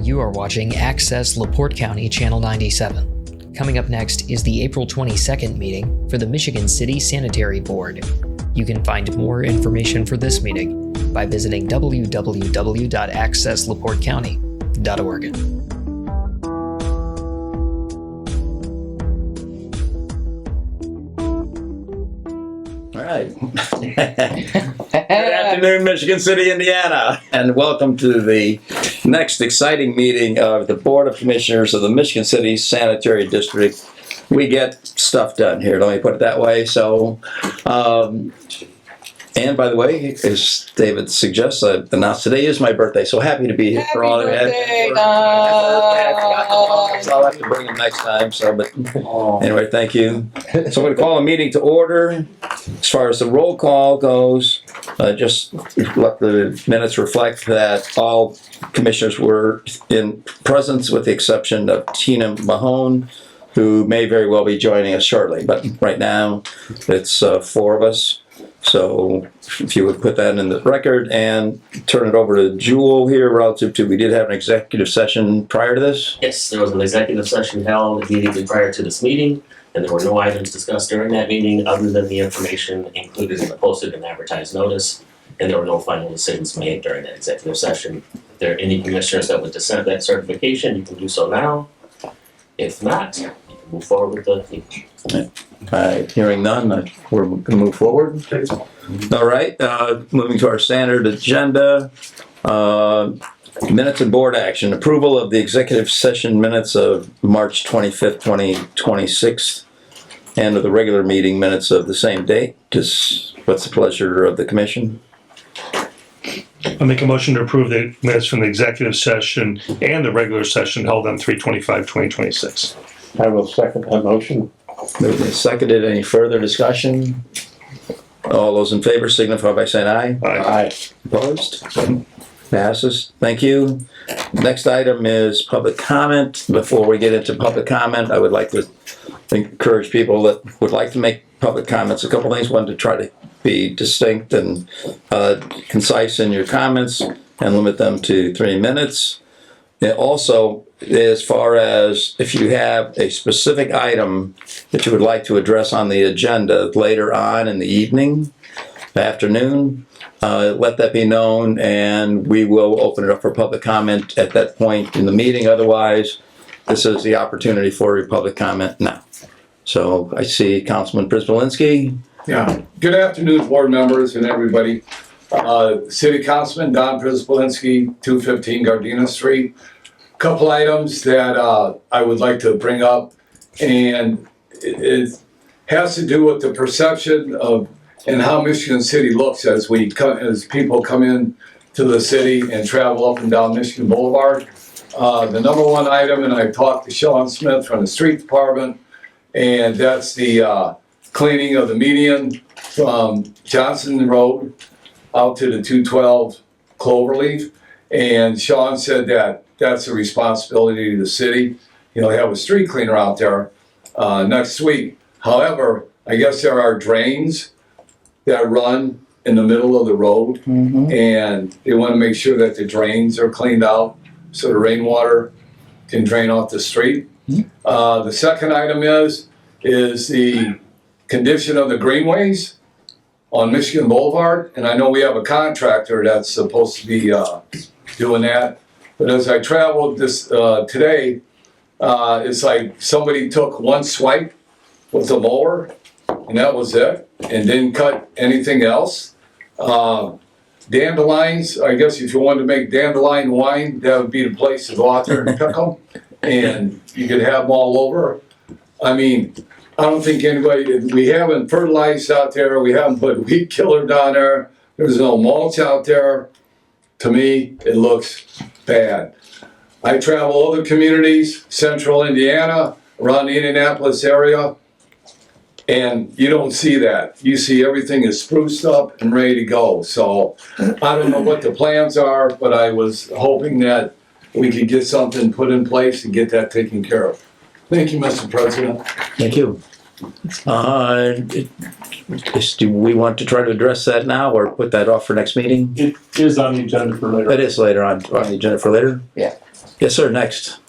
You are watching Access LaPorte County Channel 97. Coming up next is the April 22nd meeting for the Michigan City Sanitary Board. You can find more information for this meeting by visiting www.accesslaportecounty.org. All right. Good afternoon, Michigan City, Indiana, and welcome to the next exciting meeting of the Board of Commissioners of the Michigan City Sanitary District. We get stuff done here, let me put it that way. So, and by the way, as David suggests, I announced today is my birthday, so happy to be here for all of you. So I'll have to bring them next time. So, but anyway, thank you. So I'm going to call a meeting to order. As far as the roll call goes, just let the minutes reflect that all commissioners were in presence with the exception of Tina Mahone, who may very well be joining us shortly. But right now, it's four of us. So if you would put that in the record and turn it over to Jewel here relative to, we did have an executive session prior to this? Yes, there was an executive session held immediately prior to this meeting, and there were no items discussed during that meeting other than the information included in the posted and advertised notice, and there were no final decisions made during that executive session. If there are any commissioners that would dissent that certification, you can do so now. If not, you can move forward with the meeting. Hearing none, we're going to move forward. All right, moving to our standard agenda. Minutes and board action. Approval of the executive session minutes of March 25th, 2026, and of the regular meeting minutes of the same date. What's the pleasure of the commission? I'll make a motion to approve the minutes from the executive session and the regular session held on 3/25/2026. I will second that motion. Moved and seconded. Any further discussion? All those in favor signify by saying aye. Aye. Opposed? Passes. Thank you. Next item is public comment. Before we get into public comment, I would like to encourage people that would like to make public comments. A couple things. One, to try to be distinct and concise in your comments and limit them to 3 minutes. And also, as far as if you have a specific item that you would like to address on the agenda later on in the evening, afternoon, let that be known, and we will open it up for public comment at that point in the meeting. Otherwise, this is the opportunity for your public comment now. So I see Councilman Prispolinski. Yeah. Good afternoon, board members and everybody. City Councilman Don Prispolinski, 215 Gardena Street. Couple items that I would like to bring up, and it has to do with the perception of and how Michigan City looks as people come in to the city and travel up and down Michigan Boulevard. The number one item, and I talked to Sean Smith from the street department, and that's the cleaning of the median from Johnson Road out to the 212 Cloverleaf. And Sean said that that's a responsibility of the city. You know, they have a street cleaner out there next week. However, I guess there are drains that run in the middle of the road, and they want to make sure that the drains are cleaned out so the rainwater can drain off the street. The second item is the condition of the greenways on Michigan Boulevard, and I know we have a contractor that's supposed to be doing that. But as I traveled this today, it's like somebody took one swipe with the mower, and that was it, and didn't cut anything else. Dandelions, I guess if you wanted to make dandelion wine, that would be the place to go out there and pick them, and you could have them all over. I mean, I don't think we haven't fertilized out there, we haven't put weed killer down there, there's no mulch out there. To me, it looks bad. I travel other communities, central Indiana, around the Indianapolis area, and you don't see that. You see everything is spruced up and ready to go. So I don't know what the plans are, but I was hoping that we could get something put in place and get that taken care of. Thank you, Mr. President. Thank you. Do we want to try to address that now or put that off for next meeting? It is on the agenda for later. It is later on the agenda for later? Yeah. Yes, sir, next.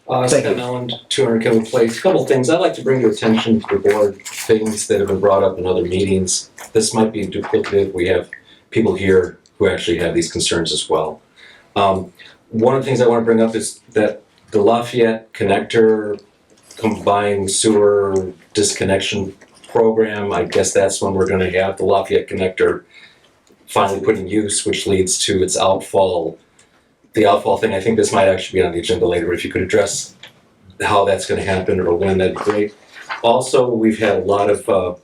Thank Scott you. Nolan, 200 Kimball Place. A couple things I'd like to bring to attention to the board, things that have been brought up in other meetings. This might be duplicative. We have people here who actually have these concerns as well. One of the things I want to bring up is that the Lafayette Connector combined sewer disconnection program, I guess that's when we're going to have the Lafayette Connector finally put in use, which leads to its outfall. The outfall thing, I think this might actually be on the agenda later, but if you could address how that's going to happen or when, that'd be great. Also, we've had a lot of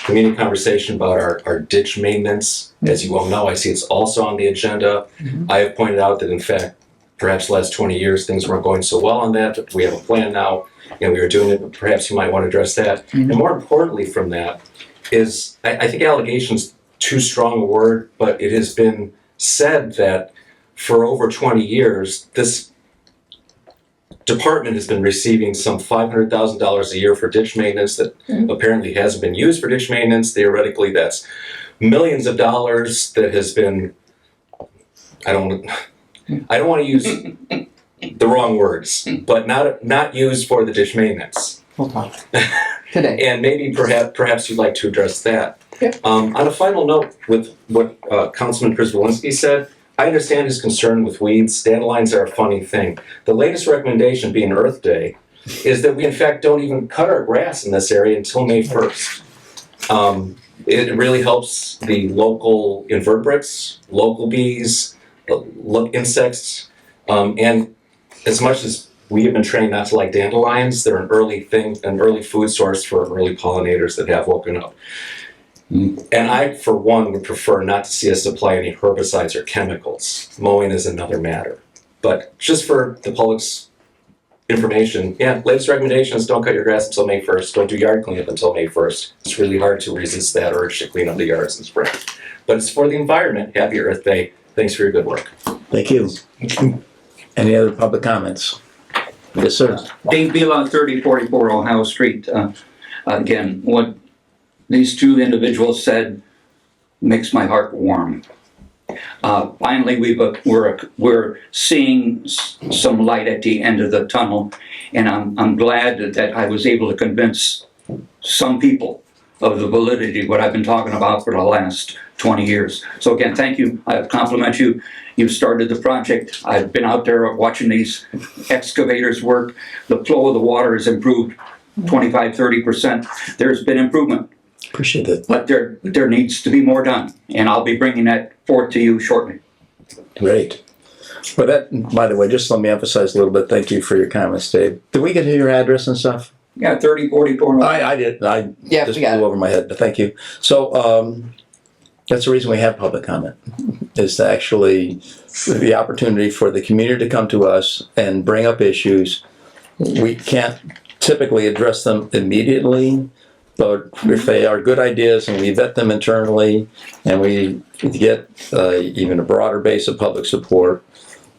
community conversation about our ditch maintenance. As you all know, I see it's also on the agenda. I have pointed out that in fact, perhaps the last 20 years, things weren't going so well on that, but we have a plan now and we are doing it, but perhaps you might want to address that. And more importantly from that is, I think allegation's too strong a word, but it has been said that for over 20 years, this department has been receiving some $500,000 a year for ditch maintenance that apparently hasn't been used for ditch maintenance. Theoretically, that's millions of dollars that has been, I don't want to use the wrong words, but not used for the ditch maintenance. We'll talk today. And maybe perhaps you'd like to address that. Yeah. On a final note, with what Councilman Przybylski said, I understand his concern with weeds. Dandelions are a funny thing. The latest recommendation, being Earth Day, is that we in fact don't even cut our grass in this area until May 1st. It really helps the local invertebrates, local bees, insects, and as much as we have been trained not to like dandelions, they're an early food source for early pollinators that have woken up. And I, for one, would prefer not to see us apply any herbicides or chemicals. Mowing is another matter. But just for the public's information, latest recommendations, don't cut your grass until May 1st. Don't do yard cleanup until May 1st. It's really hard to resist that urge to clean up the yards in spring. But it's for the environment. Happy Earth Day. Thanks for your good work. Thank you. Any other public comments? Yes, sir. Dave Beal, 3044 Ohio Street. Again, what these two individuals said makes my heart warm. Finally, we're seeing some light at the end of the tunnel, and I'm glad that I was able to convince some people of the validity of what I've been talking about for the last 20 years. So again, thank you. I compliment you. You started the project. I've been out there watching these excavators work. The flow of the water has improved 25-30%. There's been improvement. Appreciate that. But there needs to be more done, and I'll be bringing that forth to you shortly. Great. Well, that, by the way, just let me emphasize a little bit. Thank you for your comments, Dave. Did we get your address and stuff? Yeah, 3044. I did. Yeah, Just we got flew it. over my head, but thank you. So that's the reason we have public comment, is to actually the opportunity for the community to come to us and bring up issues. We can't typically address them immediately, but if they are good ideas and we vet them internally and we get even a broader base of public support,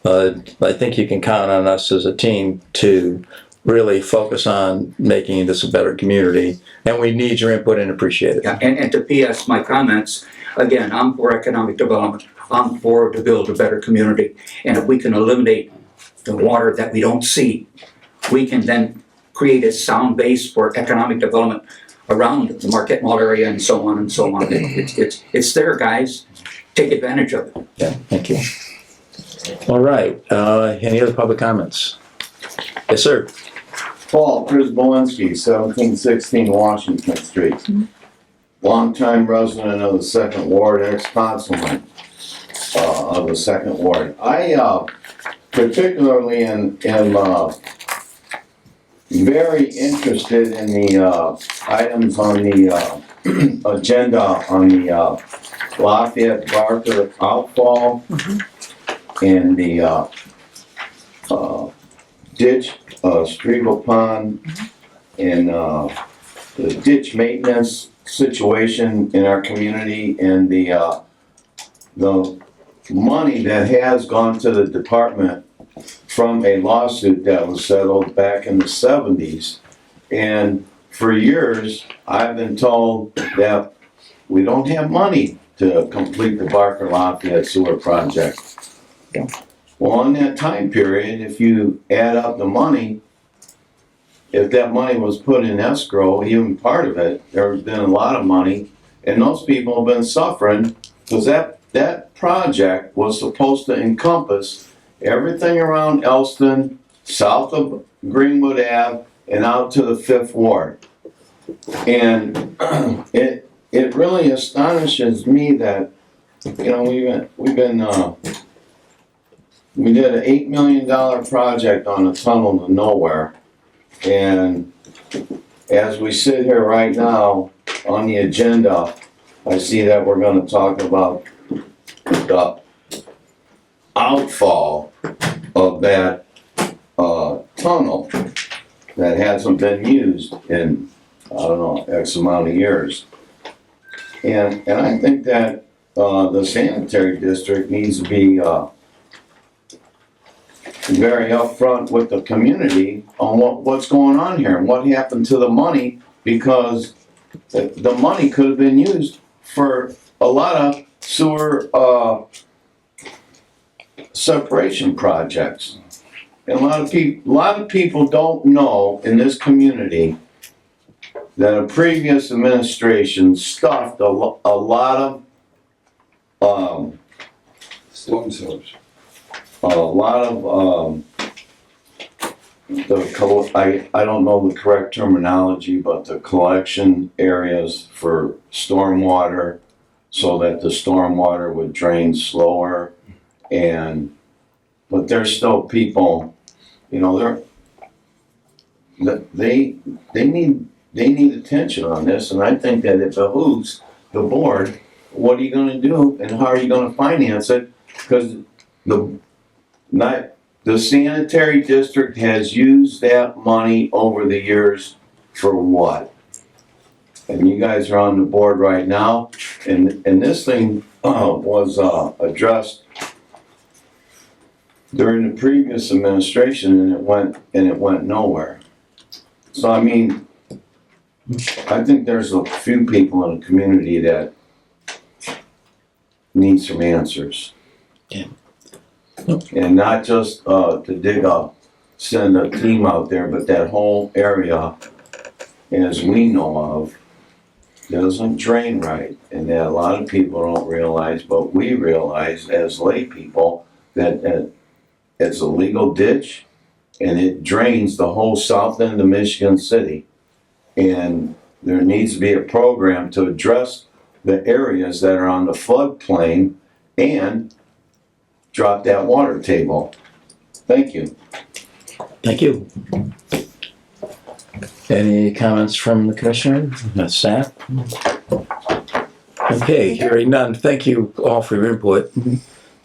I think you can count on us as a team to really focus on making this a better community. And we need your input and appreciate it. Yeah, and to PS my comments, again, I'm for economic development. I'm for to build a better community. And if we can eliminate the water that we don't see, we can then create a sound base for economic development around the Marquette Mall area and so on and so on. It's there, guys. Take advantage of it. Yeah, thank you. All right, any other public comments? Yes, sir. Paul Przybylski, 1716 Washington Street. Longtime resident of the Second Ward, ex-councilman of the Second Ward. I particularly am very interested in the items on the agenda on the Lafayette Barker outfall and the ditch, Striegel Pond, and the ditch maintenance situation in our community, and the money that has gone to the department from a lawsuit that was settled back in the 70s. And for years, I've been told that we don't have money to complete the Barker Lafayette Sewer Project. Well, in that time period, if you add up the money, if that money was put in escrow, even part of it, there's been a lot of money, and those people have been suffering, because that project was supposed to encompass everything around Elston, south of Greenwood Ave, and out to the 5th Ward. And it really astonishes me that, you know, we did an $8 million project on a tunnel to nowhere. And as we sit here right now on the agenda, I see that we're gonna talk about the outfall of that tunnel that hasn't been used in, I don't know, X amount of years. And I think that the sanitary district needs to be very upfront with the community on what's going on here and what happened to the money, because the money could have been used for a lot of sewer separation projects. And a lot of people don't know in this community that a previous administration stuffed a lot of Storm sewers. a lot of I don't know the correct terminology, but the collection areas for stormwater, so that the stormwater would drain slower. But there's still people, you know, they need attention on this, and I think that it behooves the board. What are you gonna do, and how are you gonna finance it? Because the sanitary district has used that money over the years for what? And you guys are on the board right now, and this thing was addressed during the previous administration, and it went nowhere. So I mean, I think there's a few people in the community that need some answers. Yeah. And not just to send a team out there, but that whole area, as we know of, doesn't drain right. And that a lot of people don't realize, but we realize as lay people, that it's a legal ditch, and it drains the whole south end of Michigan City. And there needs to be a program to address the areas that are on the floodplain and drop that water table. Thank you. Thank you. Any comments from the commissioner, staff? Okay, hearing none, thank you all for your input.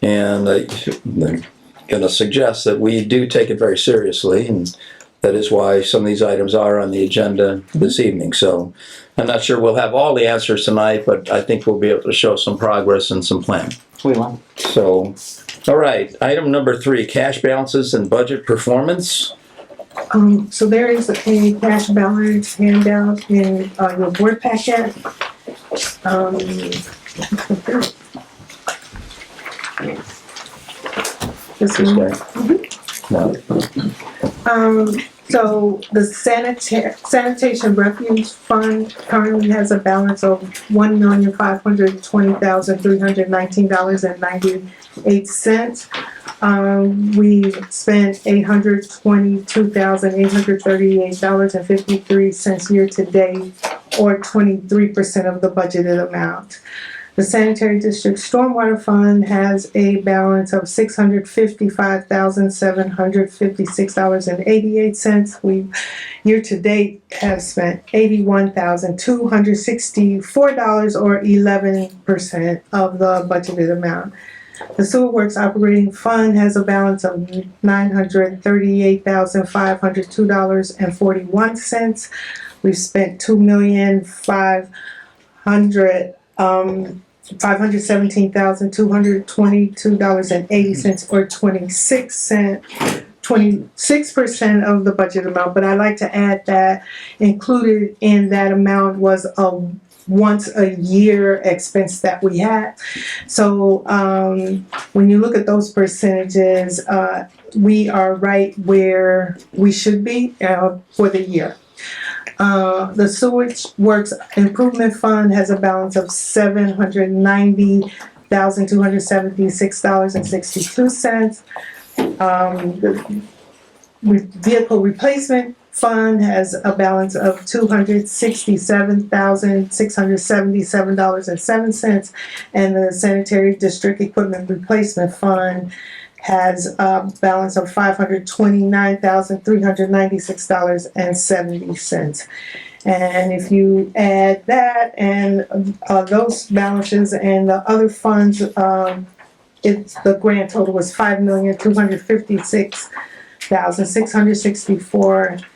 And I'm gonna suggest that we do take it very seriously, and that is why some of these items are on the agenda this evening. So I'm not sure we'll have all the answers tonight, but I think we'll be able to show some progress and some plan. We will. So, all right, item number 3, cash balances and budget performance. So there is a cash balance handout in your board packet. This one. No. So the sanitation refuge fund currently has a balance of $1,520,319.98. We've spent $822,838.53 year to date, or 23% of the budgeted amount. The Sanitary District Stormwater Fund has a balance of $655,756.88. We, year to date, have spent $81,264, or 11% of the budgeted amount. The Sewer Works Operating Fund has a balance of $938,502.41. We've spent $2,517,222.80, or 26% of the budget amount, but I'd like to add that included in that amount was a once a year expense that we had. So when you look at those percentages, we are right where we should be for the year. The Sewage Works Improvement Fund has a balance of $790,276.62. The Vehicle Replacement Fund has a balance of $267,677.07, and the Sanitary District Equipment Replacement Fund has a balance of $529,396.70. And if you add that and those balances and the other funds, the grand total was $5,256,664.43.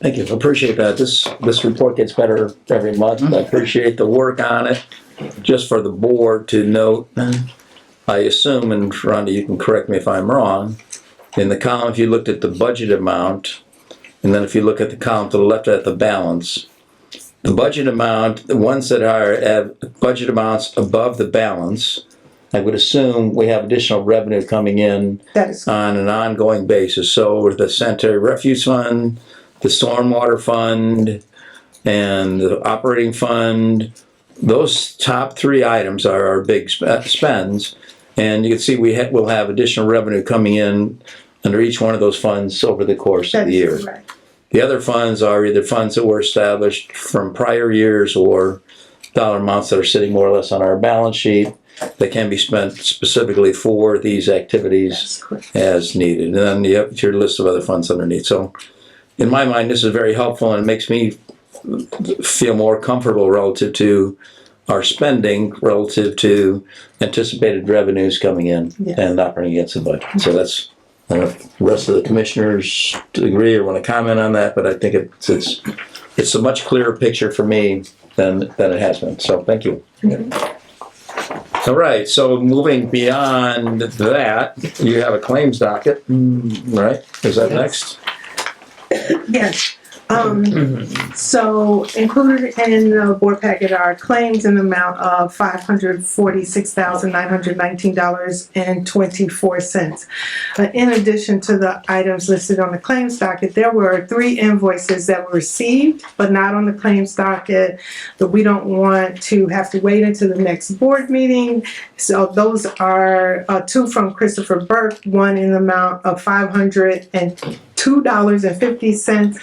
Thank you, appreciate that. This report gets better every month. I appreciate the work on it. Just for the board to note, I assume, and Rhonda, you can correct me if I'm wrong, in the column, if you looked at the budget amount, and then if you look at the column to the left at the balance, the budget amount, the ones that have budget amounts above the balance, I would assume we have additional revenue coming in on an ongoing basis. So with the Sanitary Refuge Fund, the Stormwater Fund, and the Operating Fund, those top three items are our big spends. And you can see we'll have additional revenue coming in under each one of those funds over the course of the year. Right. The other funds are either funds that were established from prior years or dollar amounts that are sitting more or less on our balance sheet that can be spent specifically for these activities as needed. And then you have your list of other funds underneath. So in my mind, this is very helpful, and it makes me feel more comfortable relative to our spending, relative to anticipated revenues coming in and operating against the budget. So that's, I don't know if the rest of the commissioners agree or want to comment on that, but I think it's a much clearer picture for me than it has been. So thank you. All right, so moving beyond that, you have a claims docket, right? Is that next? Yes. So included in the board packet are claims in the amount of $546,919.24. In addition to the items listed on the claims docket, there were 3 invoices that were received but not on the claims docket that we don't want to have to wait until the next board meeting. So those are 2 from Christopher Burke, one in the amount of $502.50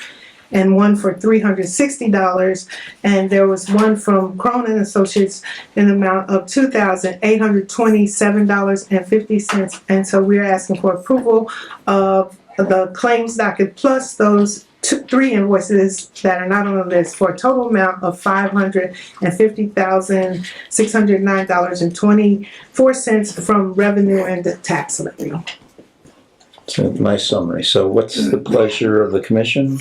and one for $360, and there was one from Cronin Associates in the amount of $2,827.50, and so we're asking for approval of the claims docket plus those 3 invoices that are not on the list for a total amount of $550,609.24 from revenue and the tax levy. It's a nice summary. So what's the pleasure of the commission?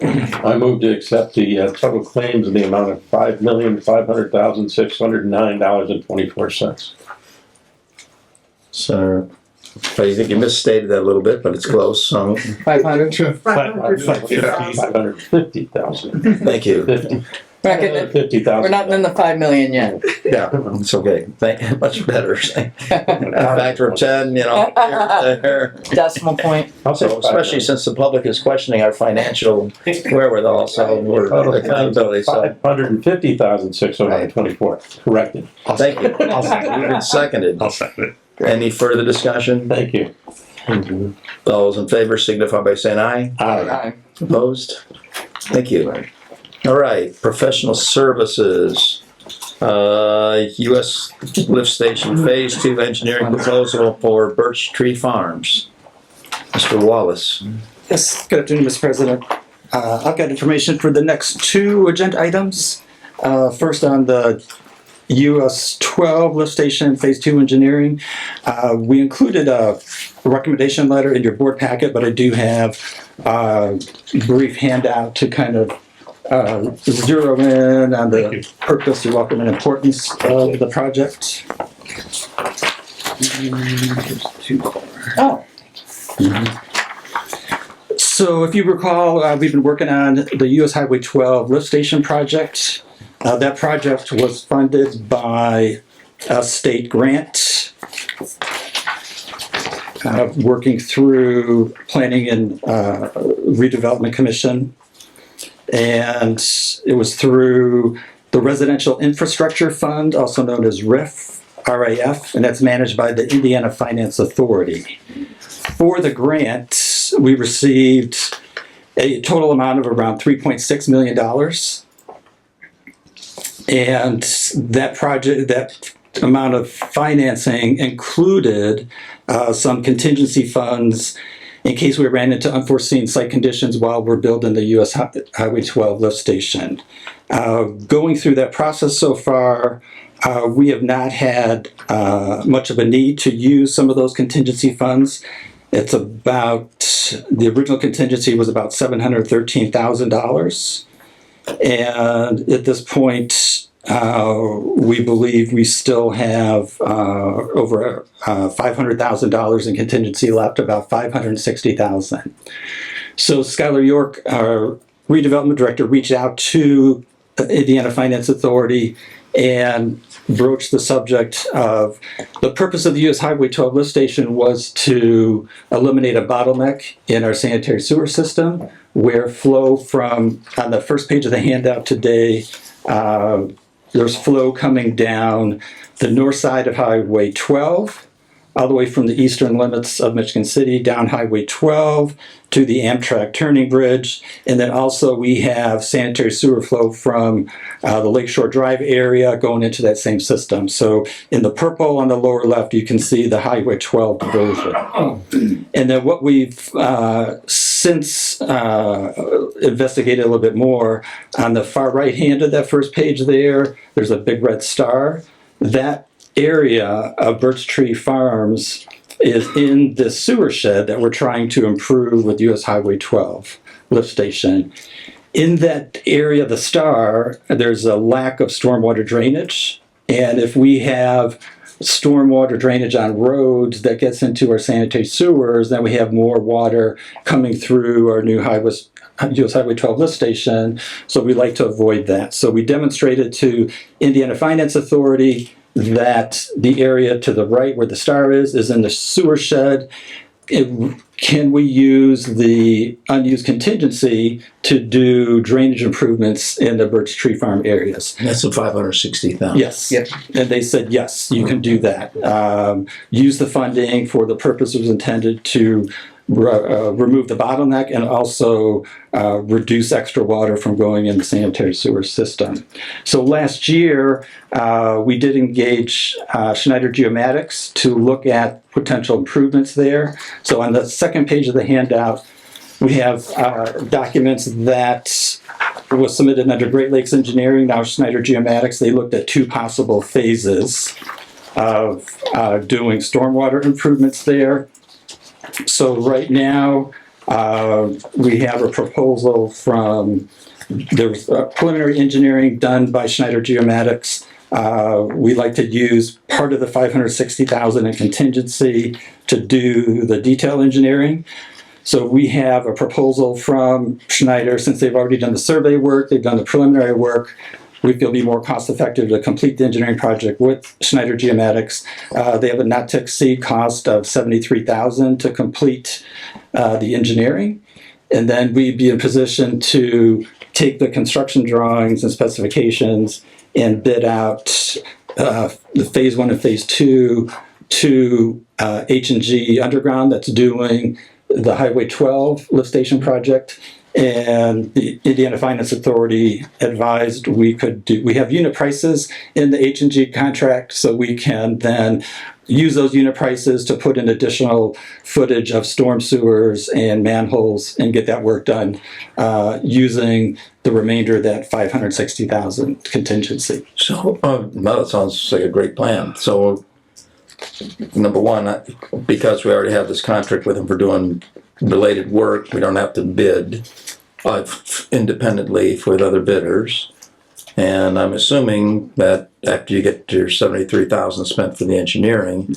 I move to accept the total claims in the amount of $5,500,609.24. So, I think you misstated that a little bit, but it's close. So 500. 550,000. thank you. Bracket, 50,000. we're not in the 5 million yet. Yeah, it's okay. Much better. Factor of 10, you know. There. Decimal point. So especially since the public is questioning our financial wherewithal, so we're accountability. So $550,624. Corrected. thank you. Moved and seconded. I'll second it. Any further discussion? Thank you. Those in favor signify by saying aye. Aye. Opposed? Thank you. All right, professional services. U.S. Lift Station Phase 2 engineering proposal for Birch Tree Farms. Mr. Wallace. Yes, good afternoon, Mr. President. I've got information for the next 2 agenda items. First on the US 12 lift station phase 2 engineering. We included a recommendation letter in your board packet, but I do have a brief handout to kind of zero in on the purpose, the welcome, and importance of the project. Oh, So if you recall, we've been working on the US Highway 12 lift station project. That project was funded by a state grant, working through Planning and Redevelopment Commission. And it was through the Residential Infrastructure Fund, also known as RAF, and that's managed by the Indiana Finance Authority. For the grant, we received a total amount of around $3.6 million. And that project, that amount of financing included some contingency funds in case we ran into unforeseen site conditions while we're building the US Highway 12 lift station. Going through that process so far, we have not had much of a need to use some of those contingency funds. It's about, the original contingency was about $713,000. And at this point, we believe we still have over $500,000 in contingency left, about $560,000. So Skylar York, our redevelopment director, reached out to the Indiana Finance Authority and broached the subject of the purpose of the US Highway 12 lift station was to eliminate a bottleneck in our sanitary sewer system, where flow from, on the first page of the handout today, there's flow coming down the north side of Highway 12, all the way from the eastern limits of Michigan City down Highway 12 to the Amtrak turning bridge. And then also we have sanitary sewer flow from the Lakeshore Drive area going into that same system. So in the purple on the lower left, you can see the Highway 12 diversion. And then what we've since investigated a little bit more, on the far right hand of that first page there's a big red star. That area of Birch Tree Farms is in this sewer shed that we're trying to improve with US Highway 12 lift station. In that area, the star, there's a lack of stormwater drainage. And if we have stormwater drainage on roads that gets into our sanitary sewers, then we have more water coming through our new US Highway 12 lift station. So we like to avoid that. So we demonstrated to Indiana Finance Authority that the area to the right where the star is in the sewer shed. Can we use the unused contingency to do drainage improvements in the Birch Tree Farm areas? That's the $560,000. Yes. Yep. And they said, yes, you can do that. Use the funding for the purpose it was intended to remove the bottleneck and also reduce extra water from going in the sanitary sewer system. So last year, we did engage Schneider Geomatics to look at potential improvements there. So on the second page of the handout, we have documents that was submitted under Great Lakes Engineering, now Schneider Geomatics. They looked at two possible phases of doing stormwater improvements there. So right now, we have a proposal from, there was preliminary engineering done by Schneider Geomatics. We'd like to use part of the $560,000 in contingency to do the detail engineering. So we have a proposal from Schneider, since they've already done the survey work, they've done the preliminary work. We feel it'll be more cost effective to complete the engineering project with Schneider Geomatics. They have a not to exceed cost of $73,000 to complete the engineering. And then we'd be in position to take the construction drawings and specifications and bid out the phase 1 and phase 2 to H&G Underground that's doing the Highway 12 lift station project. And the Indiana Finance Authority advised we have unit prices in the H&G contract, so we can then use those unit prices to put in additional footage of storm sewers and manholes and get that work done using the remainder of that $560,000 contingency. So, that sounds like a great plan. So, number one, because we already have this contract with them for doing related work, we don't have to bid independently with other bidders. And I'm assuming that after you get your 73,000 spent for the engineering,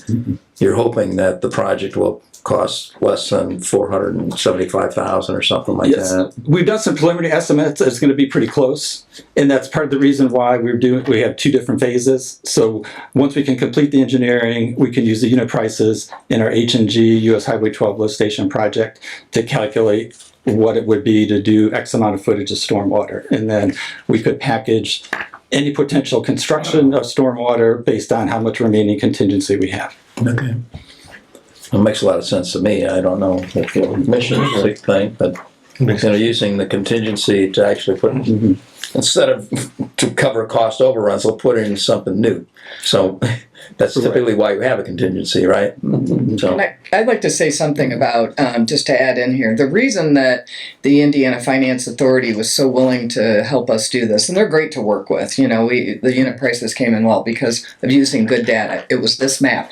you're hoping that the project will cost less than 475,000 or something like Yes, that. we've done some preliminary estimates. It's going to be pretty close, and that's part of the reason why we have two different phases. So once we can complete the engineering, we can use the unit prices in our H&G US Highway 12 lift station project to calculate what it would be to do X amount of footage of stormwater, and then we could package any potential construction of stormwater based on how much remaining contingency we have. Okay. It makes a lot of sense to me. I don't know if the commission think, but using the contingency to actually put instead of to cover cost overruns, they'll put in something new. So that's typically why you have a contingency, right? So. And I'd like to say something about, just to add in here, the reason that the Indiana Finance Authority was so willing to help us do this, and they're great to work with, the unit prices came in well because of using good data. It was this map,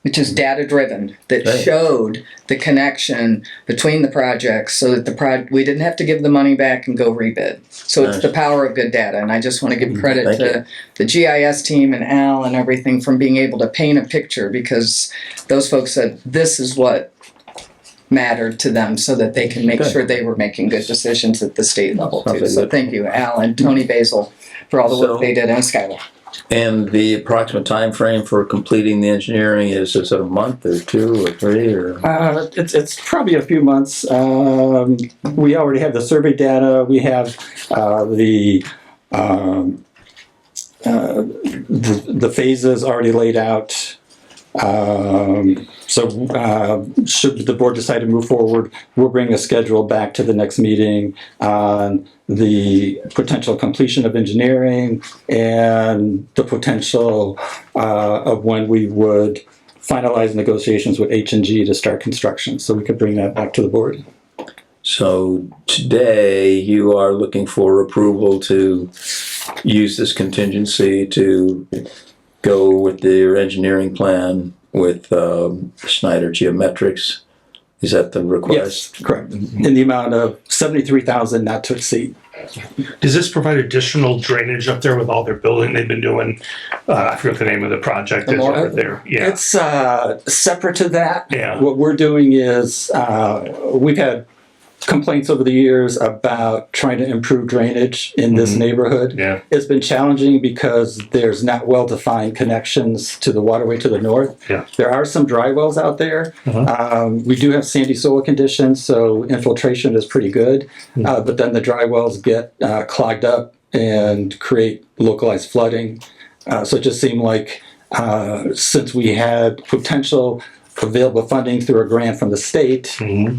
which is data-driven, that showed the connection between the projects so that we didn't have to give the money back and go rebid. So it's the power of good data, and I just want to give credit to the GIS team and Al and everything from being able to paint a picture, because those folks said this is what mattered to them so that they can make sure they were making good decisions at the state level too. So thank you, Al and Tony Basil, for all the work they did, and Skylar. And the approximate time frame for completing the engineering is it a month or 2 or 3 or? It's probably a few months. We already have the survey data. We have the phases already laid out. So should the board decide to move forward, we'll bring a schedule back to the next meeting on the potential completion of engineering and the potential of when we would finalize negotiations with H&G to start construction. So we could bring that back to the board. So today you are looking for approval to use this contingency to go with their engineering plan with Schneider Geometrics. Is that the request? Yes, correct. In the amount of $73,000 not to exceed. Does this provide additional drainage up there with all their building they've been doing? I forget the name of the project is over there. Yeah. It's separate to that. Yeah. What we're doing is we've had complaints over the years about trying to improve drainage in this neighborhood. Yeah. It's been challenging because there's not well-defined connections to the waterway to the north. Yeah. There are some dry wells out there. We do have sandy soil conditions, so infiltration is pretty good. But then the dry wells get clogged up and create localized flooding. So it just seemed like since we had potential available funding through a grant from the state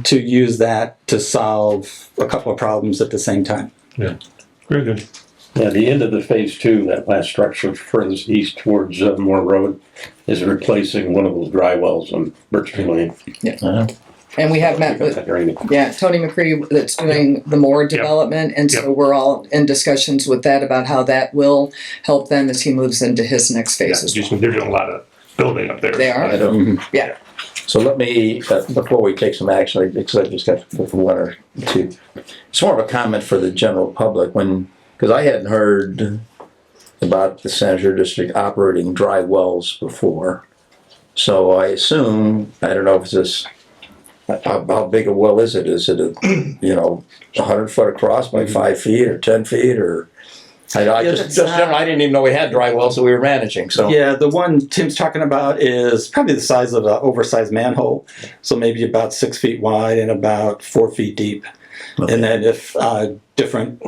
to use that to solve a couple of problems at the same time. Yeah, very good. Yeah, the end of the phase 2, that last structure furthest east towards Moore Road, is replacing one of those dry wells on Birch Tree Lane. Yeah. And we have met with Tony McCree that's doing the Moore development, and so we're all in discussions with that about how that will help them as he moves into his next phase as well. They're doing a lot of building up there. They are? Yeah. So let me, before we take some action, because I just got one or two, it's more of a comment for the general public because I hadn't heard about the Sanitary District operating dry wells before. So I assume, I don't know if it's this, how big a well is it? Is it 100 foot across by 5 feet or 10 feet or? I didn't even know we had dry wells that we were managing. So yeah, the one Tim's talking about is probably the size of an oversized manhole, so maybe about 6 feet wide and about 4 feet deep. Okay. And then if different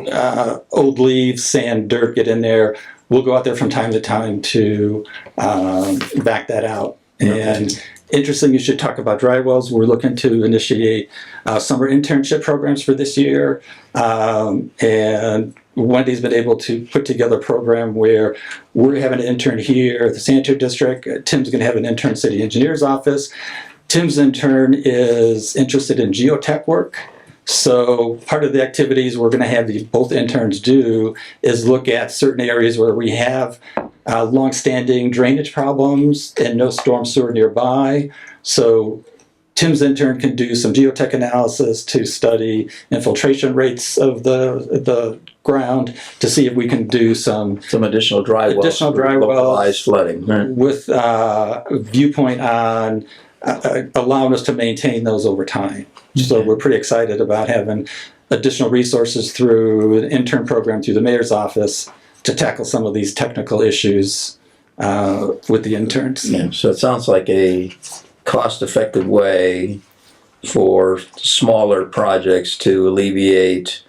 old leaves, sand, dirt get in there, we'll go out there from time to time to back that out. Okay. And interesting, you should talk about dry wells. We're looking to initiate summer internship programs for this year, and Wendy's been able to put together a program where we're having an intern here at the Sanitary District. Tim's going to have an intern city engineer's office. Tim's intern is interested in geotech work. So part of the activities we're going to have both interns do is look at certain areas where we have long-standing drainage problems and no storm sewer nearby. So Tim's intern can do some geotech analysis to study infiltration rates of the ground to see if we can do some additional dry wells. Additional dry wells. Localized flooding. Right? With viewpoint on allowing us to maintain those over time. So we're pretty excited about having additional resources through an intern program through the mayor's office to tackle some of these technical issues with the interns. Yeah, so it sounds like a cost-effective way for smaller projects to alleviate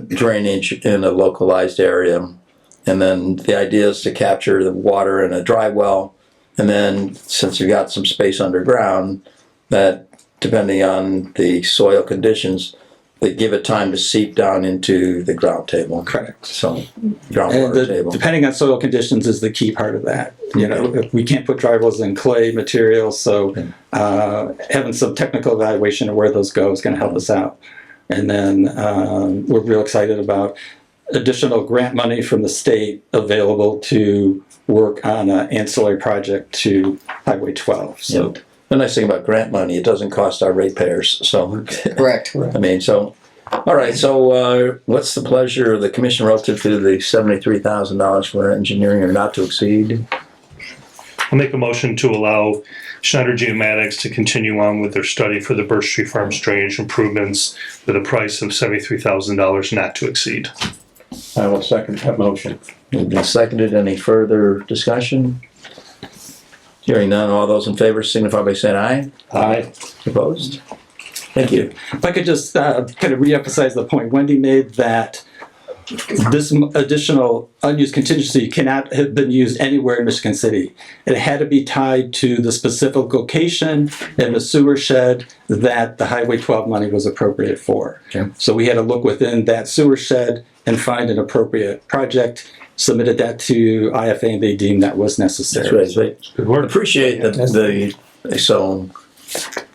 drainage in a localized area. And then the idea is to capture the water in a dry well. And then since you've got some space underground, that depending on the soil conditions, they give it time to seep down into the ground table. Correct. So groundwater table. Depending on soil conditions is the key part of that. You know, if we can't put dry wells in clay material, so having some technical evaluation of where those go is going to help us out. And then we're real excited about additional grant money from the state available to work on an ancillary project to Highway 12. So. Yeah. The nice thing about grant money, it doesn't cost our ratepayers. So, Correct. I mean, so, all right. So, what's the pleasure of the commission relative to the $73,000 for engineering or not to exceed? I'll make a motion to allow Schneider Geomatics to continue on with their study for the Birch Tree Farms drainage improvements with a price of $73,000 not to exceed. I will second that motion. Moved and seconded. Any further discussion? Hearing none, all those in favor signify by saying aye. Aye. Opposed? Thank you. If I could just kind of reemphasize the point Wendy made that this additional unused contingency cannot have been used anywhere in Michigan City. It had to be tied to the specific location in the sewer shed that the Highway 12 money was appropriated for. Okay. So we had to look within that sewer shed and find an appropriate project, submitted that to IFA, and they deemed that was necessary. That's right. Good work. Appreciate so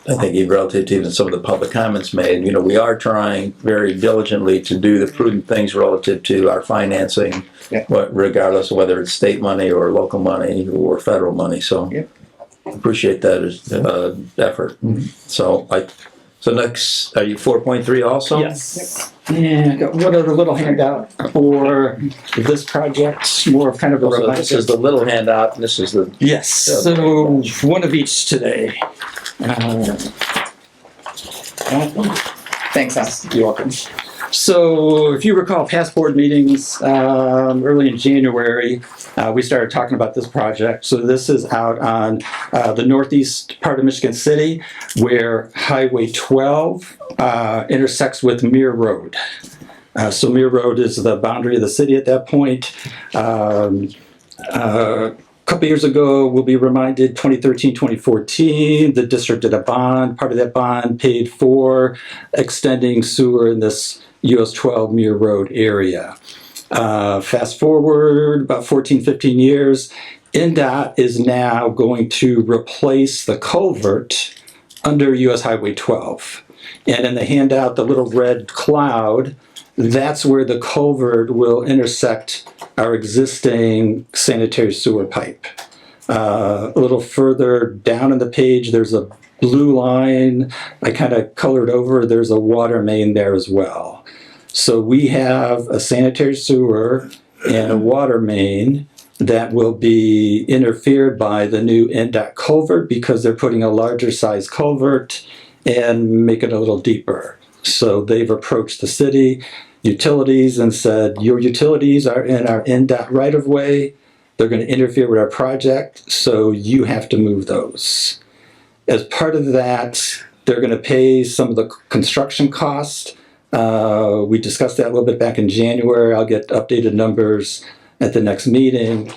I think even relative to even some of the public comments made, you know, we are trying very diligently to do the prudent things relative to our financing, regardless of whether it's state money or local money or federal money. So appreciate that effort. So next, are you 4.3 also? Yes. And got one other little handout for this project, more of kind of a So reminder. this is the little handout, and this is the Yes, so one of each today. Thanks, Al. You're welcome. So if you recall past board meetings, early in January, we started talking about this project. So this is out on the northeast part of Michigan City where Highway 12 intersects with Muir Road. So Muir Road is the boundary of the city at that point. A couple years ago, we'll be reminded, 2013, 2014, the district did a bond. Part of that bond paid for extending sewer in this US 12 Muir Road area. Fast forward about 14, 15 years, NDOT is now going to replace the culvert under US Highway 12. And in the handout, the little red cloud, that's where the culvert will intersect our existing sanitary sewer pipe. A little further down on the page, there's a blue line I kind of colored over. There's a water main there as well. So we have a sanitary sewer and a water main that will be interfered by the new NDOT culvert because they're putting a larger size culvert and make it a little deeper. So they've approached the city utilities and said, your utilities are in our NDOT right of way. They're going to interfere with our project, so you have to move those. As part of that, they're going to pay some of the construction costs. We discussed that a little bit back in January. I'll get updated numbers at the next meeting.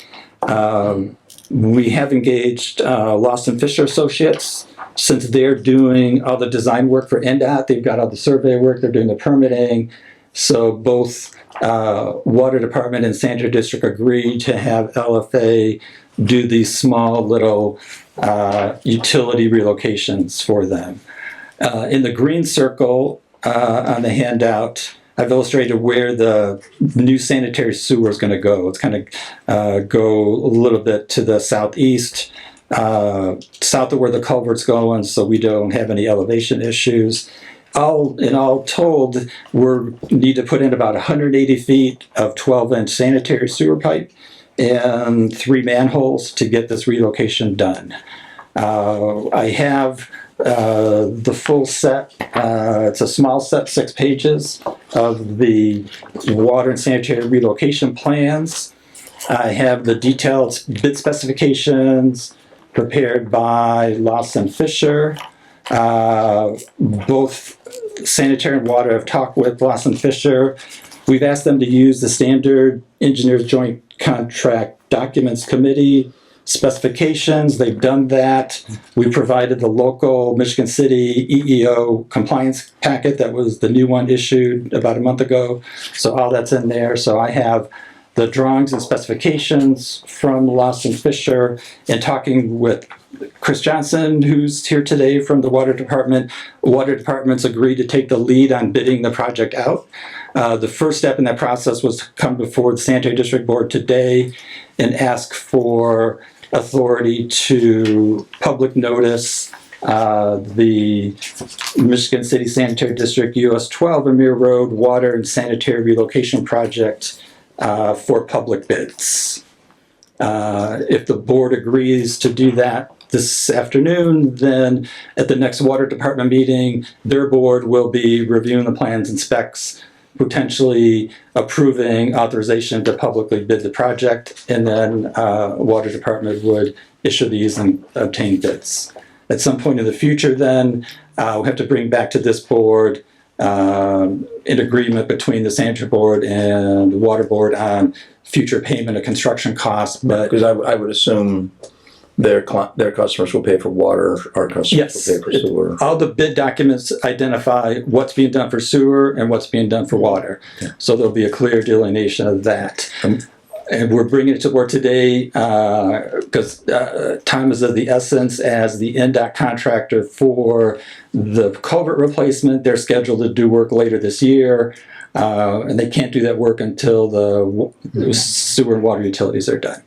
We have engaged Lawson Fisher Associates. Since they're doing all the design work for NDOT, they've got all the survey work, they're doing the permitting. So both Water Department and Sanitary District agreed to have LFA do these small little utility relocations for them. In the green circle on the handout, I've illustrated where the new sanitary sewer is going to go. It's kind of go a little bit to the southeast. south of where the culvert's going, so we don't have any elevation issues. All told, we need to put in about 180 feet of 12-inch sanitary sewer pipe and 3 manholes to get this relocation done. I have the full set. It's a small set, 6 pages of the water and sanitary relocation plans. I have the detailed bid specifications prepared by Lawson Fisher. Both sanitary and water have talked with Lawson Fisher. We've asked them to use the standard engineers joint contract documents committee specifications. They've done that. We provided the local Michigan City EEO compliance packet that was the new one issued about a month ago. So all that's in there. So I have the drawings and specifications from Lawson Fisher, and talking with Chris Johnson, who's here today from the Water Department. Water Department's agreed to take the lead on bidding the project out. The first step in that process was to come before the Sanitary District Board today and ask for authority to public notice the Michigan City Sanitary District US 12 Amir Road Water and Sanitary Relocation Project for public bids. If the board agrees to do that this afternoon, then at the next Water Department meeting, their board will be reviewing the plans and specs, potentially approving authorization to publicly bid the project, and then Water Department would issue these and obtain bids. At some point in the future, then, we'll have to bring back to this board an agreement between the sanitary board and the water board on future payment of construction costs. But Because I would assume their customers will pay for water, our customers yes, will pay for sewer. all the bid documents identify what's being done for sewer and what's being done for water. Yeah. So there'll be a clear delineation of that. And we're bringing it to board today because time is of the essence as the NDOT contractor for the culvert replacement. They're scheduled to do work later this year, and they can't do that work until the sewer and water utilities are done.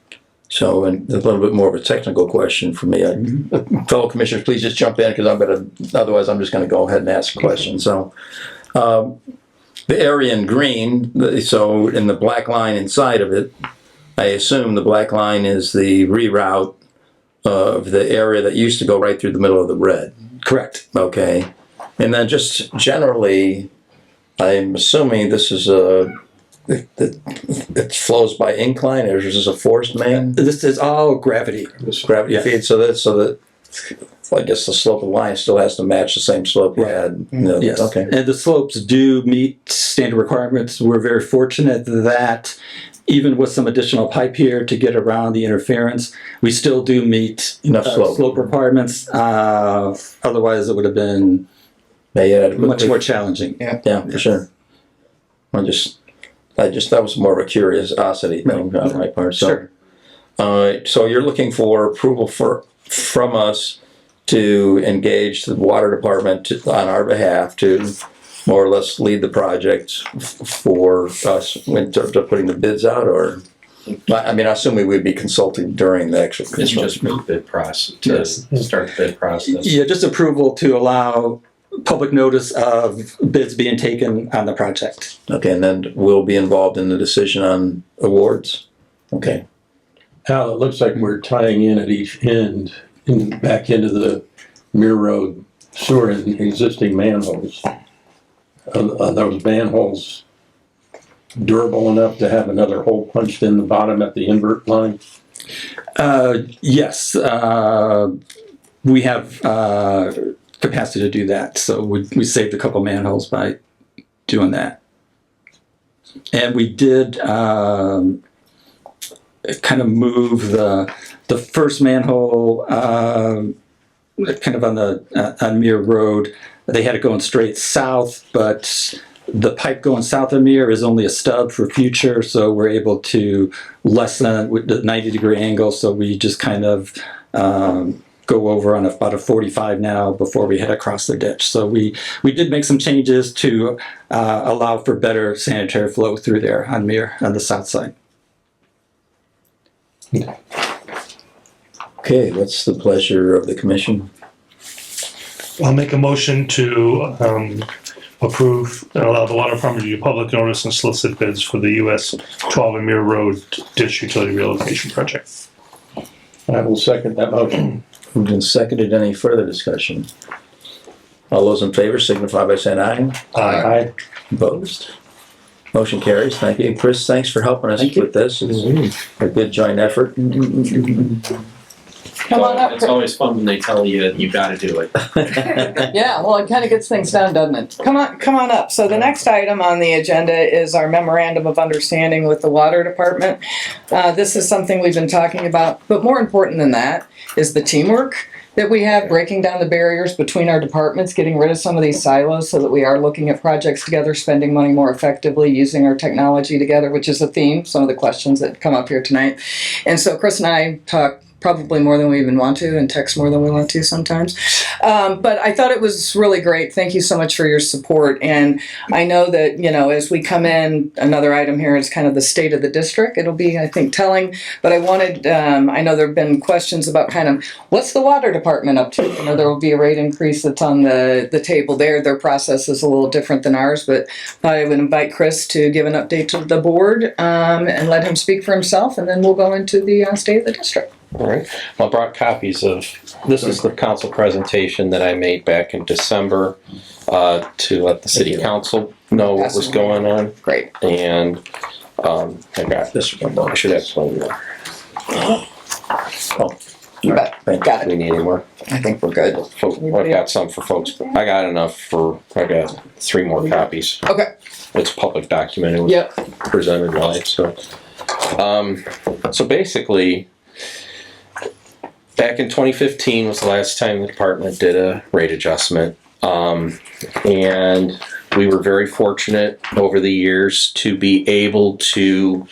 So, and a little bit more of a technical question for me. Fellow commissioners, please just jump in because otherwise I'm just going to go ahead and ask a question. So, the area in green, so in the black line inside of it, I assume the black line is the reroute of the area that used to go right through the middle of the red. Correct. Okay. And then just generally, I'm assuming this is it flows by incline, or is this a forced main? This is all gravity. Gravity Yes. feed, so that I guess the slope of the line still has to match the same slope you had. No, Yes. Okay. And the slopes do meet standard requirements. We're very fortunate that even with some additional pipe here to get around the interference, we still do meet Enough slope. slope requirements. Otherwise, it would have been much more challenging. Yeah, for sure. That was more of a curiosity thing on my part. So, Sure. So you're looking for approval from us to engage the water department on our behalf to more or less lead the project for us in terms of putting the bids out, or I mean, I assume we would be consulting during the actual It's construction. just bid process, Yes. to start the bid process. Yeah, just approval to allow public notice of bids being taken on the project. Okay, and then we'll be involved in the decision on awards. Okay. Al, it looks like we're tying in at each end, back into the Muir Road sewer and existing manholes. Are those manholes durable enough to have another hole punched in the bottom at the invert line? Yes, we have capacity to do that. So we saved a couple manholes by doing that. And we did kind of move the first manhole kind of on Muir Road. They had it going straight south, but the pipe going south of Muir is only a stub for future, so we're able to lessen with the 90-degree angle. So we just kind of go over on about a 45 now before we head across the ditch. So we did make some changes to allow for better sanitary flow through there on Muir on the south side. Okay, what's the pleasure of the commission? I'll make a motion to approve and allow the water department to do public notice and solicit bids for the US 12 and Muir Road ditch utility relocation project. I will second that motion. Moved and seconded. Any further discussion? All those in favor signify by saying aye. Aye. Opposed? Motion carries. Thank you. Chris, thanks for helping us with this. It's a good joint effort. Come on up. It's always fun when they tell you you got to do it. Yeah, well, it kind of gets things done, doesn't it? Come on up. So the next item on the agenda is our memorandum of understanding with the water department. This is something we've been talking about, but more important than that is the teamwork that we have, breaking down the barriers between our departments, getting rid of some of these silos so that we are looking at projects together, spending money more effectively, using our technology together, which is a theme, some of the questions that come up here tonight. And so Chris and I talk probably more than we even want to, and text more than we want to sometimes. But I thought it was really great. Thank you so much for your support. And I know that, as we come in, another item here is kind of the state of the district. It'll be, I think, telling. But I wanted, I know there have been questions about kind of what's the water department up to? There will be a rate increase that's on the table there. Their process is a little different than ours, but I would invite Chris to give an update to the board and let him speak for himself, and then we'll go into the state of the district. All right. Well, I brought copies of, this is the council presentation that I made back in December to let the city council know what was going on. Great. And I got this one. I should have plenty more. Oh, You bet. Got Do we it. need any more? I think we're good. I've got some for folks. I got enough I got 3 more copies. Okay. It's a public document. It was Yep. presented live. So basically, back in 2015 was the last time the department did a rate adjustment. And we were very fortunate over the years to be able to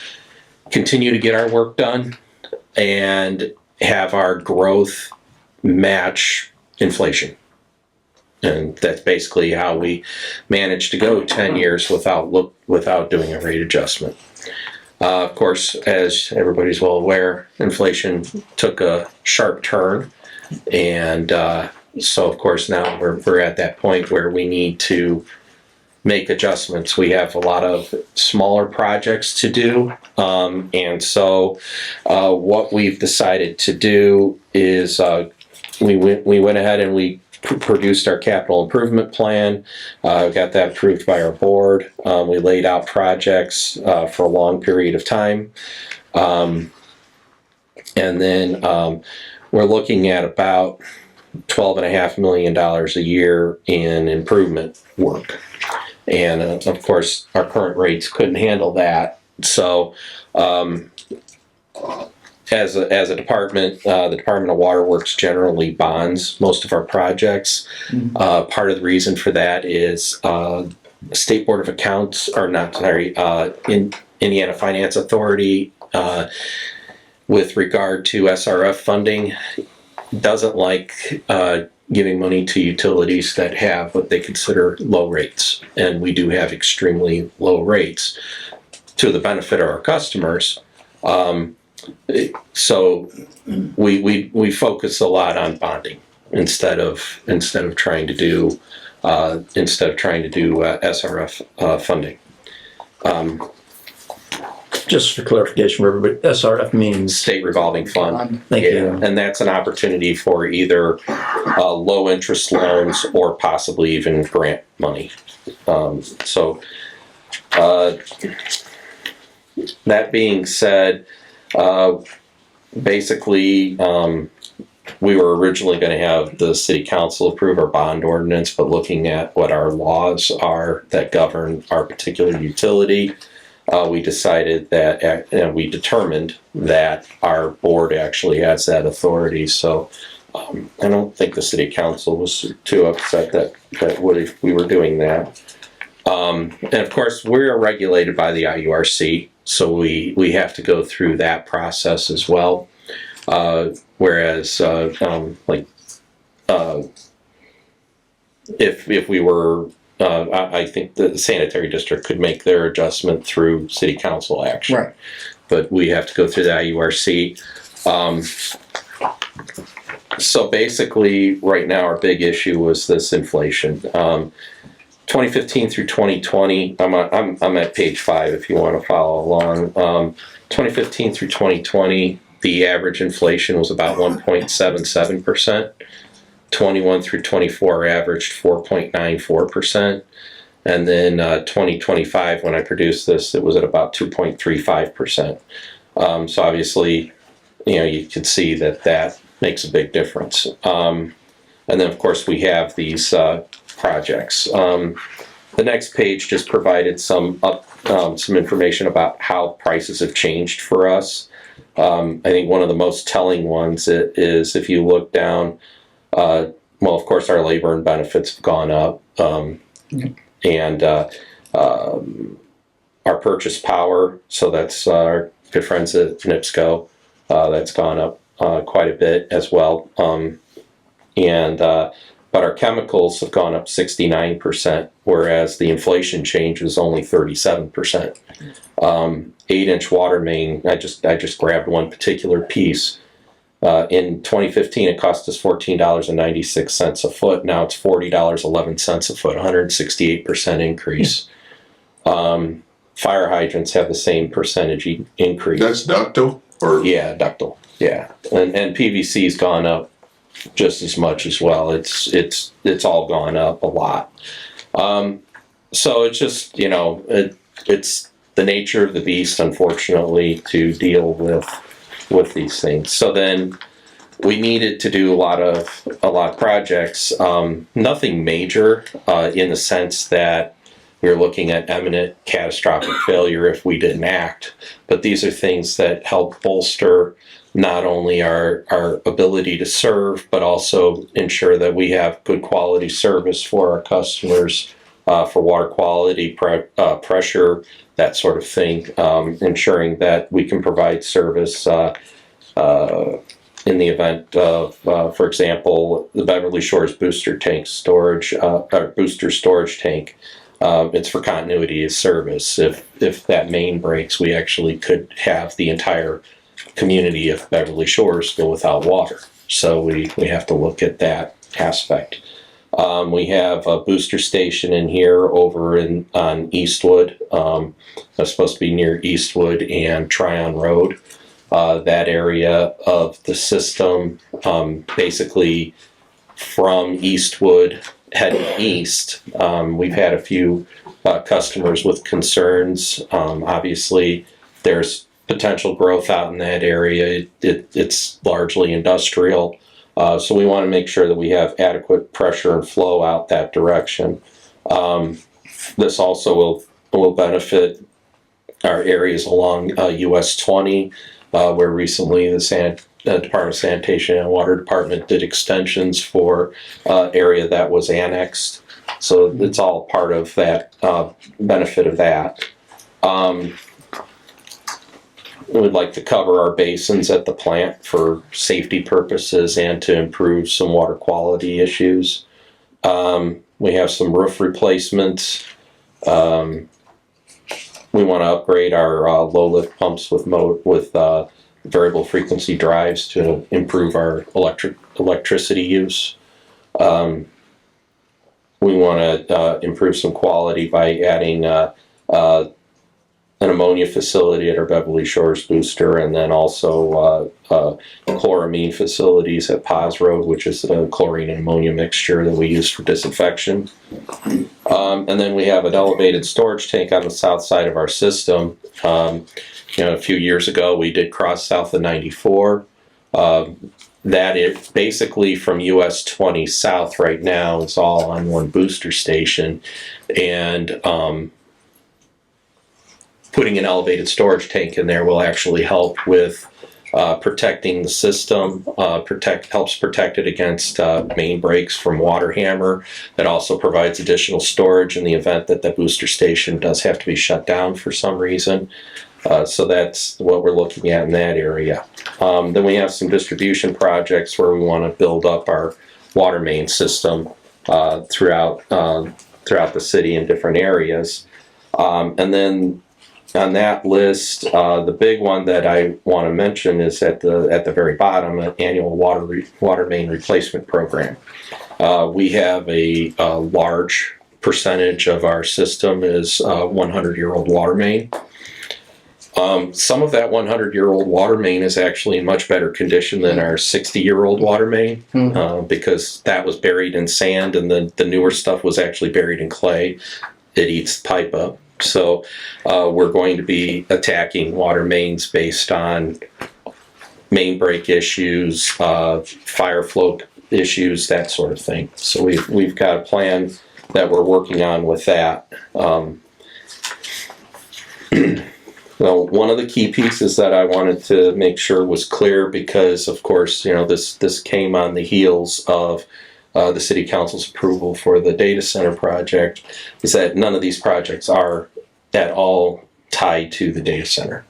continue to get our work done and have our growth match inflation. And that's basically how we managed to go 10 years without doing a rate adjustment. Of course, as everybody's well aware, inflation took a sharp turn, and so of course now we're at that point where we need to make adjustments. We have a lot of smaller projects to do, and so what we've decided to do is we went ahead and we produced our capital improvement plan. Got that approved by our board. We laid out projects for a long period of time. And then we're looking at about $12.5 million a year in improvement work. And of course, our current rates couldn't handle that. So as a department, the Department of Water Works generally bonds most of our projects. Part of the reason for that is State Board of Accounts, Indiana Finance Authority, with regard to SRF funding, doesn't like giving money to utilities that have what they consider low rates. And we do have extremely low rates to the benefit of our customers. So we focus a lot on bonding instead of trying to do SRF funding. just for clarification for everybody, SRF means? State revolving fund. Thank you. And that's an opportunity for either low interest loans or possibly even grant money. That being said, basically, we were originally going to have the city council approve our bond ordinance, but looking at what our laws are that govern our particular utility, we decided that, and we determined that our board actually has that authority. So I don't think the city council was too upset that we were doing that. And of course, we are regulated by the IURC, so we have to go through that process as well. Whereas, if we were, I think the sanitary district could make their adjustment through city council action. Right. But we have to go through the IURC. So basically, right now, our big issue was this inflation. 2015 through 2020, I'm at page 5 if you want to follow along. 2015 through 2020, the average inflation was about 1.77%. 21 through 24 averaged 4.94%. And then 2025, when I produced this, it was at about 2.35%. So obviously, you can see that makes a big difference. And then, of course, we have these projects. The next page just provided some information about how prices have changed for us. I think one of the most telling ones is if you look down, well, of course, our labor and benefits have gone up. And our purchase power, so that's our good friends at NIPSCO, that's gone up quite a bit as well. But our chemicals have gone up 69%, whereas the inflation change was only 37%. 8-inch water main, I just grabbed one particular piece. In 2015, it cost us $14.96 a foot. Now it's $40.11 a foot, 168% increase. Fire hydrants have the same percentage increase. That's ductile? Yeah, ductile. Yeah, and PVC's gone up just as much as well. It's all gone up a lot. So it's just it's the nature of the beast, unfortunately, to deal with these things. So then we needed to do a lot of projects. Nothing major in the sense that we were looking at imminent catastrophic failure if we didn't act. But these are things that help bolster not only our ability to serve, but also ensure that we have good quality service for our customers, for water quality, pressure, that sort of thing, ensuring that we can provide service in the event of, for example, the Beverly Shores booster tank storage, or booster storage tank. It's for continuity of service. If that main breaks, we actually could have the entire community of Beverly Shores go without water. So we have to look at that aspect. We have a booster station in here over on Eastwood. That's supposed to be near Eastwood and Tryon Road. That area of the system, basically from Eastwood heading east. We've had a few customers with concerns. Obviously, there's potential growth out in that area. It's largely industrial. So we want to make sure that we have adequate pressure and flow out that direction. This also will benefit our areas along US 20, where recently the Department of Sanitation and Water Department did extensions for area that was annexed. So it's all part of that benefit of that. We would like to cover our basins at the plant for safety purposes and to improve some water quality issues. We have some roof replacements. We want to upgrade our low lift pumps with variable frequency drives to improve our electricity use. We want to improve some quality by adding an ammonia facility at our Beverly Shores booster, and then also chloramine facilities at Paz Road, which is a chlorine and ammonia mixture that we use for disinfection. And then we have an elevated storage tank on the south side of our system. A few years ago, we did cross south of 94. That is basically from US 20 south right now. It's all on one booster station. And putting an elevated storage tank in there will actually help with protecting the system, helps protect it against main breaks from water hammer. That also provides additional storage in the event that the booster station does have to be shut down for some reason. So that's what we're looking at in that area. Then we have some distribution projects where we want to build up our water main system throughout the city in different areas. And then on that list, the big one that I want to mention is at the very bottom, an annual water main replacement program. We have a large percentage of our system is 100-year-old water main. Some of that 100-year-old water main is actually in much better condition than our 60-year-old water main, because that was buried in sand, and the newer stuff was actually buried in clay. It eats the pipe up. So we're going to be attacking water mains based on main break issues, fire flow issues, that sort of thing. So we've got a plan that we're working on with that. Well, one of the key pieces that I wanted to make sure was clear, because of course, this came on the heels of the City Council's approval for the data center project, is that none of these projects are at all tied to the data center.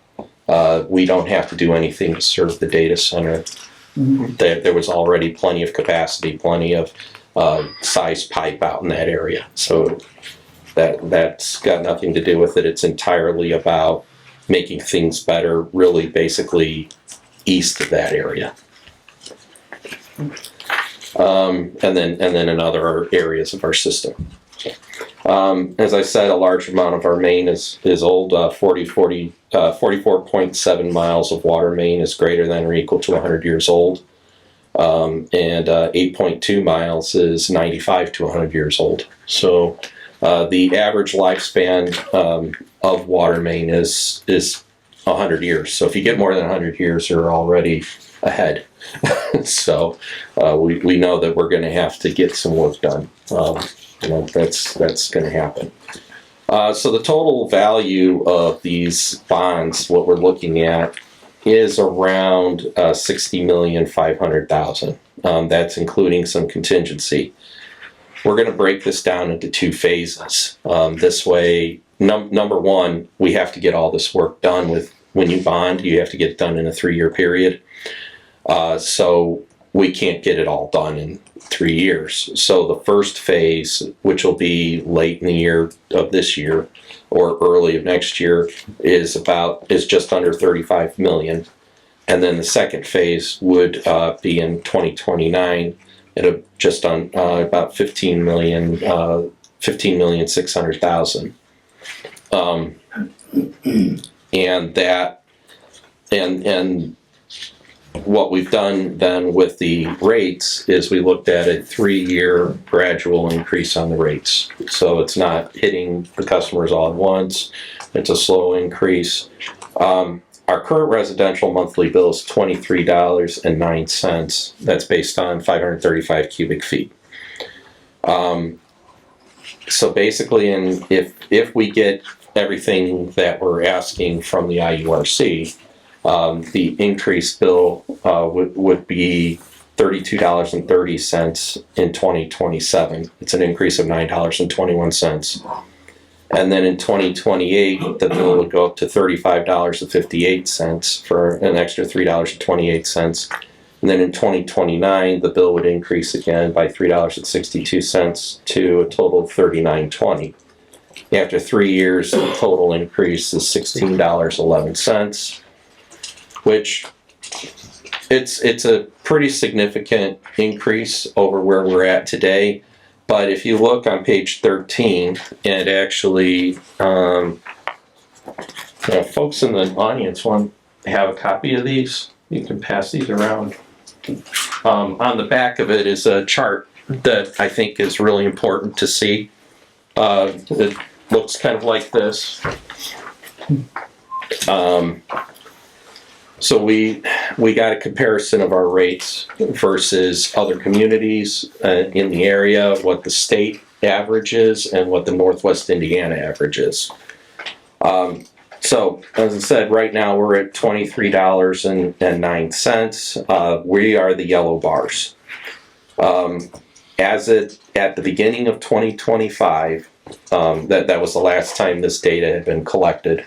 We don't have to do anything to serve the data center. There was already plenty of capacity, plenty of size pipe out in that area. So that's got nothing to do with it. It's entirely about making things better, really basically east of that area. And then in other areas of our system. As I said, a large amount of our main is old. 44.7 miles of water main is greater than or equal to 100 years old. And 8.2 miles is 95 to 100 years old. So the average lifespan of water main is 100 years. So if you get more than 100 years, you're already ahead. So we know that we're going to have to get some work done. That's going to happen. So the total value of these bonds, what we're looking at, is around $60,500,000. That's including some contingency. We're going to break this down into two phases. This way, number one, we have to get all this work done with. When you bond, you have to get it done in a 3-year period. So we can't get it all done in 3 years. So the first phase, which will be late in the year of this year or early of next year, is just under 35 million. And then the second phase would be in 2029 at just on about 15,600,000. And what we've done then with the rates is we looked at a 3-year gradual increase on the rates. So it's not hitting the customers all at once. It's a slow increase. Our current residential monthly bill is $23.09. That's based on 535 cubic feet. So basically, if we get everything that we're asking from the IURC, the increased bill would be $32.30 in 2027. It's an increase of $9.21. And then in 2028, the bill would go up to $35.58 for an extra $3.28. And then in 2029, the bill would increase again by $3.62 to a total of $39.20. After 3 years, the total increase is $16.11, which it's a pretty significant increase over where we're at today. But if you look on page 13, and actually, folks in the audience want to have a copy of these, you can pass these around. On the back of it is a chart that I think is really important to see. It looks kind of like this. So we got a comparison of our rates versus other communities in the area, what the state average is, and what the Northwest Indiana average is. So, as I said, right now we're at $23.09. We are the yellow bars. At the beginning of 2025, that was the last time this data had been collected.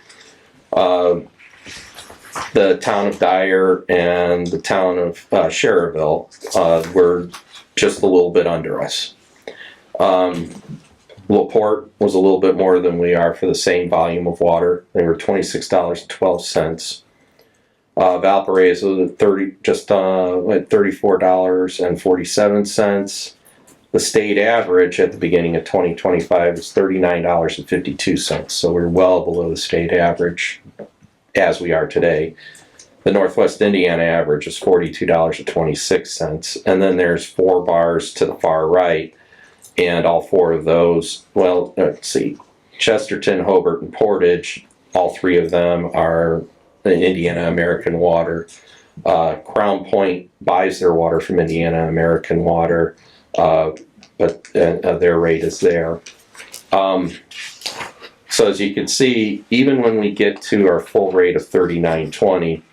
The town of Dyer and the town of Sherrville were just a little bit under us. LaPorte was a little bit more than we are for the same volume of water. They were $26.12. Valparaiso at $34.47. The state average at the beginning of 2025 was $39.52. So we're well below the state average as we are today. The Northwest Indiana average is $42.26. And then there's 4 bars to the far right. And all 4 of those, well, let's see, Chesterton, Hobart, and Portage, all 3 of them are Indiana American Water. Crown Point buys their water from Indiana American Water, but their rate is there. So as you can see, even when we get to our full rate of $39.20,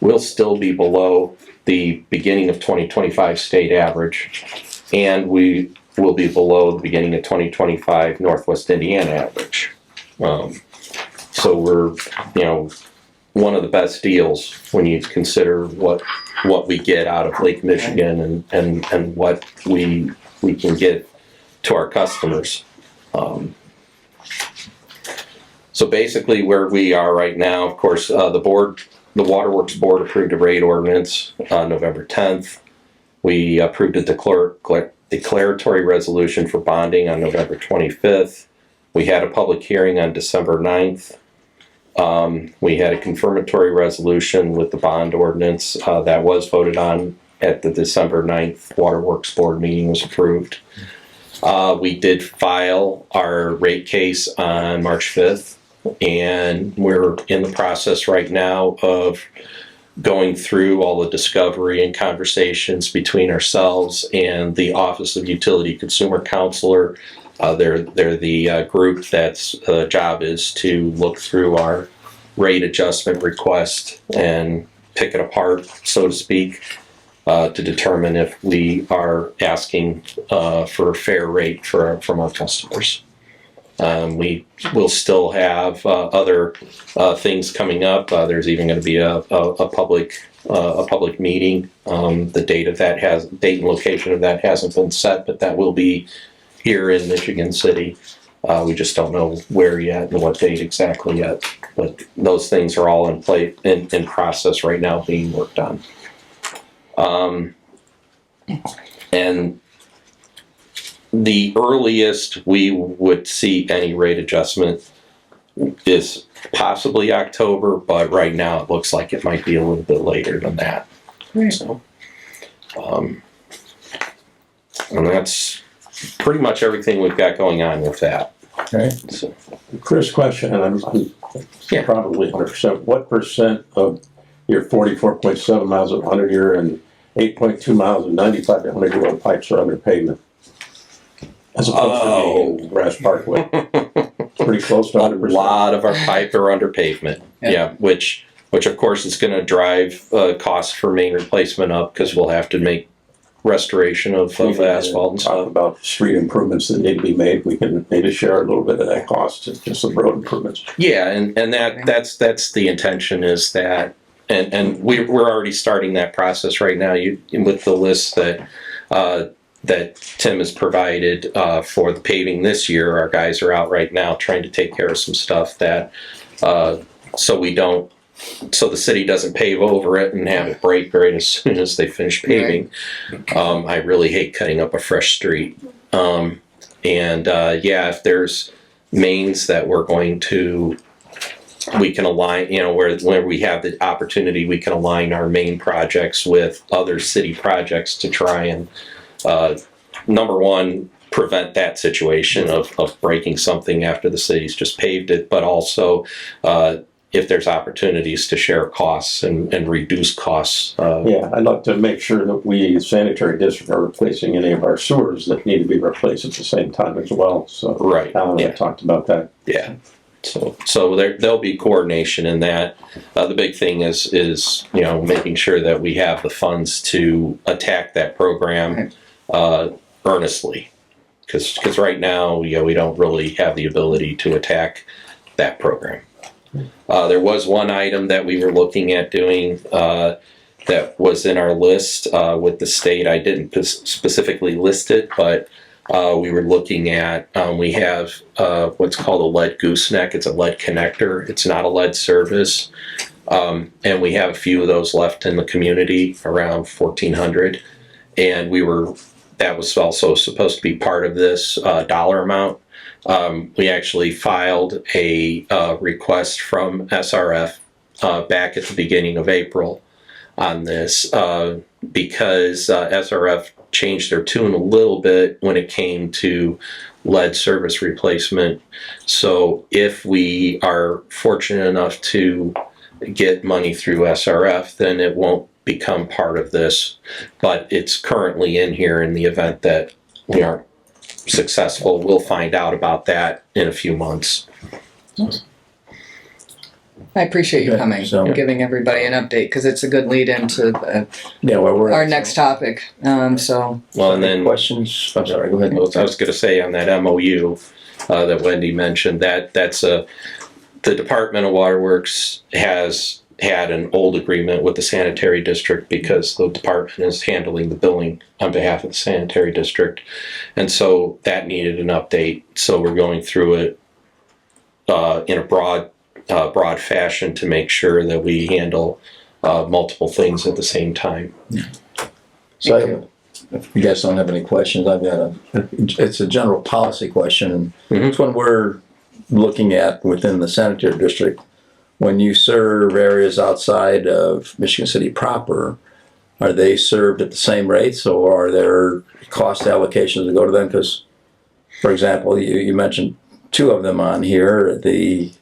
we'll still be below the beginning of 2025 state average, and we will be below the beginning of 2025 Northwest Indiana average. So we're, one of the best deals when you consider what we get out of Lake Michigan and what we can get to our customers. So basically where we are right now, of course, the Waterworks Board approved a rate ordinance on November 10th. We approved a declaratory resolution for bonding on November 25th. We had a public hearing on December 9th. We had a confirmatory resolution with the bond ordinance that was voted on at the December 9th Waterworks Board meeting, was approved. We did file our rate case on March 5th, and we're in the process right now of going through all the discovery and conversations between ourselves and the Office of Utility Consumer Counselor. They're the group that's job is to look through our rate adjustment request and pick it apart, so to speak, to determine if we are asking for a fair rate from our customers. We will still have other things coming up. There's even going to be a public meeting. The date and location of that hasn't been set, but that will be here in Michigan City. We just don't know where yet and what date exactly yet. But those things are all in play in process right now, being worked on. And the earliest we would see any rate adjustment is possibly October, but right now it looks like it might be a little bit later than that. Right. So, and that's pretty much everything we've got going on with that. Okay. So, Chris, question, and I'm Yeah. probably 100%. What percent of your 44.7 miles of 100-year and 8.2 miles of 95 to 100-year-old pipes are under pavement? As opposed to being in Grass Parkway. It's pretty close to 100%. A lot of our pipe are under pavement. Yeah, which of course is going to drive costs for main replacement up, because we'll have to make restoration of asphalt and Talk stuff. about street improvements that need to be made. We can maybe share a little bit of that cost, just some road improvements. Yeah, and that's the intention, is that, and we're already starting that process right now. With the list that Tim has provided for the paving this year, our guys are out right now trying to take care of some stuff that so the city doesn't pave over it and have it break right as soon as they finish paving. I really hate cutting up a fresh street. If there's mains that we can align, where we have the opportunity, we can align our main projects with other city projects to try and, number one, prevent that situation of breaking something after the city's just paved it, but also if there's opportunities to share costs and reduce costs. I'd like to make sure that we, as sanitary district, are replacing any of our sewers that need to be replaced at the same time as well. So Right. Alan and I talked about that. Yeah. So there'll be coordination in that. The big thing is making sure that we have the funds to attack that program earnestly, because right now we don't really have the ability to attack that program. There was one item that we were looking at doing that was in our list with the state. I didn't specifically list it, but We were looking at, we have what's called a lead gooseneck. It's a lead connector. It's not a lead service. And we have a few of those left in the community, around 1,400. And that was also supposed to be part of this dollar amount. We actually filed a request from SRF back at the beginning of April on this because SRF changed their tune a little bit when it came to lead service replacement. So if we are fortunate enough to get money through SRF, then it won't become part of this, but it's currently in here in the event that we aren't successful. We'll find out about that in a few months. I appreciate you coming and giving everybody an update because it's a good lead into our next topic. So, well, and then questions. I'm sorry. Go ahead. I was going to say on that MOU that Wendy mentioned that's the Department of Waterworks has had an old agreement with the sanitary district because the department is handling the billing on behalf of the sanitary district, and so that needed an update. So we're going through it in a broad fashion to make sure that we handle multiple things at the same time. So if you guys don't have any questions, I've got it's a general policy question. It's one we're looking at within the sanitary district. When you serve areas outside of Michigan City proper, are they served at the same rates, or are there cost allocations that go to them? Because, for example, you mentioned two of them on here, the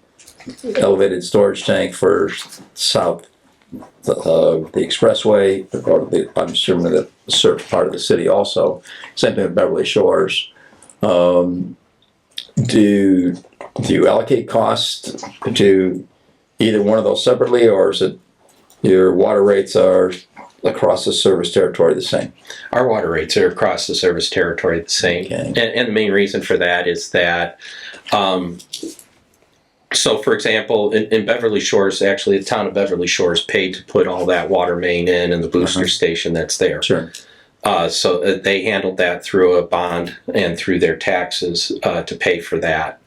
elevated storage tank for south the expressway, or I'm assuming that serves part of the city also. Same thing with Beverly Shores. Do you allocate costs to either one of those separately, or is it your water rates are across the service territory the same? Our water rates are across the service territory the same. Okay. And the main reason for that is that, so for example, in Beverly Shores, actually the town of Beverly Shores paid to put all that water main in and the booster station that's there. Sure. So they handled that through a bond and through their taxes to pay for that.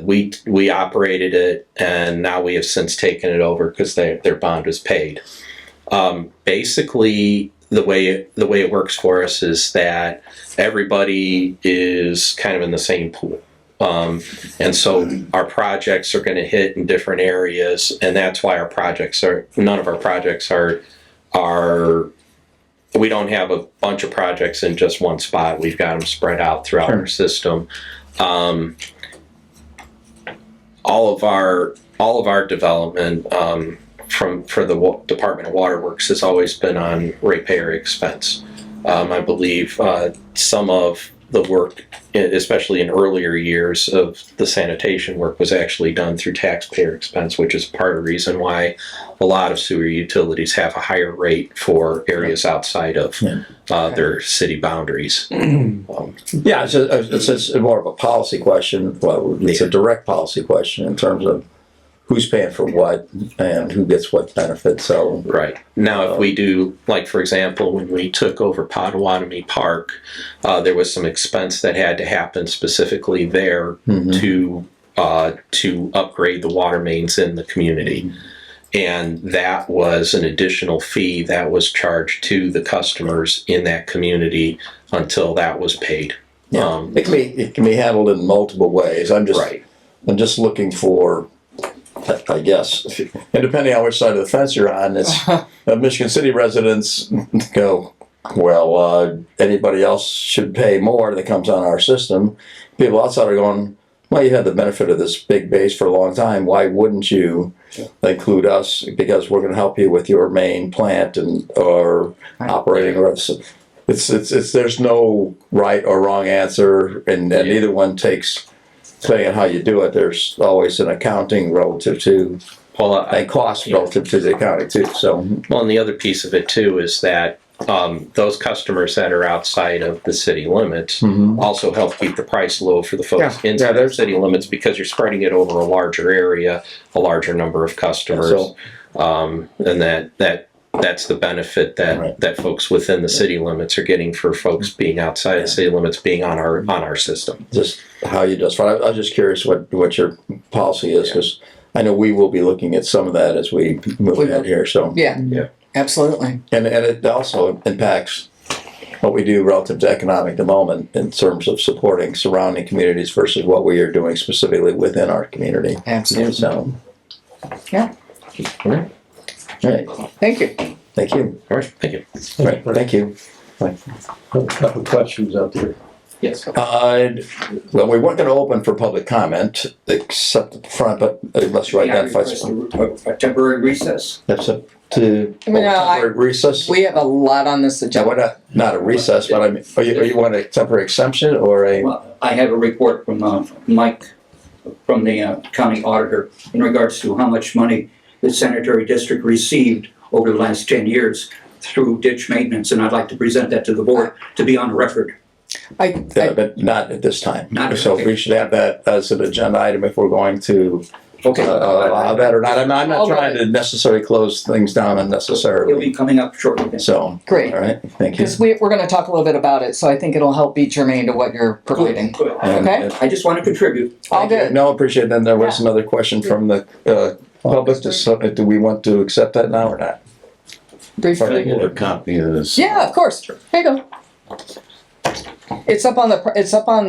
We operated it, and now we have since taken it over because their bond was paid. Basically, the way it works for us is that everybody is kind of in the same pool. And so our projects are going to hit in different areas, and that's why none of our projects are we don't have a bunch of projects in just one spot. We've got them spread out throughout our system. All of our development for the Department of Waterworks has always been on ratepayer expense. I believe some of the work, especially in earlier years of the sanitation work, was actually done through taxpayer expense, which is part of the reason why a lot of sewer utilities have a higher rate for areas outside of their city boundaries. Yeah, it's more of a policy question. Well, it's a direct policy question in terms of who's paying for what and who gets what benefit. So right now, if we do, like for example, when we took over Potawatomi Park, there was some expense that had to happen specifically there to upgrade the water mains in the community, and that was an additional fee that was charged to the customers in that community until that was paid. Yeah, it can be handled in multiple ways. I'm just looking for, I guess, and depending on which side of the fence you're on, it's Michigan City residents go, well, anybody else should pay more that comes on our system. People outside are going, well, you had the benefit of this big base for a long time. Why wouldn't you include us? Because we're going to help you with your main plant or operating. Or it's there's no right or wrong answer, and neither one takes. Depending on how you do it, there's always an accounting relative to, and cost relative to the accounting too. So, well, and the other piece of it too is that those customers that are outside of the city limits also help keep the price low for the folks inside the city limits, because you're spreading it over a larger area, a larger number of customers, and that that's the benefit that, Right. that folks within the city limits are getting for folks being outside the city limits being on our system. Just how you just, I was just curious what your policy is, because I know we will be looking at some of that as we move ahead here, so. Yeah, Yeah. absolutely. And it also impacts what we do relative to economic development in terms of supporting surrounding communities versus what we are doing specifically within our community. Absolutely. So, Yeah. All right. all right, Thank you. thank you. All right. Thank you. All right, thank you. A couple of questions out there. Yes. Well, we weren't gonna open for public comment, except at the front, but unless you identify. A temporary recess. That's up to No, temporary recess. We have a lot on this Now, agenda. we're not a recess, but I mean, are you want a temporary exemption or a? Well, I have a report from Mike, from the county auditor, in regards to how much money the sanitary district received over the last 10 years through ditch maintenance, and I'd like to present that to the board to be on record. But not at this time. Not- So okay. we should have that as an agenda item if we're going to Okay. allow that or not. I'm not All trying right. to necessarily close things down It'll unnecessarily. be coming up shortly. So, Great. all right, thank you. Because we're going to talk a little bit about it, so I think it'll help be germane to what you're providing. Good. Okay. I just want to contribute. All good. No, appreciate it. Then there was another question from the public. Do we want to accept that now or not? Briefly. Get a copy of this. Yeah, of course. Here you go. It's up on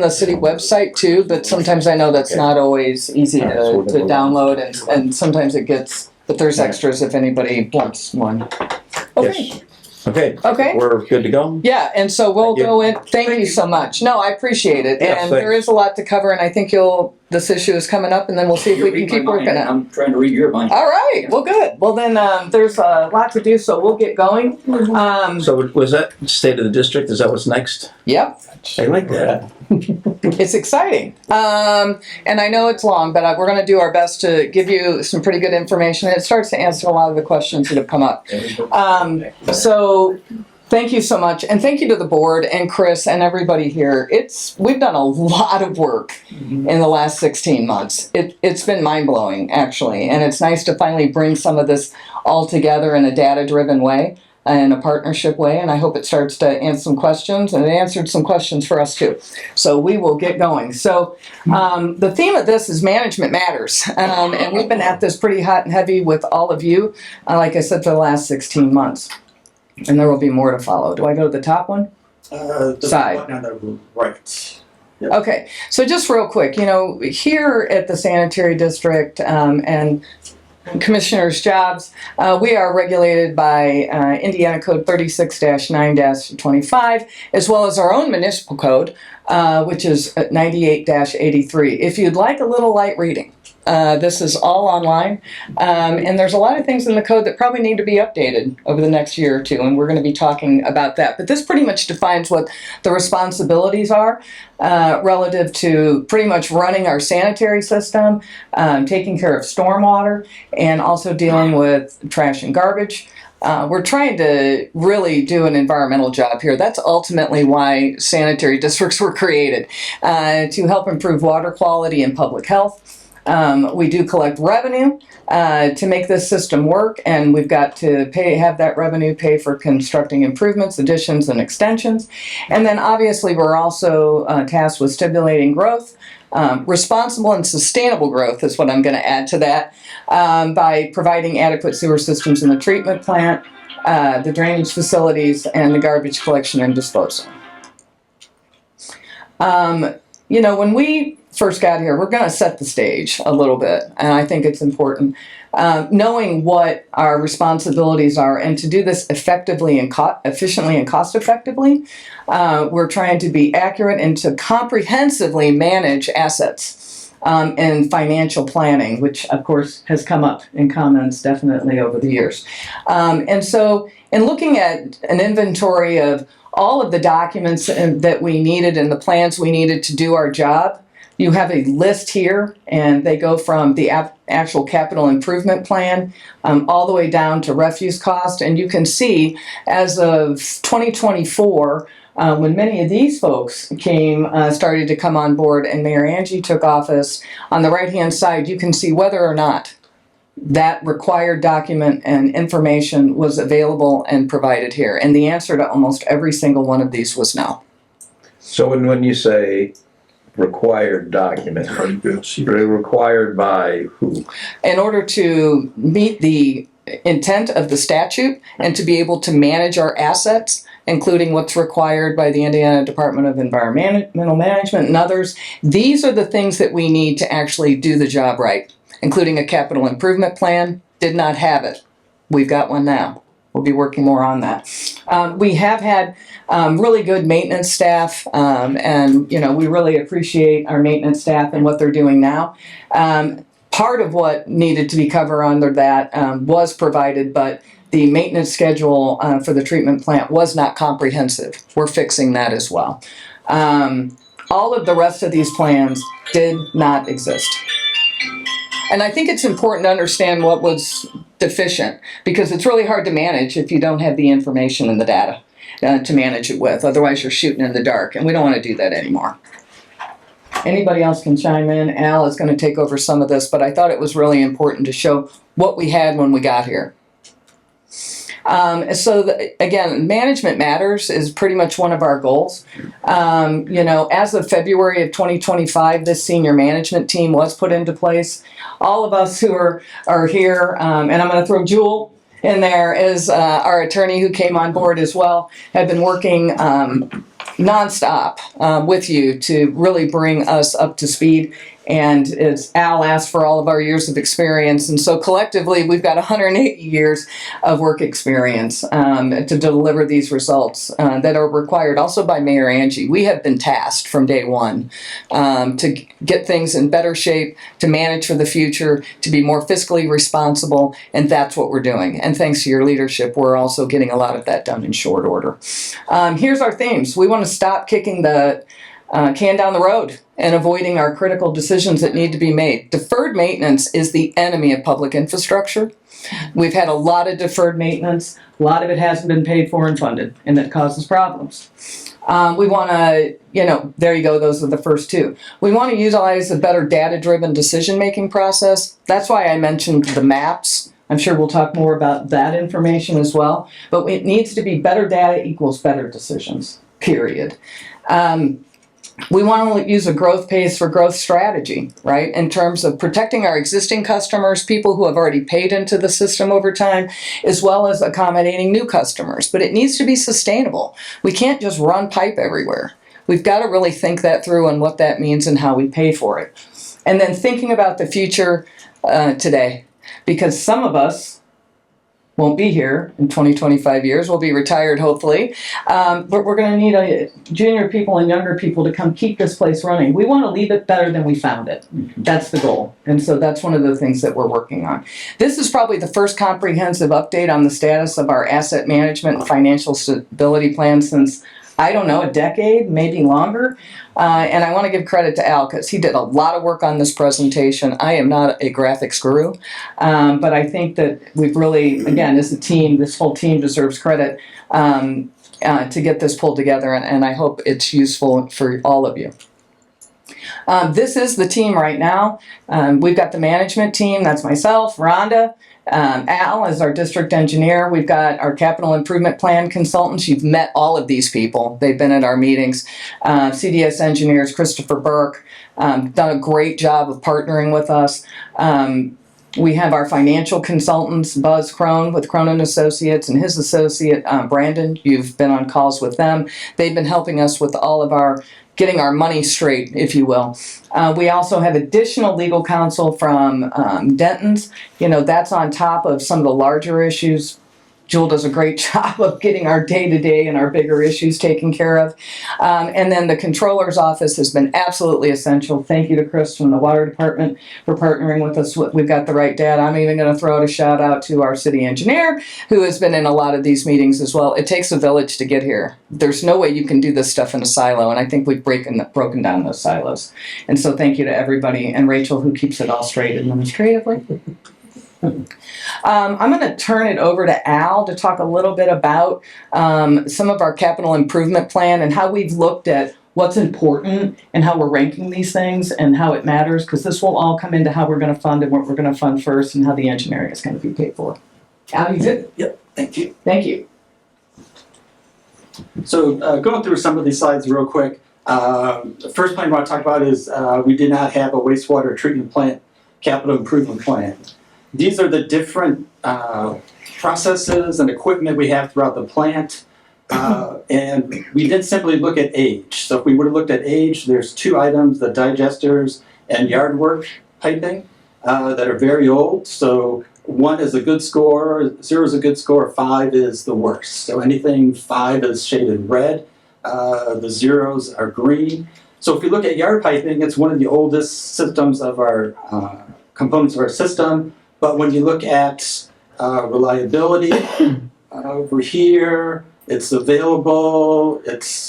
the city website too, but sometimes I know that's Okay. not always easy All right, so to we'll- download, and sometimes it gets, but there's extras if anybody wants one. Okay. Yes. Okay. Okay. We're good to go? Yeah, and so we'll Thank you. go in, thank you so much. No, I appreciate it, Yeah, and there thanks. is a lot to cover, and I think this issue is coming up, and then we'll see if You we can read keep my mind, working it. I'm trying to read your mind. All right, well, good. Well, then, there's a lot to do, so we'll get going. So was that state of the district? Is that what's next? Yep. I like that. It's exciting. And I know it's long, but we're going to do our best to give you some pretty good information. And it starts to answer a lot of the questions that have come up. So thank you so much. And thank you to the board and Chris and everybody here. We've done a lot of work in the last 16 months. It's been mind-blowing, actually. And it's nice to finally bring some of this all together in a data-driven way, in a partnership way, and I hope it starts to answer some questions, and it answered some questions for us too. So we will get going. So the theme of this is management matters, and we've been at this pretty hot and heavy with all of you, like I said, for the last 16 months. And there will be more to follow. Do I go to the top one? Side. On the right. Okay, so just real quick, here at the Sanitary District and Commissioner's jobs, we are regulated by Indiana Code 36-9-25, as well as our own municipal code, which is 98-83. If you'd like a little light reading, this is all online, and there's a lot of things in the code that probably need to be updated over the next year or two, and we're going to be talking about that. But this pretty much defines what the responsibilities are relative to pretty much running our sanitary system, taking care of stormwater, and also dealing with trash and garbage. We're trying to really do an environmental job here. That's ultimately why sanitary districts were created, to help improve water quality and public health. We do collect revenue to make this system work, and we've got to have that revenue pay for constructing improvements, additions, and extensions. And then obviously we're also tasked with stimulating growth. Responsible and sustainable growth is what I'm going to add to that, by providing adequate sewer systems in the treatment plant, the drainage facilities, and the garbage collection and disposal. When we first got here, we're going to set the stage a little bit, and I think it's important knowing what our responsibilities are, and to do this effectively and efficiently and cost effectively. We're trying to be accurate and to comprehensively manage assets and financial planning, which of course has come up in comments definitely over the years. And so in looking at an inventory of all of the documents that we needed and the plans we needed to do our job, you have a list here, and they go from the actual capital improvement plan all the way down to refuse cost. And you can see as of 2024, when many of these folks started to come on board and Mayor Angie took office, on the right-hand side, you can see whether or not that required document and information was available and provided here? And the answer to almost every single one of these was no. So when you say required document, they're required by who? In order to meet the intent of the statute and to be able to manage our assets, including what's required by the Indiana Department of Environmental Management and others, these are the things that we need to actually do the job right, including a capital improvement plan. Did not have it. We've got one now. We'll be working more on that. We have had really good maintenance staff, and we really appreciate our maintenance staff and what they're doing now. Part of what needed to be covered under that was provided, but the maintenance schedule for the treatment plant was not comprehensive. We're fixing that as well. All of the rest of these plans did not exist. And I think it's important to understand what was deficient, because it's really hard to manage if you don't have the information and the data to manage it with. Otherwise, you're shooting in the dark, and we don't want to do that anymore. Anybody else can chime in. Al is going to take over some of this, but I thought it was really important to show what we had when we got here. Again, management matters is pretty much one of our goals. As of February of 2025, this senior management team was put into place. All of us who are here, and I'm going to throw Jewel in there as our attorney who came on board as well, have been working nonstop with you to really bring us up to speed. And as Al asked for all of our years of experience. And so collectively, we've got 180 years of work experience to deliver these results that are required also by Mayor Angie. We have been tasked from day one to get things in better shape, to manage for the future, to be more fiscally responsible, and that's what we're doing. And thanks to your leadership, we're also getting a lot of that done in short order. Here's our themes. We want to stop kicking the can down the road and avoiding our critical decisions that need to be made. Deferred maintenance is the enemy of public infrastructure. We've had a lot of deferred maintenance. A lot of it hasn't been paid for and funded, and that causes problems. We want to, there you go, those are the first two. We want to utilize a better data-driven decision-making process. That's why I mentioned the maps. I'm sure we'll talk more about that information as well. But it needs to be better data equals better decisions, period. We want to use a growth pace for growth strategy, right? In terms of protecting our existing customers, people who have already paid into the system over time, as well as accommodating new customers. But it needs to be sustainable. We can't just run pipe everywhere. We've got to really think that through and what that means and how we pay for it. And then thinking about the future today, because some of us won't be here in 20, 25 years. We'll be retired, hopefully. But we're going to need junior people and younger people to come keep this place running. We want to leave it better than we found it. That's the goal. And so that's one of the things that we're working on. This is probably the first comprehensive update on the status of our asset management and financial stability plan since, I don't know, a decade, maybe longer. And I want to give credit to Al because he did a lot of work on this presentation. I am not a graphics guru, but I think that we've really, again, as a team, this whole team deserves credit to get this pulled together, and I hope it's useful for all of you. This is the team right now. We've got the management team. That's myself, Rhonda. Al is our district engineer. We've got our capital improvement plan consultants. You've met all of these people. They've been at our meetings. CDS engineers, Christopher Burke, done a great job of partnering with us. We have our financial consultants, Buzz Crone with Cronin Associates and his associate, Brandon. You've been on calls with them. They've been helping us with all of our getting our money straight, if you will. We also have additional legal counsel from Denton's. That's on top of some of the larger issues. Jewel does a great job of getting our day-to-day and our bigger issues taken care of. And then the controller's office has been absolutely essential. Thank you to Chris from the water department for partnering with us. We've got the right data. I'm even going to throw out a shout out to our city engineer who has been in a lot of these meetings as well. It takes a village to get here. There's no way you can do this stuff in a silo, and I think we've broken down those silos. And so thank you to everybody, and Rachel who keeps it all straight administratively. I'm going to turn it over to Al to talk a little bit about some of our capital improvement plan and how we've looked at what's important and how we're ranking these things and how it matters, because this will all come into how we're going to fund and what we're going to fund first and how the engineering is going to be paid for. Abby's it. Yep, thank you. Thank you. So going through some of these slides real quick. The first plan I want to talk about is we did not have a wastewater treatment plant capital improvement plan. These are the different processes and equipment we have throughout the plant. And we didn't simply look at age. So if we would have looked at age, there's two items, the digesters and yard work piping that are very old. So 1 is a good score, 0 is a good score, 5 is the worst. So anything 5 is shaded red, the zeros are green. So if you look at yard piping, it's one of the oldest systems of our components of our system. But when you look at reliability, over here, it's available,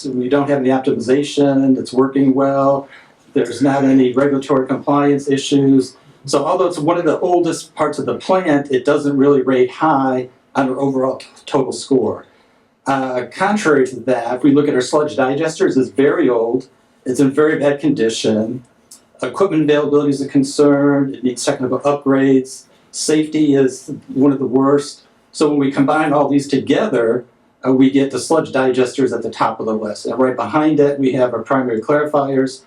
we don't have any optimization, it's working well, there's not any regulatory compliance issues. So although it's one of the oldest parts of the plant, it doesn't really rate high on our overall total score. Contrary to that, if we look at our sludge digesters, it's very old, it's in very bad condition, equipment availability is a concern, it needs technical upgrades, safety is one of the worst. So when we combine all these together, we get the sludge digesters at the top of the list. And right behind it, we have our primary clarifiers,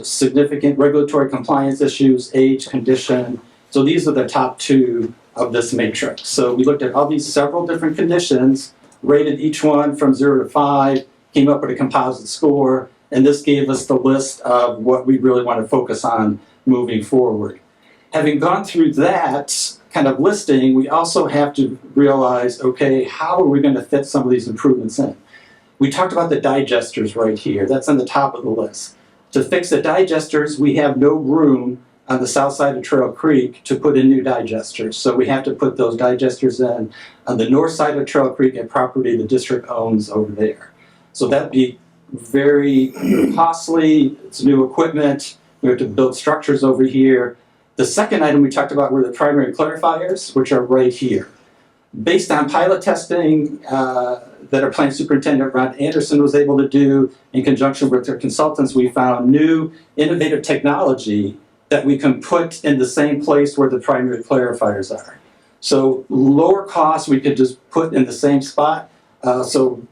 significant regulatory compliance issues, age, condition. So these are the top 2 of this matrix. So we looked at all these several different conditions, rated each one from 0 to 5, came up with a composite score, and this gave us the list of what we really want to focus on moving forward. Having gone through that kind of listing, we also have to realize, okay, how are we going to fit some of these improvements in? We talked about the digesters right here. That's on the top of the list. To fix the digesters, we have no room on the south side of Trail Creek to put in new digesters. So we have to put those digesters in on the north side of Trail Creek at property the district owns over there. So that'd be very costly. It's new equipment. We have to build structures over here. The second item we talked about were the primary clarifiers, which are right here. Based on pilot testing that our plant superintendent, Ron Anderson, was able to do in conjunction with their consultants, we found new innovative technology that we can put in the same place where the primary clarifiers are. So lower cost we could just put in the same spot. So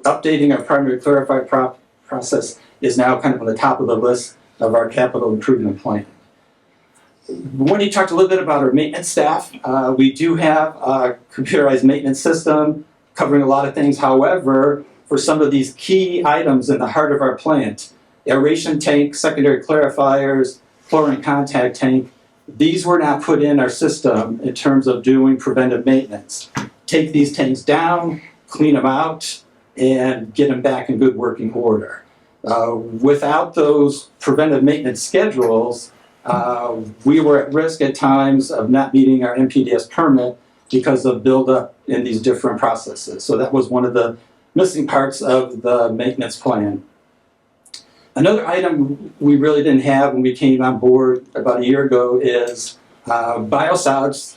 updating our primary clarifier process is now kind of on the top of the list of our capital improvement plan. When you talked a little bit about our maintenance staff, we do have a computerized maintenance system covering a lot of things. However, for some of these key items in the heart of our plant, aeration tank, secondary clarifiers, chlorine contact tank, these were not put in our system in terms of doing preventive maintenance. Take these tanks down, clean them out, and get them back in good working order. Without those preventive maintenance schedules, we were at risk at times of not meeting our MPDS permit because of buildup in these different processes. So that was one of the missing parts of the maintenance plan. Another item we really didn't have when we came on board about a year ago is biosolids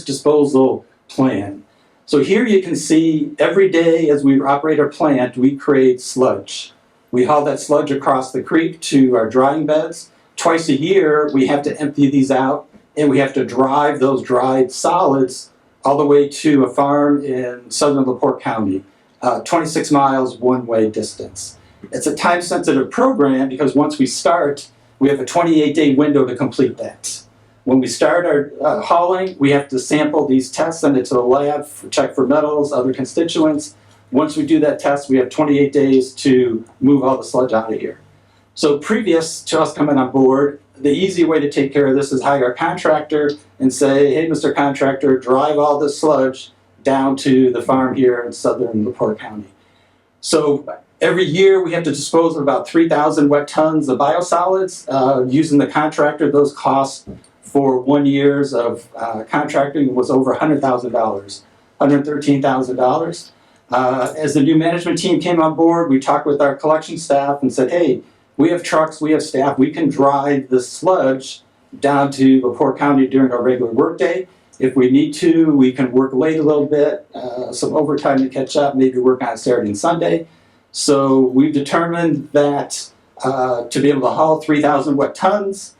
disposal plan. So here you can see every day as we operate our plant, we create sludge. We haul that sludge across the creek to our drying beds. Twice a year, we have to empty these out, and we have to drive those dried solids all the way to a farm in southern LaPorte County, 26 miles one-way distance. It's a time-sensitive program because once we start, we have a 28-day window to complete that. When we start our hauling, we have to sample these tests, send it to the lab, check for metals, other constituents. Once we do that test, we have 28 days to move all the sludge out of here. So previous to us coming on board, the easy way to take care of this is hire a contractor and say, hey, Mr. Contractor, drive all this sludge down to the farm here in southern LaPorte County. So every year we have to dispose of about 3,000 wet tons of biosolids. Using the contractor, those costs for 1 year of contracting was over $100,000, $113,000. As the new management team came on board, we talked with our collection staff and said, hey, we have trucks, we have staff, we can drive the sludge down to LaPorte County during our regular workday. If we need to, we can work late a little bit, some overtime to catch up, maybe work on Saturday and Sunday. So we've determined that to be able to haul 3,000 wet tons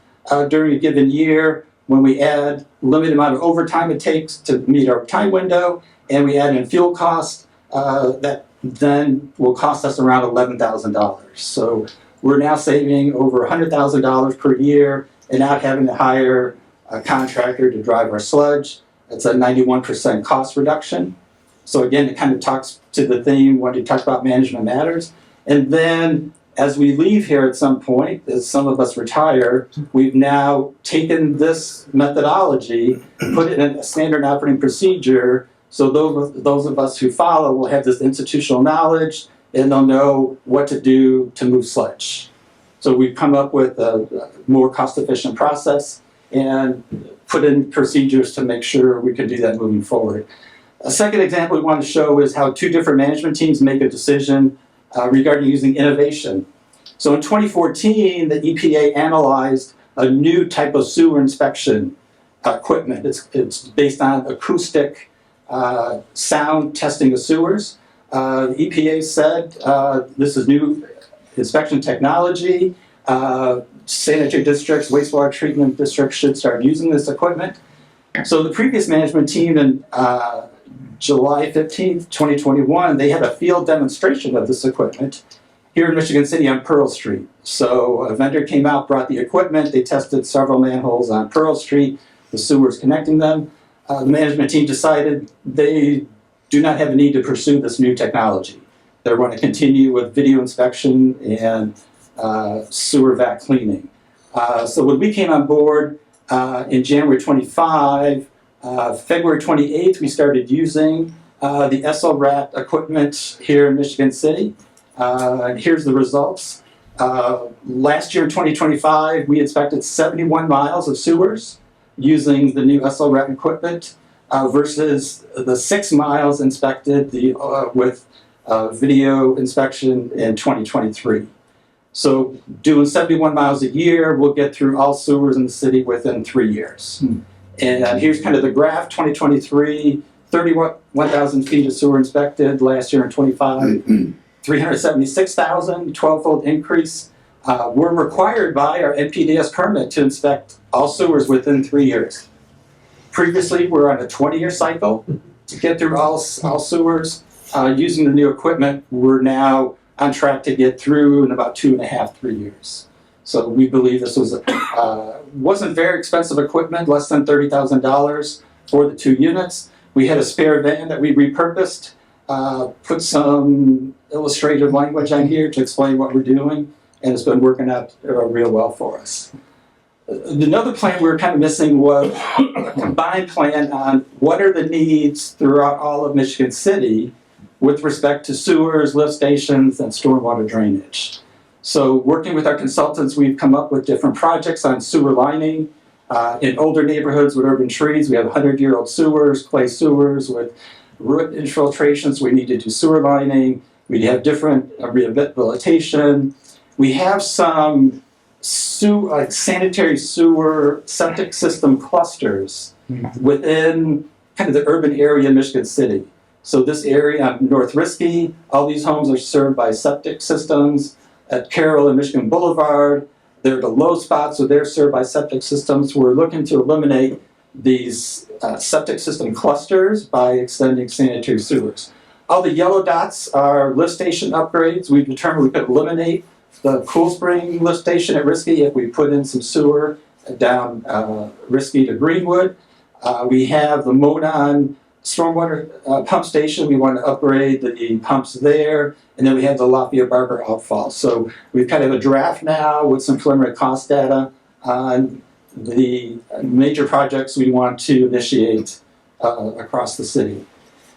during a given year, when we add limited amount of overtime it takes to meet our time window, and we add in fuel costs, that then will cost us around $11,000. So we're now saving over $100,000 per year and not having to hire a contractor to drive our sludge. It's a 91% cost reduction. So again, it kind of talks to the theme when you talk about management matters. And then as we leave here at some point, as some of us retire, we've now taken this methodology, put it in a standard operating procedure, so those of us who follow will have this institutional knowledge and they'll know what to do to move sludge. So we've come up with a more cost-efficient process and put in procedures to make sure we can do that moving forward. A second example we want to show is how two different management teams make a decision regarding using innovation. So in 2014, the EPA analyzed a new type of sewer inspection equipment. It's based on acoustic sound testing of sewers. The EPA said this is new inspection technology. Sanitary districts, wastewater treatment districts should start using this equipment. So the previous management team in July 15th, 2021, they had a field demonstration of this equipment here in Michigan City on Pearl Street. So a vendor came out, brought the equipment, they tested several manholes on Pearl Street, the sewers connecting them. The management team decided they do not have a need to pursue this new technology. They're going to continue with video inspection and sewer vac cleaning. So when we came on board in January 25, February 28th, we started using the SLRAT equipment here in Michigan City. Here's the results. Last year in 2025, we inspected 71 miles of sewers using the new SLRAT equipment versus the 6 miles inspected with video inspection in 2023. So doing 71 miles a year, we'll get through all sewers in the city within 3 years. And here's kind of the graph, 2023, 31,000 feet of sewer inspected. Last year in 25, 376,000, 12-fold increase. We're required by our NPDES permit to inspect all sewers within 3 years. Previously, we're on a 20-year cycle to get through all sewers. Using the new equipment, we're now on track to get through in about 2.5, 3 years. So we believe this was wasn't very expensive equipment, less than $30,000 for the 2 units. We had a spare van that we repurposed, put some illustrative language on here to explain what we're doing, and it's been working out real well for us. Another plan we were kind of missing was a combined plan on what are the needs throughout all of Michigan City with respect to sewers, lift stations, and stormwater drainage. So working with our consultants, we've come up with different projects on sewer lining. In older neighborhoods with urban trees, we have 100-year-old sewers, clay sewers with root infiltrations. We need to do sewer lining. We have different rehabilitation. We have some sanitary sewer septic system clusters within kind of the urban area in Michigan City. So this area on North Risky, all these homes are served by septic systems. At Carroll and Michigan Boulevard, they're the low spots, so they're served by septic systems. We're looking to eliminate these septic system clusters by extending sanitary sewers. All the yellow dots are lift station upgrades. We've determined we could eliminate the Cool Spring lift station at Risky if we put in some sewer down Risky to Greenwood. We have the Monon stormwater pump station. We want to upgrade the pumps there. And then we have the Lafayette Barber outfall. So we've kind of a draft now with some preliminary cost data on the major projects we want to initiate across the city.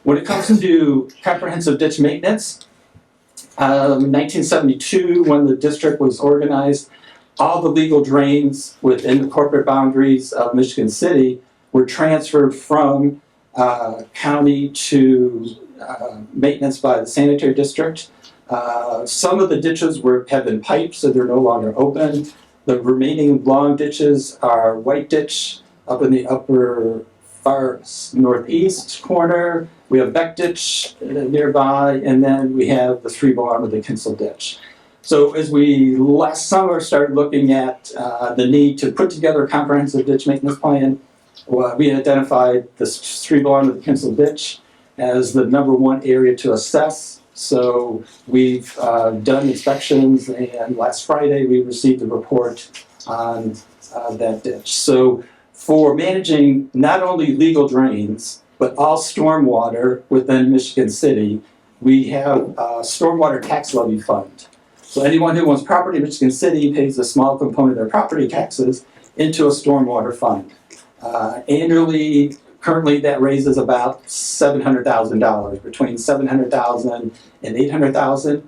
When it comes to comprehensive ditch maintenance, in 1972, when the district was organized, all the legal drains within the corporate boundaries of Michigan City were transferred from county to maintenance by the sanitary district. Some of the ditches have been piped, so they're no longer open. The remaining long ditches are white ditch up in the upper far northeast corner. We have Beck Ditch nearby, and then we have the three-bow arm of the Kinsel Ditch. So as we last summer started looking at the need to put together a comprehensive ditch maintenance plan, we identified this three-bow arm of the Kinsel Ditch as the number one area to assess. So we've done inspections, and last Friday we received a report on that ditch. So for managing not only legal drains, but all stormwater within Michigan City, we have a stormwater tax levy fund. So anyone who owns property in Michigan City pays a small component of their property taxes into a stormwater fund. Annually, currently that raises about $700,000, between $700,000 and $800,000.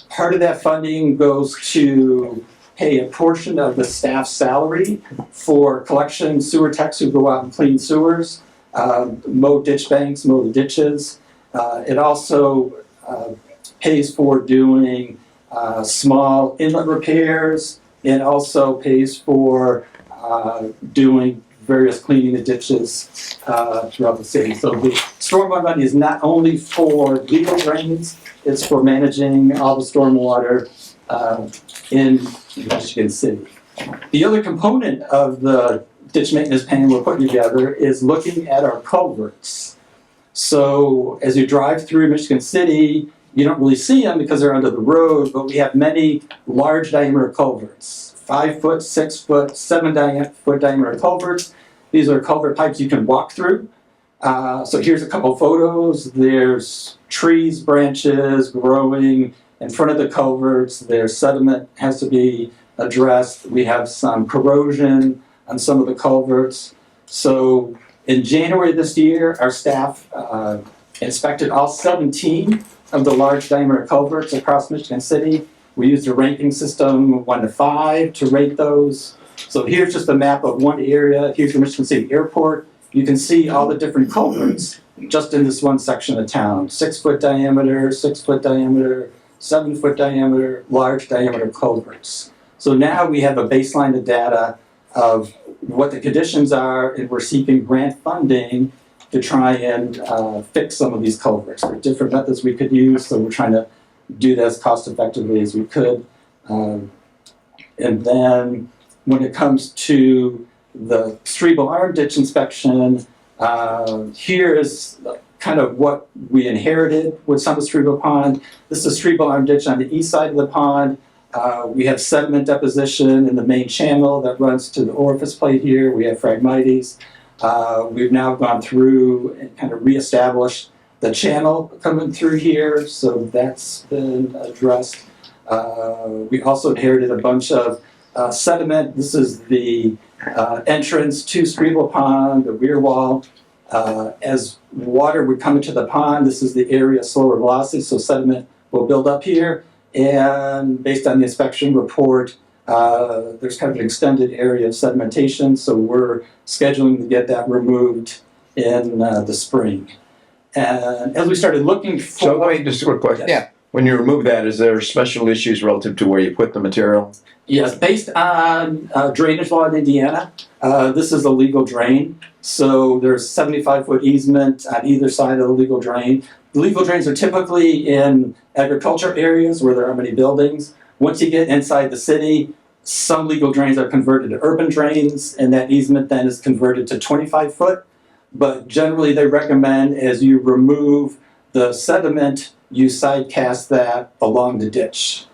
Part of that funding goes to pay a portion of the staff's salary for collection sewer techs who go out and clean sewers, mow ditch banks, mow the ditches. It also pays for doing small inlet repairs, and also pays for doing various cleaning of ditches throughout the city. So the stormwater money is not only for legal drains, it's for managing all the stormwater in Michigan City. The other component of the ditch maintenance plan we're putting together is looking at our culverts. So as you drive through Michigan City, you don't really see them because they're under the road, but we have many large diameter culverts, 5 foot, 6 foot, 7 foot diameter culverts. These are culvert pipes you can walk through. So here's a couple photos. There's trees, branches growing in front of the culverts. There's sediment has to be addressed. We have some corrosion on some of the culverts. So in January this year, our staff inspected all 17 of the large diameter culverts across Michigan City. We used a ranking system 1 to 5 to rate those. So here's just a map of one area. Here's the Michigan City Airport. You can see all the different culverts just in this one section of town. 6 foot diameter, 6 foot diameter, 7 foot diameter, large diameter culverts. So now we have a baseline of data of what the conditions are, and we're seeking grant funding to try and fix some of these culverts. There are different methods we could use, so we're trying to do that as cost effectively as we could. And then when it comes to the three-bow arm ditch inspection, here is kind of what we inherited with Summit Three-Bow Pond. This is a three-bow arm ditch on the east side of the pond. We have sediment deposition in the main channel that runs to the orifice plate here. We have Phragmites. We've now gone through and kind of reestablished the channel coming through here, so that's been addressed. We also inherited a bunch of sediment. This is the entrance to Three-Bow Pond, the rear wall. As water would come into the pond, this is the area of slower velocity, so sediment will build up here. And based on the inspection report, there's kind of an extended area of sedimentation, so we're scheduling to get that removed in the spring. And as we started looking for... So let me just a quick question. Yeah. When you remove that, is there special issues relative to where you put the material? Yes, based on drainage law in Indiana, this is a legal drain. So there's 75-foot easement on either side of the legal drain. The legal drains are typically in agriculture areas where there are many buildings. Once you get inside the city, some legal drains are converted to urban drains, and that easement then is converted to 25-foot. But generally they recommend as you remove the sediment, you side cast that along the ditch.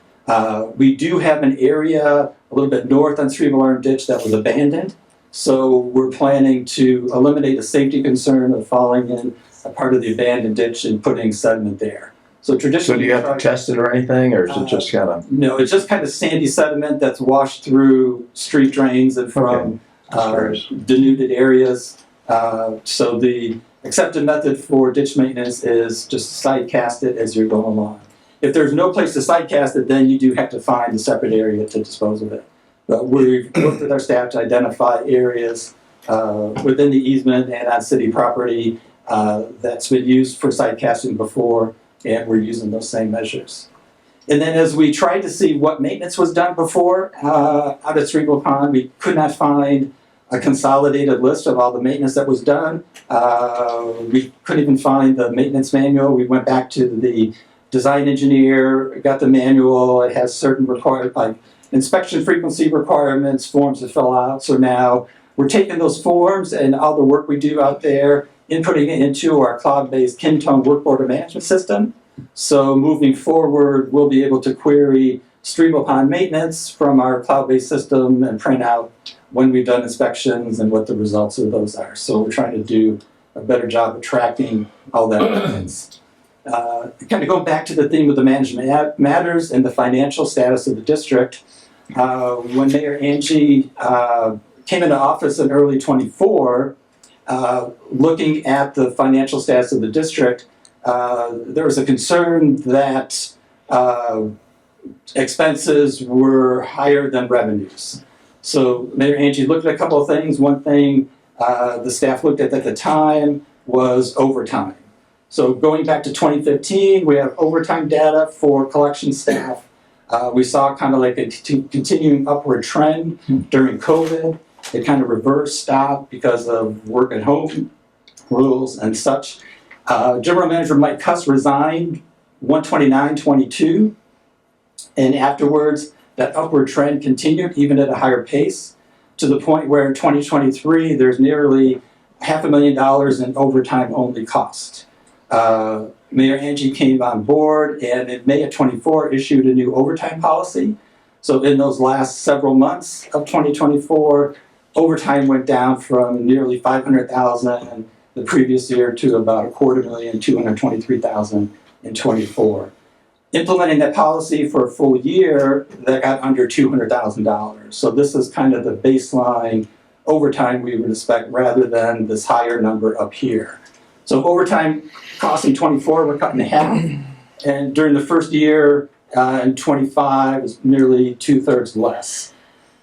We do have an area a little bit north on Three-Bow Arm Ditch that was abandoned. So we're planning to eliminate a safety concern of falling in a part of the abandoned ditch and putting sediment there. So traditionally... So do you have to test it or anything, or is it just kind of... No, it's just kind of sandy sediment that's washed through street drains and from denuded areas. So the accepted method for ditch maintenance is just side cast it as you're going along. If there's no place to side cast it, then you do have to find a separate area to dispose of it. But we've worked with our staff to identify areas within the easement and on city property that's been used for side casting before, and we're using those same measures. And then as we tried to see what maintenance was done before out at Three-Bow Pond, we could not find a consolidated list of all the maintenance that was done. We couldn't even find the maintenance manual. We went back to the design engineer, got the manual. It has certain required, like inspection frequency requirements, forms to fill out. So now we're taking those forms and all the work we do out there, inputting it into our cloud-based Kintone work order management system. So moving forward, we'll be able to query stream upon maintenance from our cloud-based system and print out when we've done inspections and what the results of those are. So we're trying to do a better job of tracking all that evidence. Kind of going back to the theme of the management matters and the financial status of the district. When Mayor Angie came into office in early '24, looking at the financial status of the district, there was a concern that expenses were higher than revenues. So Mayor Angie looked at a couple of things. One thing the staff looked at the time was overtime. So going back to 2015, we have overtime data for collection staff. We saw kind of like a continuing upward trend during COVID. It kind of reversed, stopped because of work at home rules and such. General Manager Mike Cuss resigned 1/29/22, and afterwards that upward trend continued even at a higher pace to the point where in 2023 there's nearly $500,000 in overtime only cost. Mayor Angie came on board and in May of '24 issued a new overtime policy. So in those last several months of 2024, overtime went down from nearly $500,000 the previous year to about $250,000, $223,000 in '24. Implementing that policy for a full year, that got under $200,000. So this is kind of the baseline overtime we would expect rather than this higher number up here. So overtime costs in '24 were cut in half, and during the first year in '25 is nearly 2/3 less.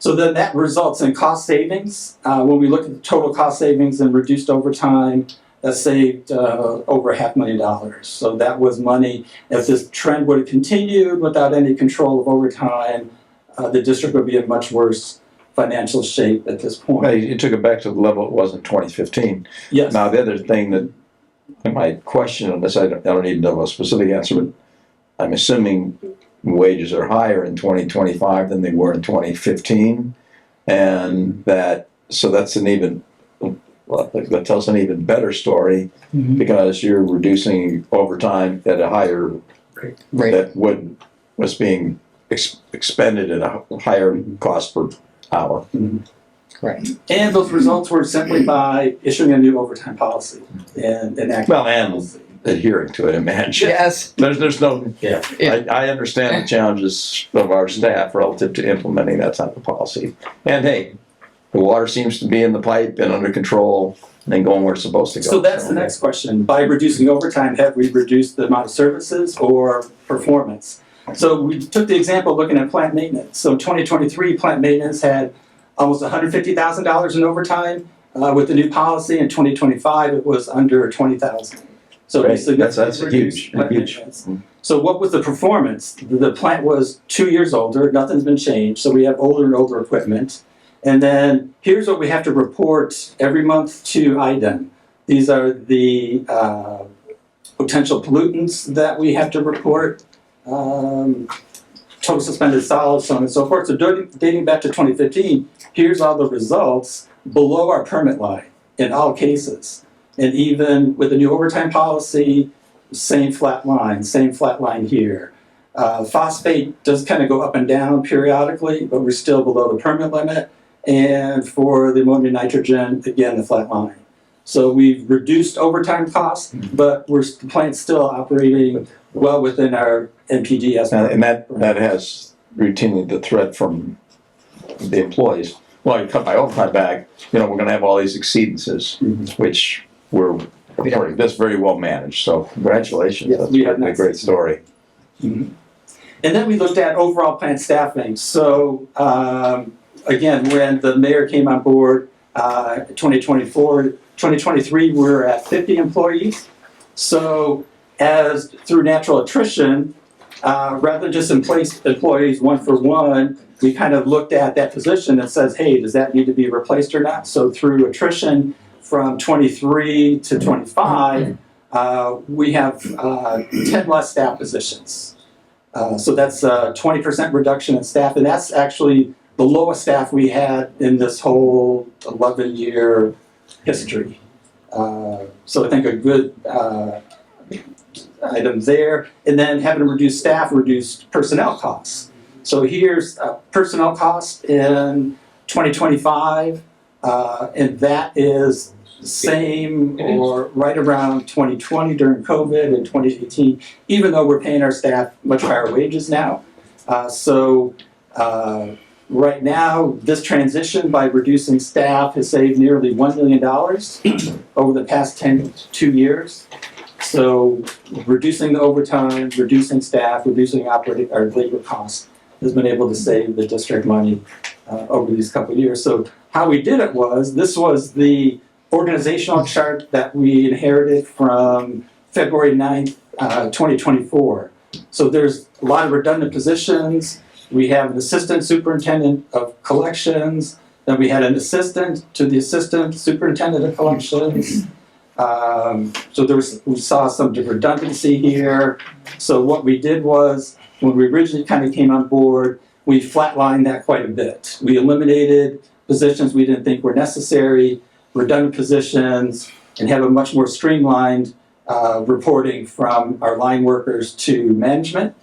So then that results in cost savings. When we look at the total cost savings and reduced overtime, that saved over $500,000. So that was money. If this trend would have continued without any control of overtime, the district would be in much worse financial shape at this point. Well, you took it back to the level it was in 2015. Yes. Now, the other thing that my question on this, I don't even know a specific answer, but I'm assuming wages are higher in 2025 than they were in 2015, and so that's an even, well, that tells an even better story because you're reducing overtime at a higher Right. that was being expended at a higher cost per hour. Right. And those results were simply by issuing a new overtime policy and enacting. Well, and adhering to it, imagine. Yes. There's no, Yeah. I understand the challenges of our staff relative to implementing that type of policy. And hey, the water seems to be in the pipe and under control and going where it's supposed to go. So that's the next question. By reducing overtime, have we reduced the amount of services or performance? So we took the example looking at plant maintenance. So in 2023, plant maintenance had almost $150,000 in overtime. With the new policy in 2025, it was under $20,000. So Right. basically, That's a huge. maintenance. So what was the performance? The plant was 2 years older, nothing's been changed, so we have older and older equipment. And then here's what we have to report every month to IDEM. These are the potential pollutants that we have to report, total suspended solids, so on and so forth. So dating back to 2015, here's all the results below our permit line in all cases. And even with the new overtime policy, same flat line here. Phosphate does kind of go up and down periodically, but we're still below the permit limit. And for the ammonia nitrogen, again, the flat line. So we've reduced overtime costs, but the plant's still operating well within our NPDES. And that has routinely the threat from the employees. Well, you cut my overtime back, we're gonna have all these exceedances, which that's very well managed, so congratulations. Yes, That's we have a great story. And then we looked at overall plant staffing. So again, when the mayor came on board, 2023, we're at 50 employees. So as through natural attrition, rather than just in place employees one for one, we kind of looked at that position and says, hey, does that need to be replaced or not? So through attrition from 23 to 25, we have 10 less staff positions. So that's a 20% reduction in staff, and that's actually the lowest staff we had in this whole 11-year history. So I think a good item there. And then having to reduce staff, reduced personnel costs. So here's personnel costs in 2025, and that is the same or right around 2020 during COVID and 2018, even though we're paying our staff much higher wages now. Right now, this transition by reducing staff has saved nearly $1 million over the past 2 years. So reducing the overtime, reducing staff, reducing operating or labor costs has been able to save the district money over these couple of years. So how we did it was, this was the organizational chart that we inherited from February 9th, 2024. So there's a lot of redundant positions. We have an assistant superintendent of collections, then we had an assistant to the assistant superintendent of collections. We saw some redundancy here. So what we did was, when we originally kind of came on board, we flatlined that quite a bit. We eliminated positions we didn't think were necessary, redundant positions, and have a much more streamlined reporting from our line workers to management.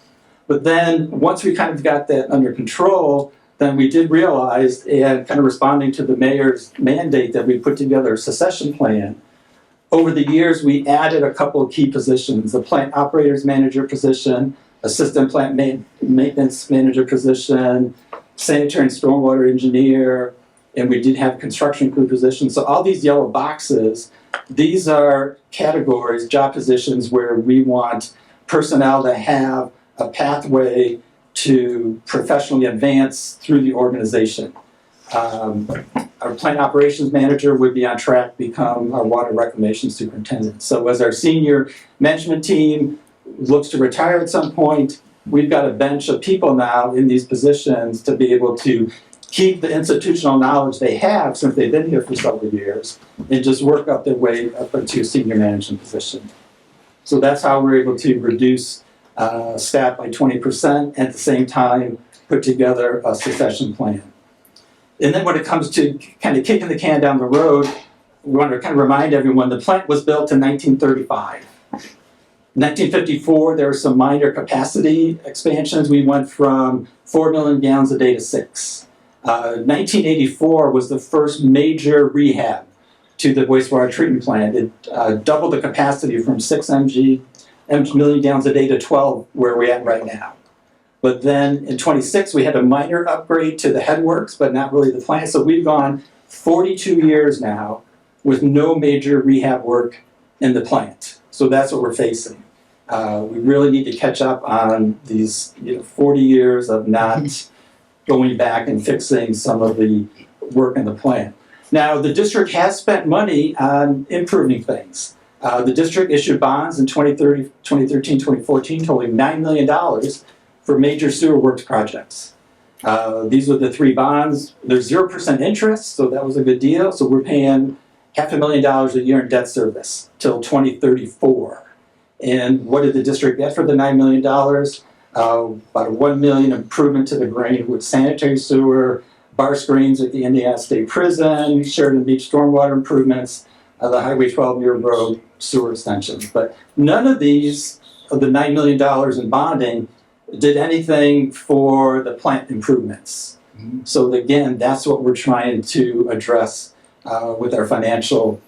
But then once we kind of got that under control, then we did realize, and kind of responding to the mayor's mandate, that we put together a succession plan. Over the years, we added a couple of key positions: the plant operations manager position, assistant plant maintenance manager position, sanitary and stormwater engineer, and we did have construction crew positions. So all these yellow boxes, these are categories, job positions where we want personnel to have a pathway to professionally advance through the organization. Our plant operations manager would be on track to become our water reclamation superintendent. So as our senior management team looks to retire at some point, we've got a bench of people now in these positions to be able to keep the institutional knowledge they have since they've been here for several years and just work up their way up into a senior management position. So that's how we're able to reduce staff by 20%, at the same time put together a succession plan. And then when it comes to kind of kicking the can down the road, we want to kind of remind everyone the plant was built in 1935. 1954, there were some minor capacity expansions. We went from 4 million gallons a day to 6. 1984 was the first major rehab to the wastewater treatment plant. It doubled the capacity from 6 million gallons a day to 12, where we're at right now. But then in 26, we had a minor upgrade to the headworks, but not really the plant. So we've gone 42 years now with no major rehab work in the plant. So that's what we're facing. We really need to catch up on these 40 years of not going back and fixing some of the work in the plant. Now, the district has spent money on improving things. The district issued bonds in 2013, 2014, totaling $9 million for major sewer works projects. These were the 3 bonds. There's 0% interest, so that was a good deal. So we're paying $500,000 a year in debt service till 2034. And what did the district get for the $9 million? About a $1 million improvement to the Greenwood sanitary sewer, bar screens at the Indiana State Prison, Sheridan Beach stormwater improvements, the Highway 12 Muir Road sewer extensions. But none of these, of the $9 million in bonding, did anything for the plant improvements. So again, that's what we're trying to address with our financial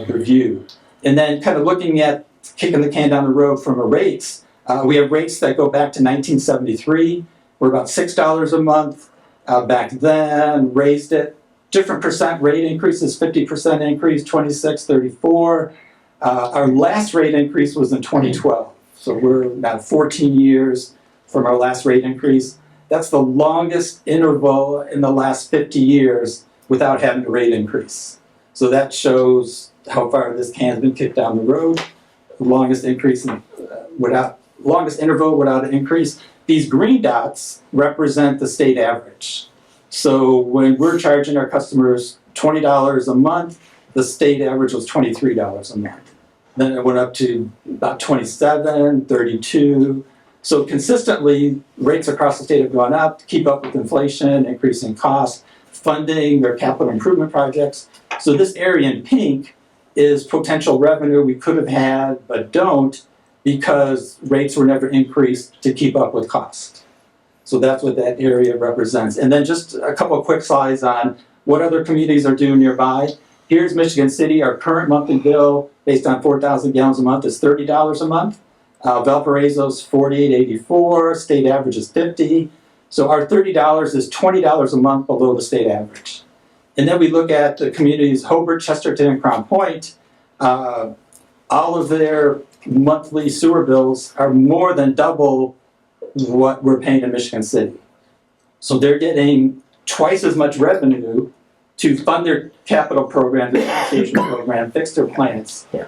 review. And then kind of looking at kicking the can down the road from a rates, we have rates that go back to 1973. We're about $6 a month. Back then, raised it. Different percent rate increases, 50% increase, 26, 34. Our last rate increase was in 2012. So we're about 14 years from our last rate increase. That's the longest interval in the last 50 years without having a rate increase. So that shows how far this can's been kicked down the road. The longest increase without longest interval without an increase. These green dots represent the state average. So when we're charging our customers $20 a month, the state average was $23 a month. Then it went up to about 27, 32. So consistently, rates across the state have gone up to keep up with inflation, increasing costs, funding their capital improvement projects. So this area in pink is potential revenue we could have had but don't because rates were never increased to keep up with cost. So that's what that area represents. And then just a couple of quick slides on what other communities are doing nearby. Here's Michigan City. Our current monthly bill based on 4,000 gallons a month is $30 a month. Valparaiso's $48.84, state average is $50. So our $30 is $20 a month below the state average. And then we look at the communities Hobart, Chesterton, and Crown Point. All of their monthly sewer bills are more than double what we're paying in Michigan City. So they're getting twice as much revenue to fund their capital program, their sanitation program, fix their plants. They're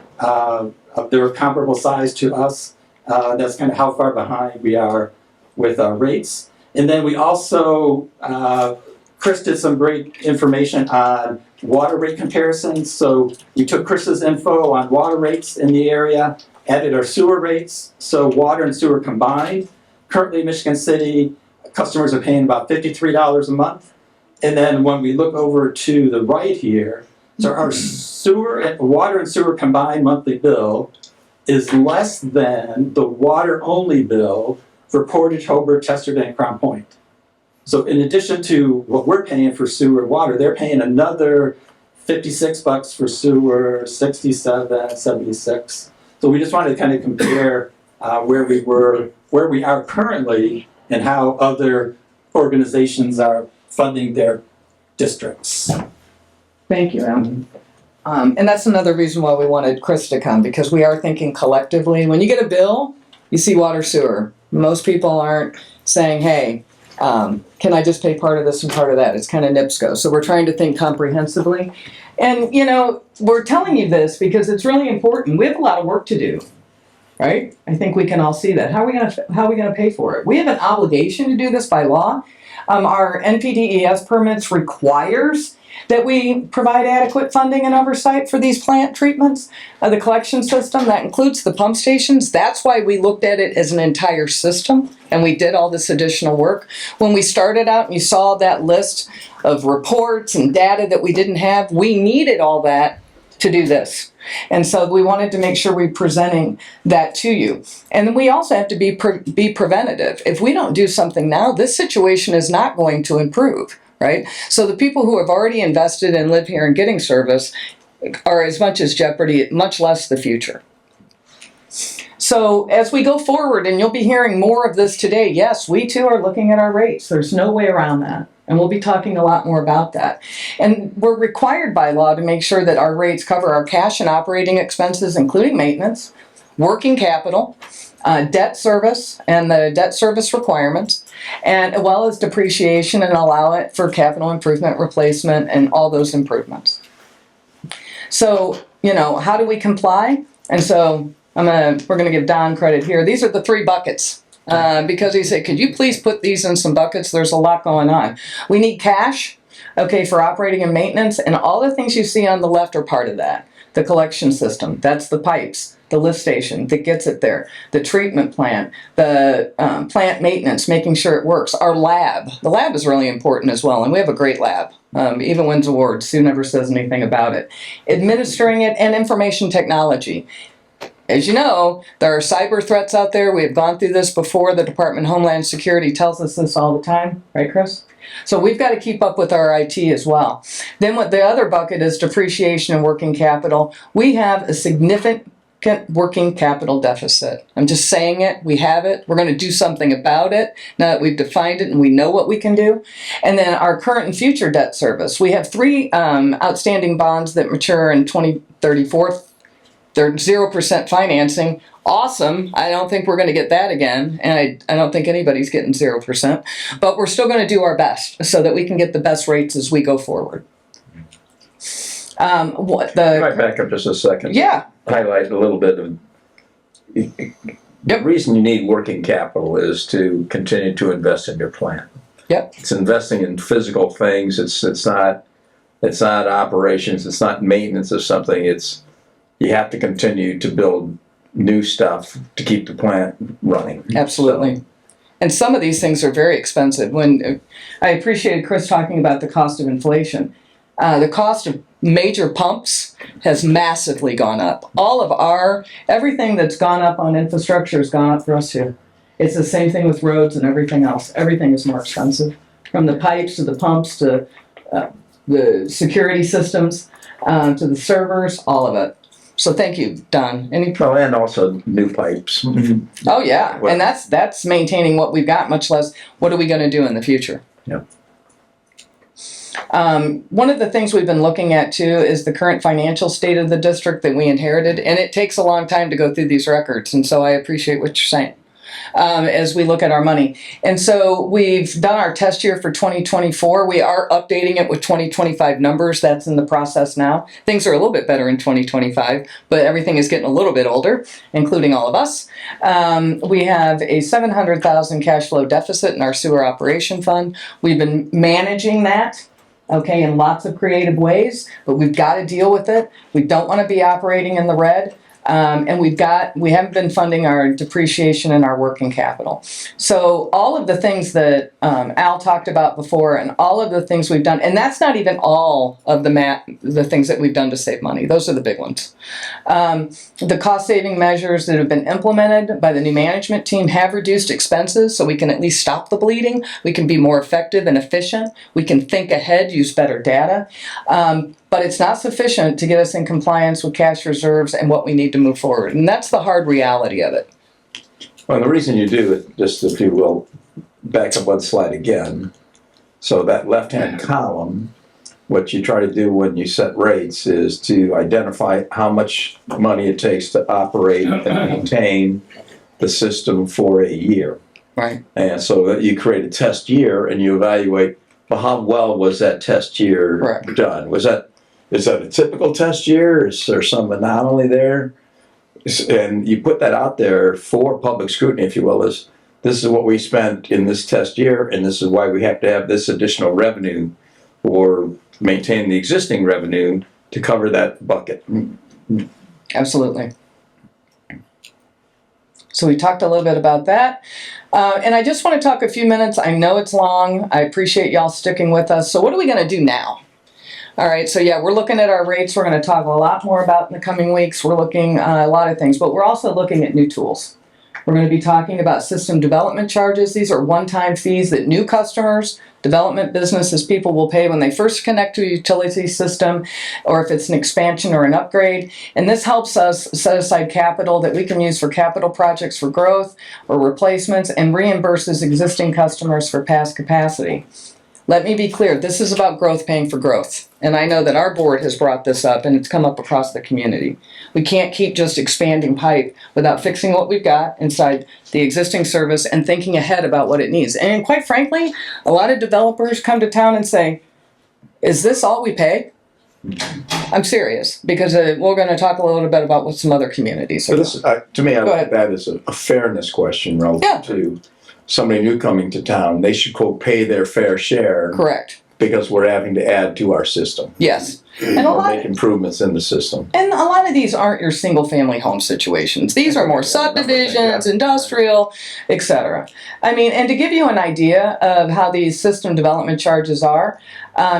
a comparable size to us. That's kind of how far behind we are with our rates. And then we also, Chris did some great information on water rate comparisons. So we took Chris's info on water rates in the area, added our sewer rates. So water and sewer combined. Currently, Michigan City customers are paying about $53 a month. And then when we look over to the right here, so our water and sewer combined monthly bill is less than the water-only bill for Portage, Hobart, Chesterton, and Crown Point. So in addition to what we're paying for sewer and water, they're paying another $56 for sewer, 67, 76. So we just wanted to kind of compare where we are currently, and how other organizations are funding their districts. Thank you, Alan. And that's another reason why we wanted Chris to come, because we are thinking collectively. When you get a bill, you see water sewer. Most people aren't saying, hey, can I just pay part of this and part of that? It's kind of NIPSCO. So we're trying to think comprehensively. And, you know, we're telling you this because it's really important. We have a lot of work to do, right? I think we can all see that. How are we going to pay for it? We have an obligation to do this by law. Our NPDES permits requires that we provide adequate funding and oversight for these plant treatments, the collection system. That includes the pump stations. That's why we looked at it as an entire system, and we did all this additional work. When we started out and you saw that list of reports and data that we didn't have, we needed all that to do this. And so we wanted to make sure we're presenting that to you. And then we also have to be preventative. If we don't do something now, this situation is not going to improve. Right? So the people who have already invested and live here and getting service are as much as jeopardy, much less the future. So as we go forward, and you'll be hearing more of this today, yes, we too are looking at our rates. There's no way around that. And we'll be talking a lot more about that. And we're required by law to make sure that our rates cover our cash and operating expenses, including maintenance, working capital, debt service and the debt service requirements, and as well as depreciation, and allow it for capital improvement, replacement, and all those improvements. So, you know, how do we comply? And so we're gonna give Don credit here. These are the 3 buckets. Because he said, could you please put these in some buckets? There's a lot going on. We need cash, okay, for operating and maintenance, and all the things you see on the left are part of that. The collection system, that's the pipes, the lift station that gets it there, the treatment plant, the plant maintenance, making sure it works. Our lab, the lab is really important as well, and we have a great lab. Even wins awards. Sue never says anything about it. Administering it, and information technology. As you know, there are cyber threats out there. We have gone through this before. The Department of Homeland Security tells us this all the time, right, Chris? So we've got to keep up with our IT as well. Then what the other bucket is depreciation and working capital. We have a significant working capital deficit. I'm just saying it. We have it. We're going to do something about it now that we've defined it and we know what we can do. And then our current and future debt service. We have 3 outstanding bonds that mature in 2034. They're 0% financing. Awesome. I don't think we're going to get that again. And I don't think anybody's getting 0%. But we're still going to do our best so that we can get the best rates as we go forward. Can I back up just a second? Yeah. Highlight a little bit of the reason you need working capital is to continue to invest in your plant. Yep. It's investing in physical things. It's not operations. It's not maintenance of something. You have to continue to build new stuff to keep the plant running. Absolutely. So, and some of these things are very expensive. When I appreciated Chris talking about the cost of inflation, the cost of major pumps has massively gone up. Everything that's gone up on infrastructure has gone up for us too. It's the same thing with roads and everything else. Everything is more expensive, from the pipes to the pumps to the security systems to the servers, all of it. So thank you, Don. and also new pipes. Oh yeah, and that's maintaining what we've got, much less what are we going to do in the future. Yeah. One of the things we've been looking at too is the current financial state of the district that we inherited, and it takes a long time to go through these records, and so I appreciate what you're saying. As we look at our money. And so we've done our test year for 2024. We are updating it with 2025 numbers. That's in the process now. Things are a little bit better in 2025, but everything is getting a little bit older, including all of us. We have a $700,000 cash flow deficit in our sewer operation fund. We've been managing that, okay, in lots of creative ways, but we've got to deal with it. We don't want to be operating in the red. And we haven't been funding our depreciation and our working capital. So all of the things that Al talked about before, and all of the things we've done, and that's not even all of the things that we've done to save money. Those are the big ones. The cost-saving measures that have been implemented by the new management team have reduced expenses, so we can at least stop the bleeding. We can be more effective and efficient. We can think ahead, use better data. But it's not sufficient to get us in compliance with cash reserves and what we need to move forward. And that's the hard reality of it. Well, the reason you do it, just if you will, back up one slide again. So that left-hand column, what you try to do when you set rates is to identify how much money it takes to operate and maintain the system for a year. Right. And so that you create a test year and you evaluate, well, how well was that test year done? Is that a typical test year? Is there some anomaly there? And you put that out there for public scrutiny, if you will, this is what we spent in this test year, and this is why we have to have this additional revenue or maintain the existing revenue to cover that bucket. Absolutely. So we talked a little bit about that. And I just want to talk a few minutes. I know it's long. I appreciate y'all sticking with us. So what are we going to do now? All right, so yeah, we're looking at our rates. We're going to talk a lot more about in the coming weeks. We're looking at a lot of things, but we're also looking at new tools. We're going to be talking about system development charges. These are one-time fees that new customers, development businesses, people will pay when they first connect to a utility system, or if it's an expansion or an upgrade. And this helps us set aside capital that we can use for capital projects for growth or replacements, and reimburses existing customers for past capacity. Let me be clear, this is about growth paying for growth. And I know that our board has brought this up, and it's come up across the community. We can't keep just expanding pipe without fixing what we've got inside the existing service and thinking ahead about what it needs. And quite frankly, a lot of developers come to town and say, is this all we pay? I'm serious, because we're going to talk a little bit about what some other communities are. So this, to me, I look at that as a fairness question relative to somebody new coming to town. They should, quote, pay their fair share. Correct. Because we're having to add to our system. Yes. And or make improvements in the system. And a lot of these aren't your single family home situations. These are more subdivisions, industrial, etc. I mean, and to give you an idea of how these system development charges are,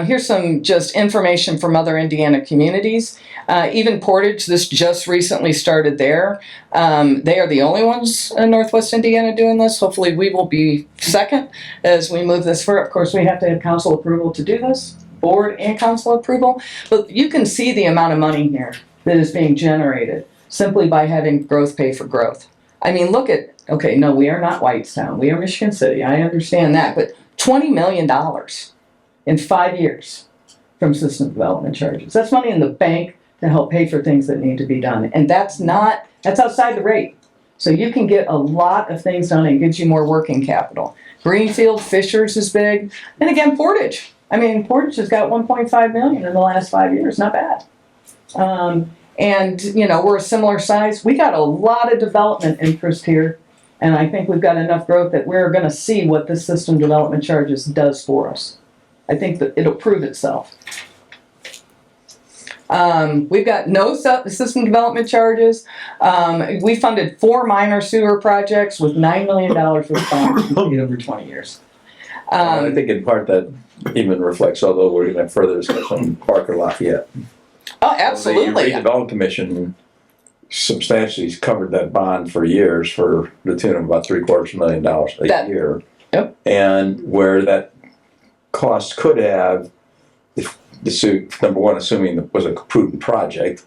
here's some just information from other Indiana communities. Even Portage, this just recently started there. They are the only ones in Northwest Indiana doing this. Hopefully we will be second as we move this forward. Of course, we have to have council approval to do this, board and council approval. But you can see the amount of money here that is being generated simply by having growth pay for growth. I mean, look at, okay, no, we are not Whitestown. We are Michigan City. I understand that. But $20 million in 5 years from system development charges. That's money in the bank to help pay for things that need to be done. And that's outside the rate. So you can get a lot of things done and gives you more working capital. Greenfield, Fishers is big. And again, Portage. I mean, Portage has got $1.5 million in the last 5 years. Not bad. And, you know, we're a similar size. We got a lot of development interest here. And I think we've got enough growth that we're going to see what this system development charges does for us. I think that it'll prove itself. We've got no system development charges. We funded 4 minor sewer projects with $9 million worth of funds over 20 years. I think in part that even reflects, although we're going to have further discussion on Parker Lafayette. Oh, absolutely. The Redevelopment Commission substantially covered that bond for years for the tune of about $750,000 a year. Yep. And where that cost could have, if the suit, number one, assuming it was a prudent project,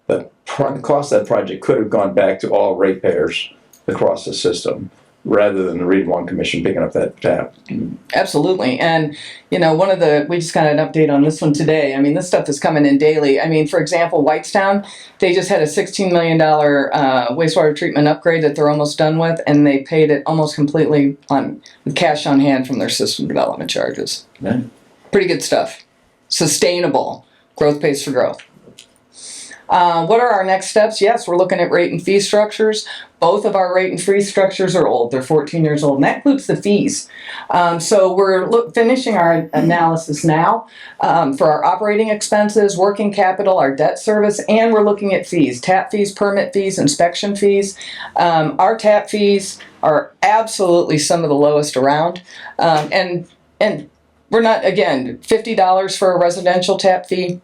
the cost of that project could have gone back to all ratepayers across the system, rather than the Redevelopment Commission picking up that tab. Absolutely. And, you know, we just got an update on this one today. I mean, this stuff is coming in daily. I mean, for example, Whitestown, they just had a $16 million wastewater treatment upgrade that they're almost done with, and they paid it almost completely with cash on hand from their system development charges. Yeah. Pretty good stuff. Sustainable. Growth pays for growth. What are our next steps? Yes, we're looking at rate and fee structures. Both of our rate and fee structures are old. They're 14 years old, and that includes the fees. So we're finishing our analysis now for our operating expenses, working capital, our debt service, and we're looking at fees, tap fees, permit fees, inspection fees. Our tap fees are absolutely some of the lowest around. And we're not, again, $50 for a residential tap fee.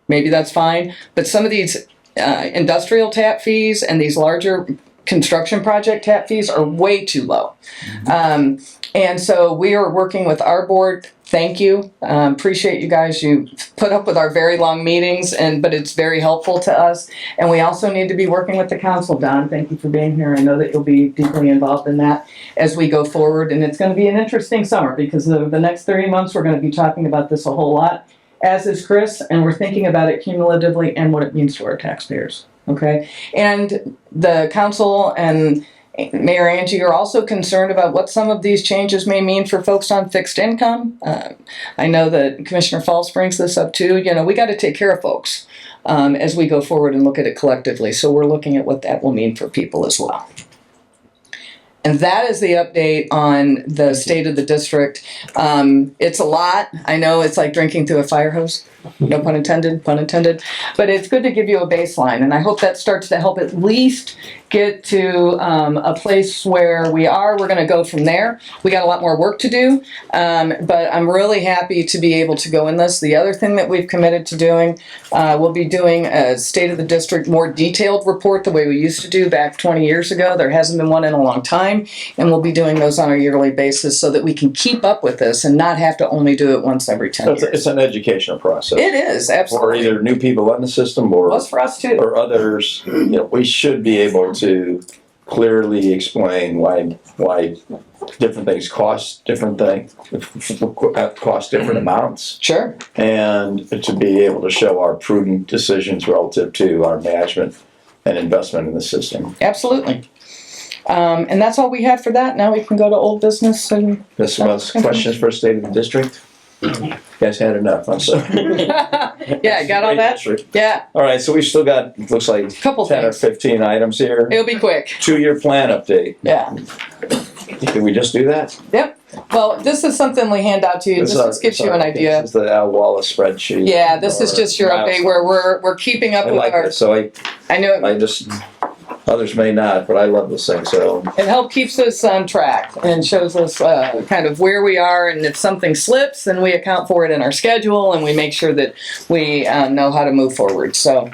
Maybe that's fine, but some of these industrial tap fees and these larger construction project tap fees are way too low. And so we are working with our board. Thank you. Appreciate you guys. You put up with our very long meetings, but it's very helpful to us. And we also need to be working with the council, Don. Thank you for being here. I know that you'll be deeply involved in that as we go forward. And it's going to be an interesting summer because the next 30 months we're going to be talking about this a whole lot, as is Chris, and we're thinking about it cumulatively and what it means to our taxpayers, okay? And the council and Mayor Angie are also concerned about what some of these changes may mean for folks on fixed income. I know that Commissioner Falls brings this up too. You know, we got to take care of folks as we go forward and look at it collectively. So we're looking at what that will mean for people as well. And that is the update on the state of the district. It's a lot. I know it's like drinking through a fire hose. No pun intended, But it's good to give you a baseline. And I hope that starts to help at least get to a place where we are. We're going to go from there. We got a lot more work to do. But I'm really happy to be able to go in this. The other thing that we've committed to doing, we'll be doing a state of the district more detailed report the way we used to do back 20 years ago. There hasn't been one in a long time. And we'll be doing those on a yearly basis so that we can keep up with this and not have to only do it once every 10 years. It's an educational process. It is, absolutely. For either new people in the system or Plus for us too. or others. You know, we should be able to clearly explain why different things cost different things, cost different amounts. Sure. And to be able to show our prudent decisions relative to our management and investment in the system. Absolutely. And that's all we have for that. Now we can go to old business. And This was questions for state of the district. You guys had enough, I'm sorry. Yeah, got all that? District. Yeah. All right, so we still got, looks like Couple 10 things. or 15 items here. It'll be quick. 2-year plan update. Yeah. Did we just do that? Yep. Well, this is something we hand out to you. This just gives you an idea. This is the Al Wallace spreadsheet. Yeah, this is just your update where we're keeping up I with like our. this, so I know I just, others may not, but I love this thing, so. it helps keeps us on track and shows us kind of where we are, and if something slips, then we account for it in our schedule, and we make sure that we know how to move forward. So,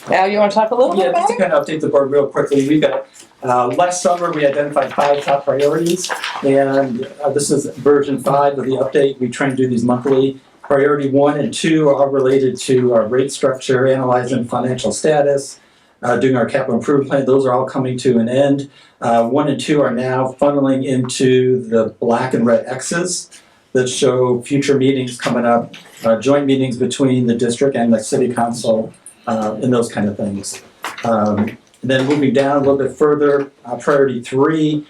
Al, you want to talk a little bit about just it? to kind of update the board real quickly. We've got last summer we identified 5 top priorities, and this is version 5 of the update. We try and do these monthly. Priority 1 and 2 are related to our rate structure, analyzing financial status, doing our capital improvement plan. Those are all coming to an end. 1 and 2 are now funneling into the black and red X's that show future meetings coming up, joint meetings between the district and the city council, and those kind of things. And then moving down a little bit further, priority 3,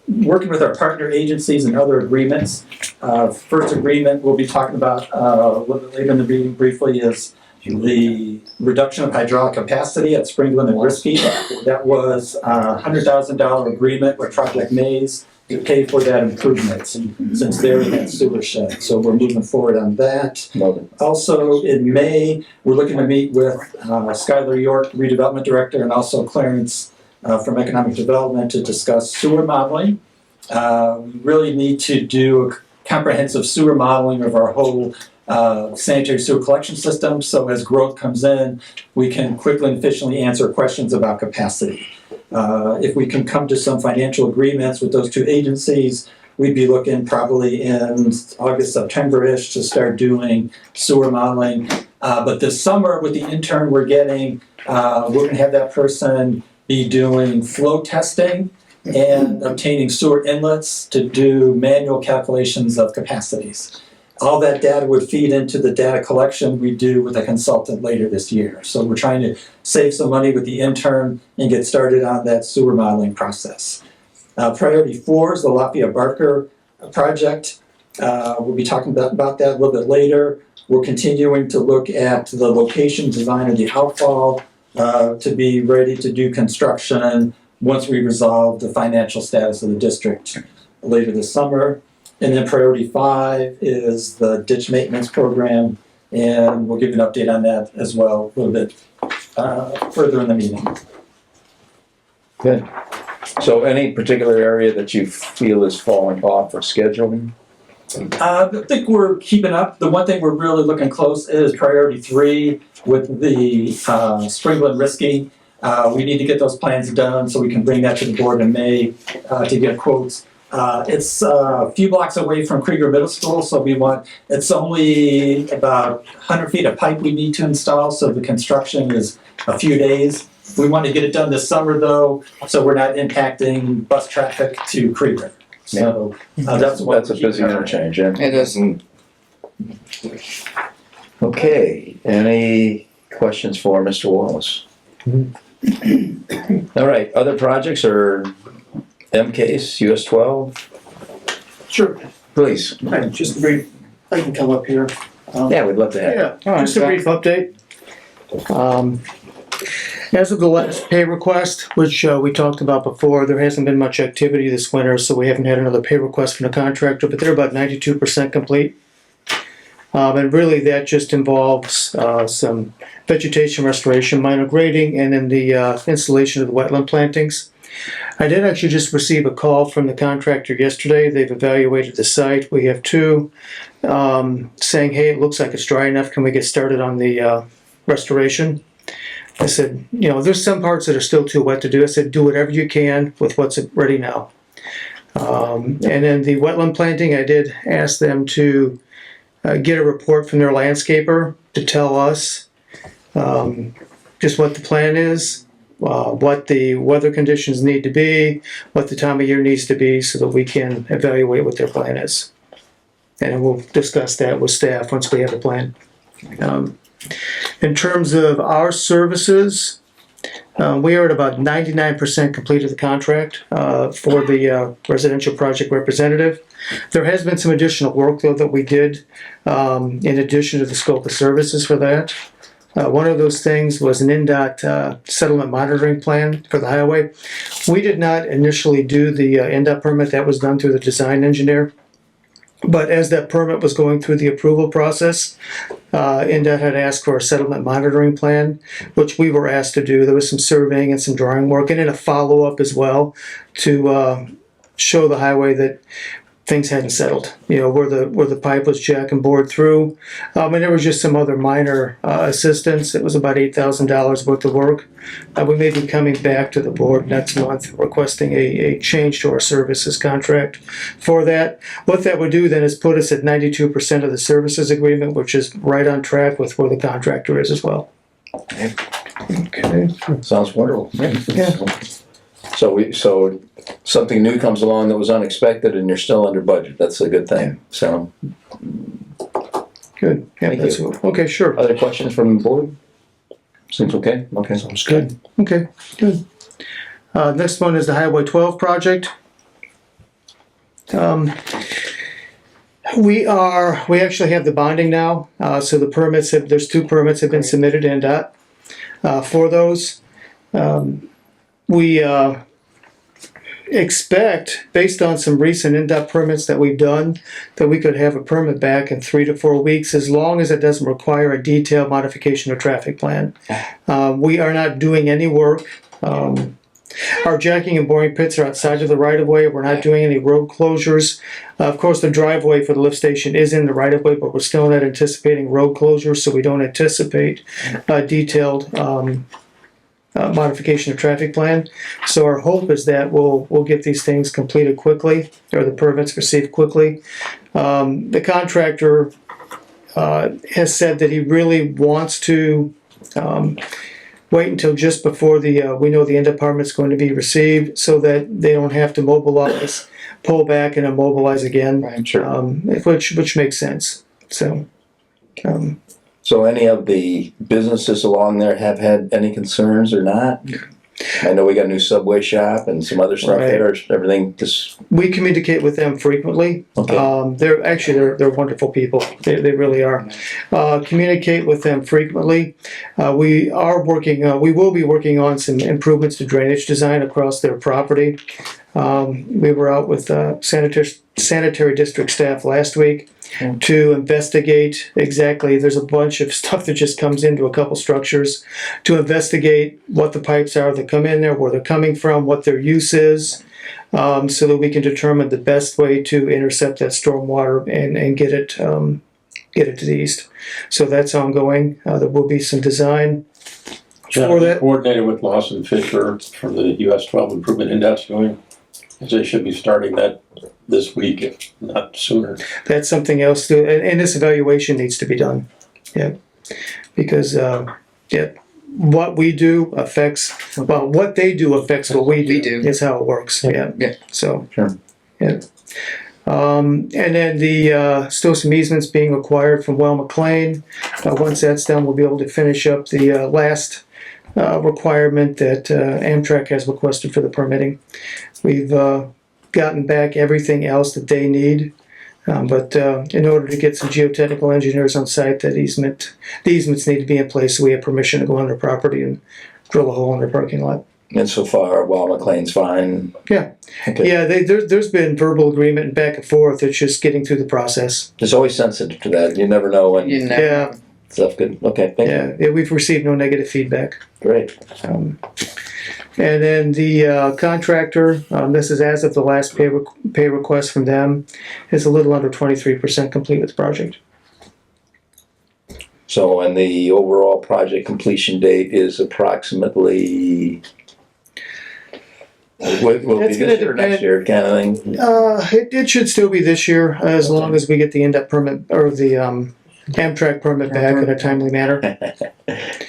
working with our partner agencies and other agreements. First agreement we'll be talking about a little bit later in the meeting briefly is the reduction of hydraulic capacity at Springland and Risky. That was a $100,000 agreement with Project Maze to pay for that improvement since they're in that sewer shed. So we're moving forward on that. Also in May, we're looking to meet with Skylar York, redevelopment director, and also Clarence from economic development to discuss sewer modeling. We really need to do a comprehensive sewer modeling of our whole sanitary sewer collection system. So as growth comes in, we can quickly and efficiently answer questions about capacity. If we can come to some financial agreements with those two agencies, we'd be looking probably in August, September-ish to start doing sewer modeling. But this summer with the intern we're getting, we're gonna have that person be doing flow testing and obtaining sewer inlets to do manual calculations of capacities. All that data would feed into the data collection we do with a consultant later this year. So we're trying to save some money with the intern and get started on that sewer modeling process. Priority 4 is the Lafayette Barker project. We'll be talking about that a little bit later. We're continuing to look at the location design of the outfall to be ready to do construction once we resolve the financial status of the district later this summer. And then priority 5 is the ditch maintenance program, and we'll give you an update on that as well a little bit further in the meeting. Good. So any particular area that you feel is falling off or scheduling? I think we're keeping up. The one thing we're really looking close is priority 3 with the Springland Risky. We need to get those plans done so we can bring that to the board in May to get quotes. It's a few blocks away from Krieger Middle School, so it's only about 100 feet of pipe we need to install, so the construction is a few days. We want to get it done this summer though, so we're not impacting bus traffic to Krieger. So that's a busy interchange, yeah. It is. Okay, any questions for Mr. Wallace? All right, other projects or MCAS, US 12? Sure. Please. Hi, just a brief, I can come up here. Yeah, we'd love to have it. Yeah, just a brief update. As of the last pay request, which we talked about before, there hasn't been much activity this winter, so we haven't had another pay request from the contractor, but they're about 92% complete. And really that just involves some vegetation restoration, minor grading, and then the installation of the wetland plantings. I did actually just receive a call from the contractor yesterday. They've evaluated the site. We have 2 saying, hey, it looks like it's dry enough. Can we get started on the restoration? I said, you know, there's some parts that are still too wet to do. I said, do whatever you can with what's ready now. And then the wetland planting, I did ask them to get a report from their landscaper to tell us just what the plan is, what the weather conditions need to be, what the time of year needs to be, so that we can evaluate what their plan is. And we'll discuss that with staff once we have a plan. In terms of our services, we are at about 99% completed the contract for the residential project representative. There has been some additional work though that we did in addition to the scope of services for that. One of those things was an NDOT settlement monitoring plan for the highway. We did not initially do the NDOT permit. That was done through the design engineer. But as that permit was going through the approval process, NDOT had asked for a settlement monitoring plan, which we were asked to do. There was some surveying and some drawing work, and then a follow-up as well to show the highway that things hadn't settled. You know, where the pipe was jack and bored through. And there was just some other minor assistance. It was about $8,000 worth of work. We may be coming back to the board next month requesting a change to our services contract for that. What that would do then is put us at 92% of the services agreement, which is right on track with where the contractor is as well. Okay, sounds wonderful. Yeah. So something new comes along that was unexpected and you're still under budget. That's a good thing. So Good. Yeah, Thank that's you. okay, sure. Other questions from the board? Seems okay? Okay. Sounds good. Okay, good. Next one is the Highway 12 project. We actually have the bonding now, so the permits there's 2 permits have been submitted to NDOT for those. We expect, based on some recent NDOT permits that we've done, that we could have a permit back in 3 to 4 weeks, as long as it doesn't require a detailed modification of traffic plan. We are not doing any work. Our jacking and boring pits are outside of the right-of-way. We're not doing any road closures. Of course, the driveway for the lift station is in the right-of-way, but we're still not anticipating road closures, so we don't anticipate a detailed modification of traffic plan. So our hope is that we'll get these things completed quickly, or the permits received quickly. The contractor has said that he really wants to wait until just before we know the end permit's going to be received, so that they don't have to mobilize, pull back and immobilize again. Right, sure. Which makes sense. So. So any of the businesses along there have had any concerns or not? I know we got a new Subway shop and some other stuff Right. there. Everything just We communicate with them frequently. okay. They're wonderful people. They really are. Communicate with them frequently. We will be working on some improvements to drainage design across their property. We were out with sanitary district staff last week to investigate exactly. There's a bunch of stuff that just comes into a couple structures, to investigate what the pipes are that come in there, where they're coming from, what their use is, so that we can determine the best way to intercept that storm water and get it to the east. So that's ongoing. There will be some design for that. Coordinated with Lawson Fisher for the US 12 Improvement Index doing. They should be starting that this week, if not sooner. That's something else too, and this evaluation needs to be done. Yeah, because what we do affects, well, what they do affects what we do. Is how it works. Yeah. So. Sure. Yeah. And then still some easements being acquired from Well McLean. Once that's done, we'll be able to finish up the last requirement that Amtrak has requested for the permitting. We've gotten back everything else that they need, but in order to get some geotechnical engineers on site, the easements need to be in place, so we have permission to go on their property and drill a hole in their parking lot. And so far, Wall McLean's fine. Yeah, Okay. yeah. There's been verbal agreement and back and forth. It's just getting through the process. It's always sensitive to that. You never know when Yeah, stuff good. Okay, thank you. yeah. We've received no negative feedback. Great. And then the contractor, this is as of the last pay request from them, is a little under 23% complete with the project. So, and the overall project completion date is approximately. Will it be It's gonna this year or next depend- year, kind of thing? It should still be this year, as long as we get the end-up permit, or the Amtrak permit back in a timely manner.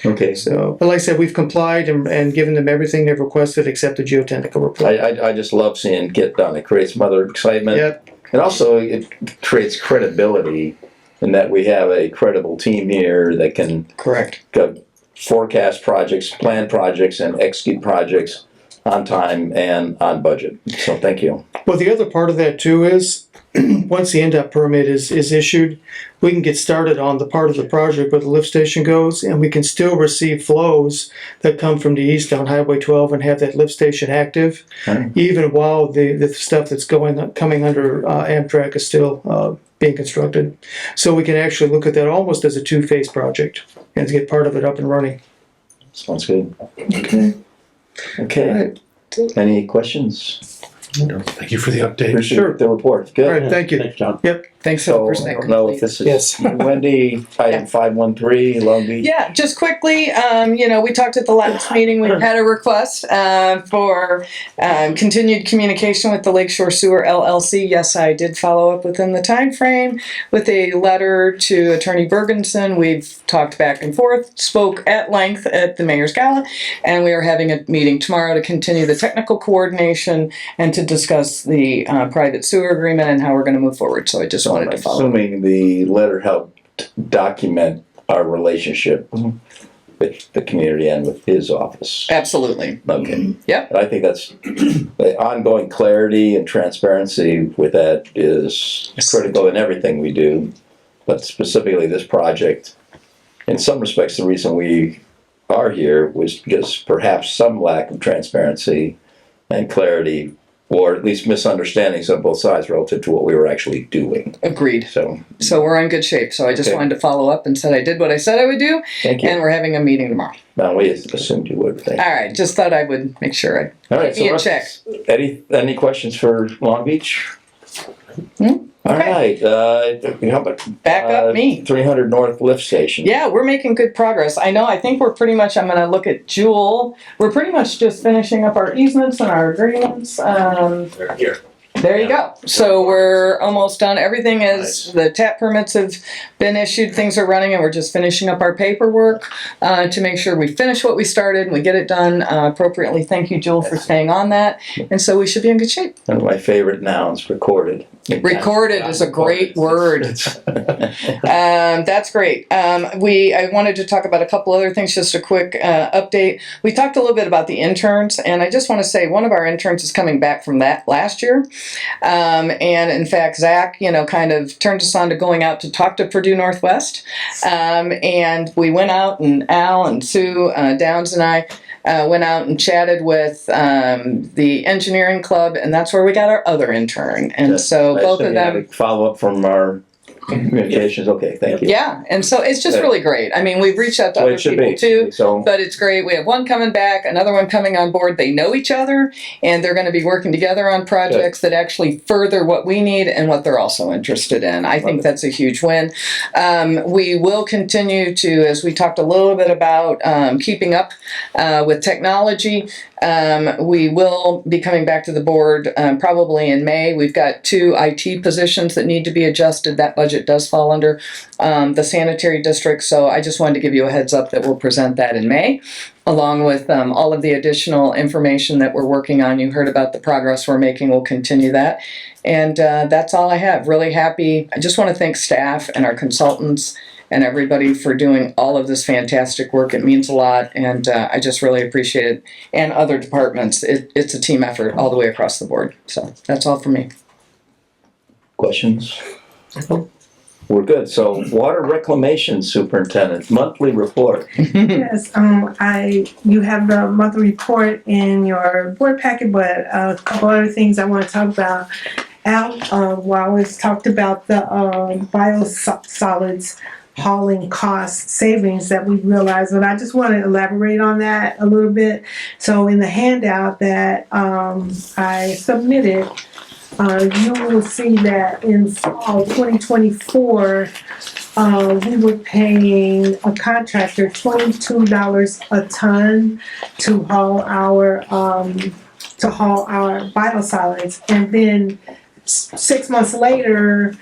Okay. So, but like I said, we've complied and given them everything they've requested except the geotechnical report. I just love seeing it get done. It creates some other excitement. Yep. And also, it creates credibility in that we have a credible team here that can Correct. forecast projects, plan projects, and execute projects on time and on budget. So thank you. Well, the other part of that too is, once the end-up permit is issued, we can get started on the part of the project where the lift station goes, and we can still receive flows that come from the east on Highway 12 and have that lift station active, even while the stuff that's coming under Amtrak is still being constructed. So we can actually look at that almost as a two-phase project and get part of it up and running. Sounds good. Okay. Okay. All right. Any questions? Thank you for the update. Appreciate the report. Good. All right, thank you. Thanks, John. Yep. Thanks So, for I staying don't know if this is Yes. Wendy, item 513, Long Beach. Yeah, just quickly, we talked at the last meeting, we had a request for continued communication with the Lakeshore Sewer LLC. Yes, I did follow up within the time frame with a letter to Attorney Bergensen. We've talked back and forth, spoke at length at the Mayor's Gala, and we are having a meeting tomorrow to continue the technical coordination and to discuss the private sewer agreement and how we're going to move forward. So I just wanted to follow up. Assuming the letter helped document our relationship. with the community and with his office. Absolutely. Okay. Yep. And I think that's the ongoing clarity and transparency with that is critical in everything we do, but specifically this project. In some respects, the reason we are here was because perhaps some lack of transparency and clarity, or at least misunderstandings on both sides relative to what we were actually doing. Agreed. So we're in good shape. So I just wanted to follow up and said I did what I said I would do. Thank you. And we're having a meeting tomorrow. No, we assumed you would. Thank you. All right. Just thought I would make sure I All right, be in Russ, check. Any questions for Long Beach? All right. How about Back up me. 300 North Lift Station? Yeah, we're making good progress. I know, I think we're pretty much, I'm going to look at Jewel. We're pretty much just finishing up our easements and our agreements. They're here. There you go. So we're almost done. Everything is, the tap permits have been issued, things are running, and we're just finishing up our paperwork to make sure we finish what we started and we get it done appropriately. Thank you, Jewel, for staying on that. And so we should be in good shape. One of my favorite nouns, recorded. Recorded is a great word. That's great. I wanted to talk about a couple other things, just a quick update. We talked a little bit about the interns, and I just want to say one of our interns is coming back from that last year. And in fact, Zach, kind of turned us on to going out to talk to Purdue Northwest. And we went out, and Al and Sue Downs and I went out and chatted with the engineering club, and that's where we got our other intern. And so both of them Follow up from our communications. Okay, thank you. Yeah, and so it's just really great. I mean, we've reached out to Well, it other should people be. too, So- but it's great. We have one coming back, another one coming on board. They know each other, and they're going to be working together on projects that actually further what we need and what they're also interested in. I think that's a huge win. We will continue to, as we talked a little bit about, keeping up with technology. We will be coming back to the board probably in May. We've got 2 IT positions that need to be adjusted. That budget does fall under the sanitary district, so I just wanted to give you a heads up that we'll present that in May, along with all of the additional information that we're working on. You heard about the progress we're making. We'll continue that. And that's all I have. Really happy. I just want to thank staff and our consultants and everybody for doing all of this fantastic work. It means a lot, and I just really appreciate it. And other departments. It's a team effort all the way across the board. So that's all for me. Questions? We're good. So Water Reclamation Superintendent, monthly report. Yes, you have the monthly report in your board packet, but a couple other things I want to talk about. Al, Wallace talked about the biosolids hauling cost savings that we realized, but I just want to elaborate on that a little bit. So in the handout that I submitted, you will see that in fall 2024, we were paying a contractor $22 a ton to haul our biosolids, and then 6 months later,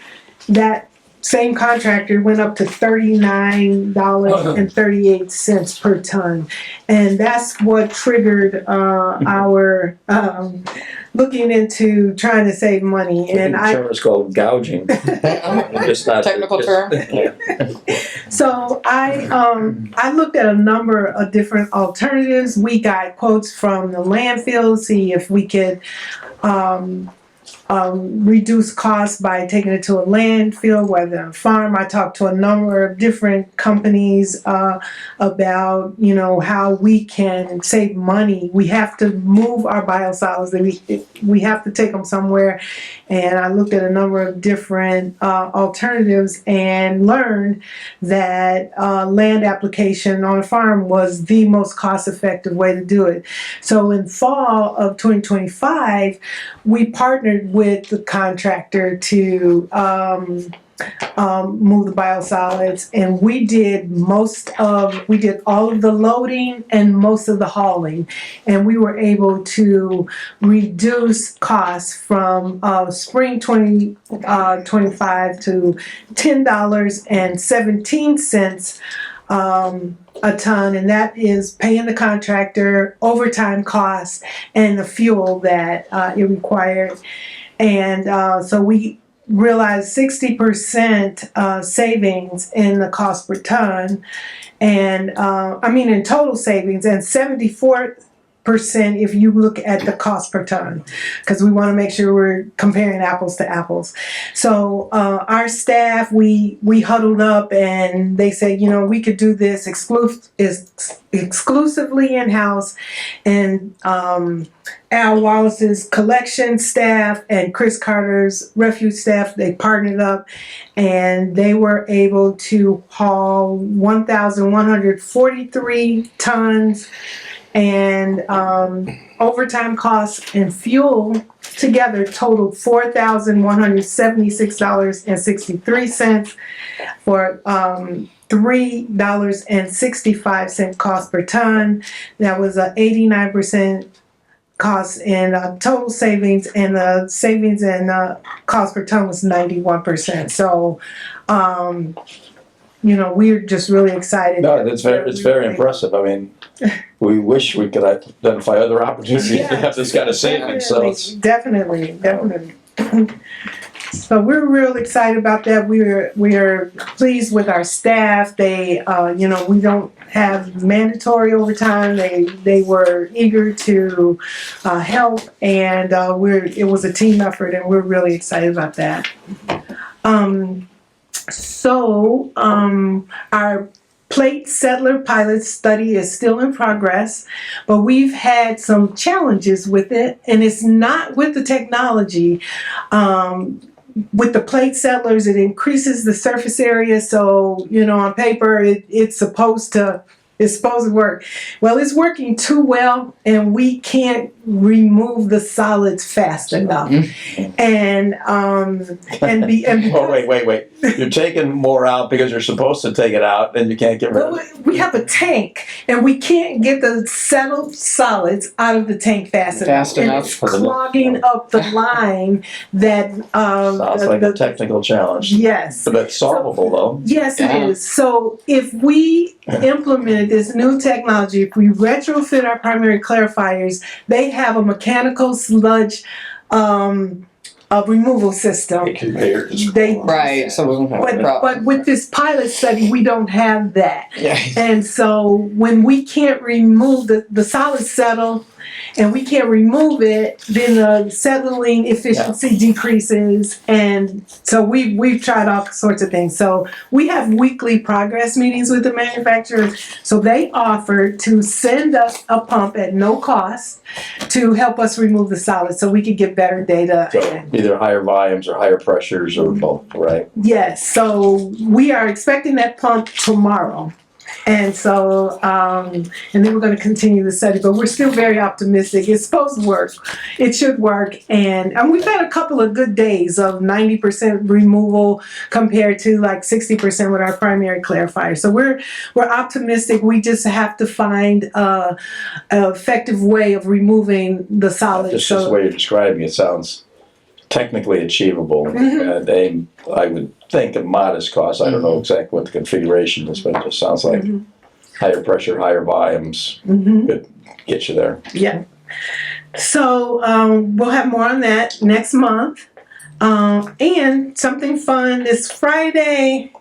that same contractor went up to $39.38 per ton, and that's what triggered our looking into trying to save money. And The term is called gouging. Just not Technical term. So I looked at a number of different alternatives. We got quotes from the landfill, see if we could reduce costs by taking it to a landfill, whether a farm. I talked to a number of different companies about, how we can save money. We have to move our biosolids. We have to take them somewhere. And I looked at a number of different alternatives and learned that land application on a farm was the most cost-effective way to do it. So in fall of 2025, we partnered with the contractor to move the biosolids, and we did all of the loading and most of the hauling, and we were able to reduce costs from spring 2025 to $10.17 a ton, and that is paying the contractor overtime costs and the fuel that it required. And so we realized 60% savings in the cost per ton, and in total savings, and 74% if you look at the cost per ton, because we want to make sure we're comparing apples to apples. So our staff, we huddled up and they said, we could do this exclusively in-house, and Al Wallace's collection staff and Chris Carter's refuge staff, they partnered up and they were able to haul 1,143 tons, and overtime costs and fuel together totaled $4,176.63 for $3.65 cost per ton. That was a 89% cost in total savings, and the savings in cost per ton was 91%. So, we're just really excited. No, it's very impressive. I mean, we wish we could identify other opportunities to have this kind of savings. So Definitely. So we're real excited about that. We're pleased with our staff. They, we don't have mandatory overtime. They were eager to help, and it was a team effort, and we're really excited about that. Our plate settler pilot study is still in progress, but we've had some challenges with it, and it's not with the technology. With the plate settlers, it increases the surface area, so on paper it's supposed to work. Well, it's working too well, and we can't remove the solids fast enough. And wait. You're taking more out because you're supposed to take it out, and you can't get rid of it. We have a tank, and we can't get the settled solids out of the tank fast enough. It's clogging up the line that. Sounds like a technical challenge. Yes. But it's solvable, though. Yes, it is. So if we implemented this new technology, if we retrofit our primary clarifiers, they have a mechanical sludge removal system. Right. So we don't have a problem. But with this pilot study, we don't have that. Yeah. And so when we can't remove the solids settle, and we can't remove it, then the settling efficiency decreases. And so we've tried all sorts of things. So we have weekly progress meetings with the manufacturers. So they offer to send us a pump at no cost to help us remove the solids, so we could get better data. So either higher volumes or higher pressures or both, right? Yes. So we are expecting that pump tomorrow. And so, and then we're going to continue the study, but we're still very optimistic. It's supposed to work. It should work. And we've had a couple of good days of 90% removal compared to like 60% with our primary clarifier. So we're optimistic. We just have to find an effective way of removing the solids. Just the way you're describing it sounds technically achievable. And I would think a modest cost. I don't know exactly what the configuration is, but it just sounds like higher pressure, higher volumes could get you there. Yeah. So we'll have more on that next month. And something fun this Friday,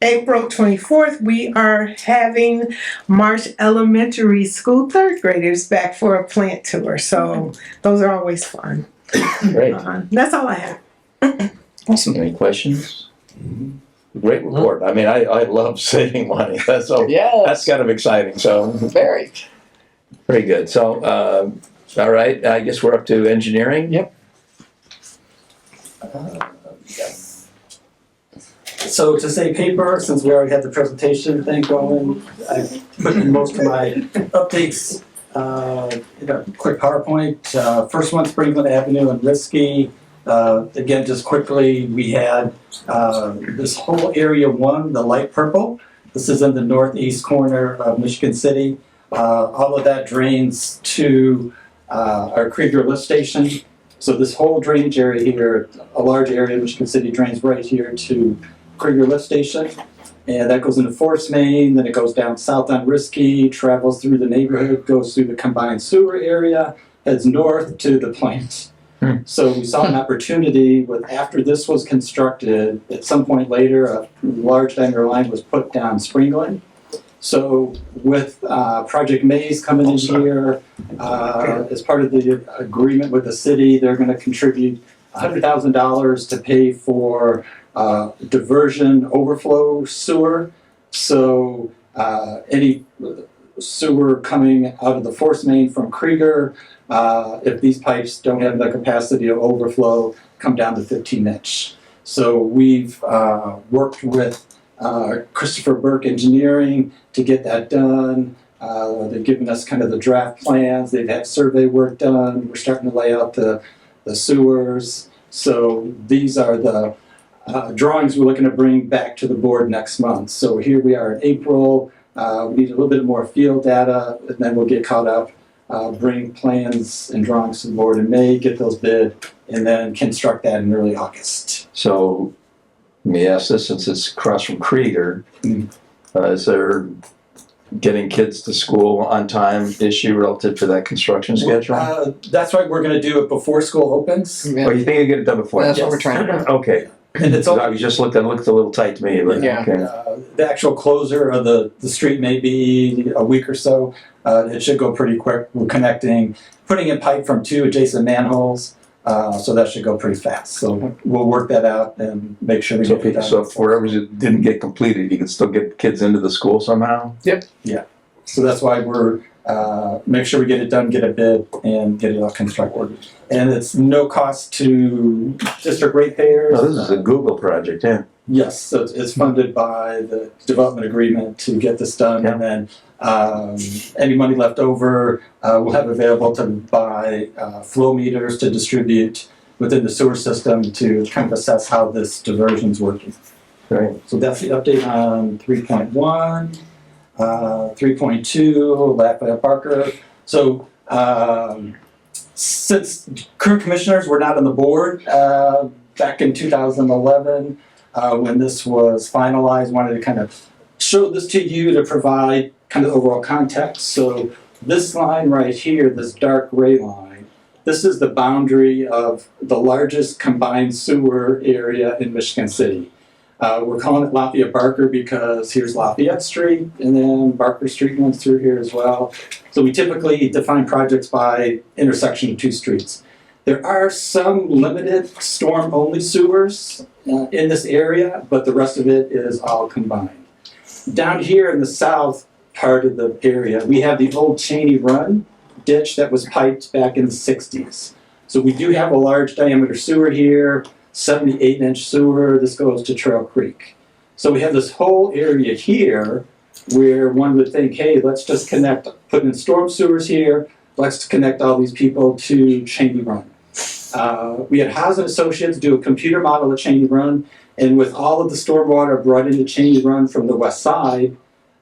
April 24th, we are having Marsh Elementary School third graders back for a plant tour. So those are always fun. Great. That's all I have. Awesome. Any questions? Great report. I mean, I love saving money. That's kind of exciting. So very good. So, all right. I guess we're up to engineering. Yep. So to save paper, since we already had the presentation thing going, I put in most of my updates in a quick PowerPoint. First one, Springland Avenue and Risky. Again, just quickly, we had this whole area one, the light purple. This is in the northeast corner of Michigan City. All of that drains to our Krieger lift station. So this whole drainage area here, a large area of Michigan City drains right here to Krieger lift station. And that goes into Forest Main, then it goes down south on Risky, travels through the neighborhood, goes through the combined sewer area, heads north to the plant. So we saw an opportunity with, after this was constructed, at some point later, a large diameter line was put down Springland. So with Project Maze coming in here, as part of the agreement with the city, they're gonna contribute $100,000 to pay for diversion overflow sewer. So any sewer coming out of the force main from Krieger, if these pipes don't have the capacity to overflow, come down to 15-inch. So we've worked with Christopher Burke Engineering to get that done. They've given us kind of the draft plans. They've had survey work done. We're starting to lay out the sewers. So these are the drawings we're looking to bring back to the board next month. So here we are in April. We need a little bit more field data, and then we'll get caught up, bring plans and drawings to the board in May, get those bid, and then construct that in early August. So, let me ask this, since it's across from Krieger, is there getting kids to school on time issue relative to that construction schedule? That's why we're going to do it before school opens. Oh, you think you get it done before? That's what we're trying to do. Okay. And it's I was just looked a little tight to me, but Yeah. okay. The actual closure of the street may be a week or so. It should go pretty quick. We're putting in pipe from 2 adjacent manholes, so that should go pretty fast. So we'll work that out and make sure we get it done. So if wherever it didn't get completed, you can still get kids into the school somehow? Yeah. So that's why we're make sure we get it done, get a bid, and get it all constructed. And it's no cost to district ratepayers. No, this is a Google project, yeah. Yes, so it's funded by the development agreement to get this done, and then any money left over we'll have available to buy flow meters to distribute within the sewer system to kind of assess how this diversion's working. Right. So that's the update on 3.1, 3.2, Lafayette Barker. So since current commissioners were not on the board back in 2011, when this was finalized, wanted to kind of show this to you to provide kind of overall context. So this line right here, this dark gray line, this is the boundary of the largest combined sewer area in Michigan City. We're calling it Lafayette Barker because here's Lafayette Street, and then Barker Street runs through here as well. So we typically define projects by intersection of 2 streets. There are some limited storm-only sewers in this area, but the rest of it is all combined. Down here in the south part of the area, we have the old Cheney Run ditch that was piped back in the 60s. So we do have a large diameter sewer here, 78-inch sewer. This goes to Trail Creek. So we have this whole area here where one would think, hey, let's just put in storm sewers here. Let's connect all these people to Cheney Run. We had Haas and Associates do a computer model of Cheney Run, and with all of the stormwater brought into Cheney Run from the west side,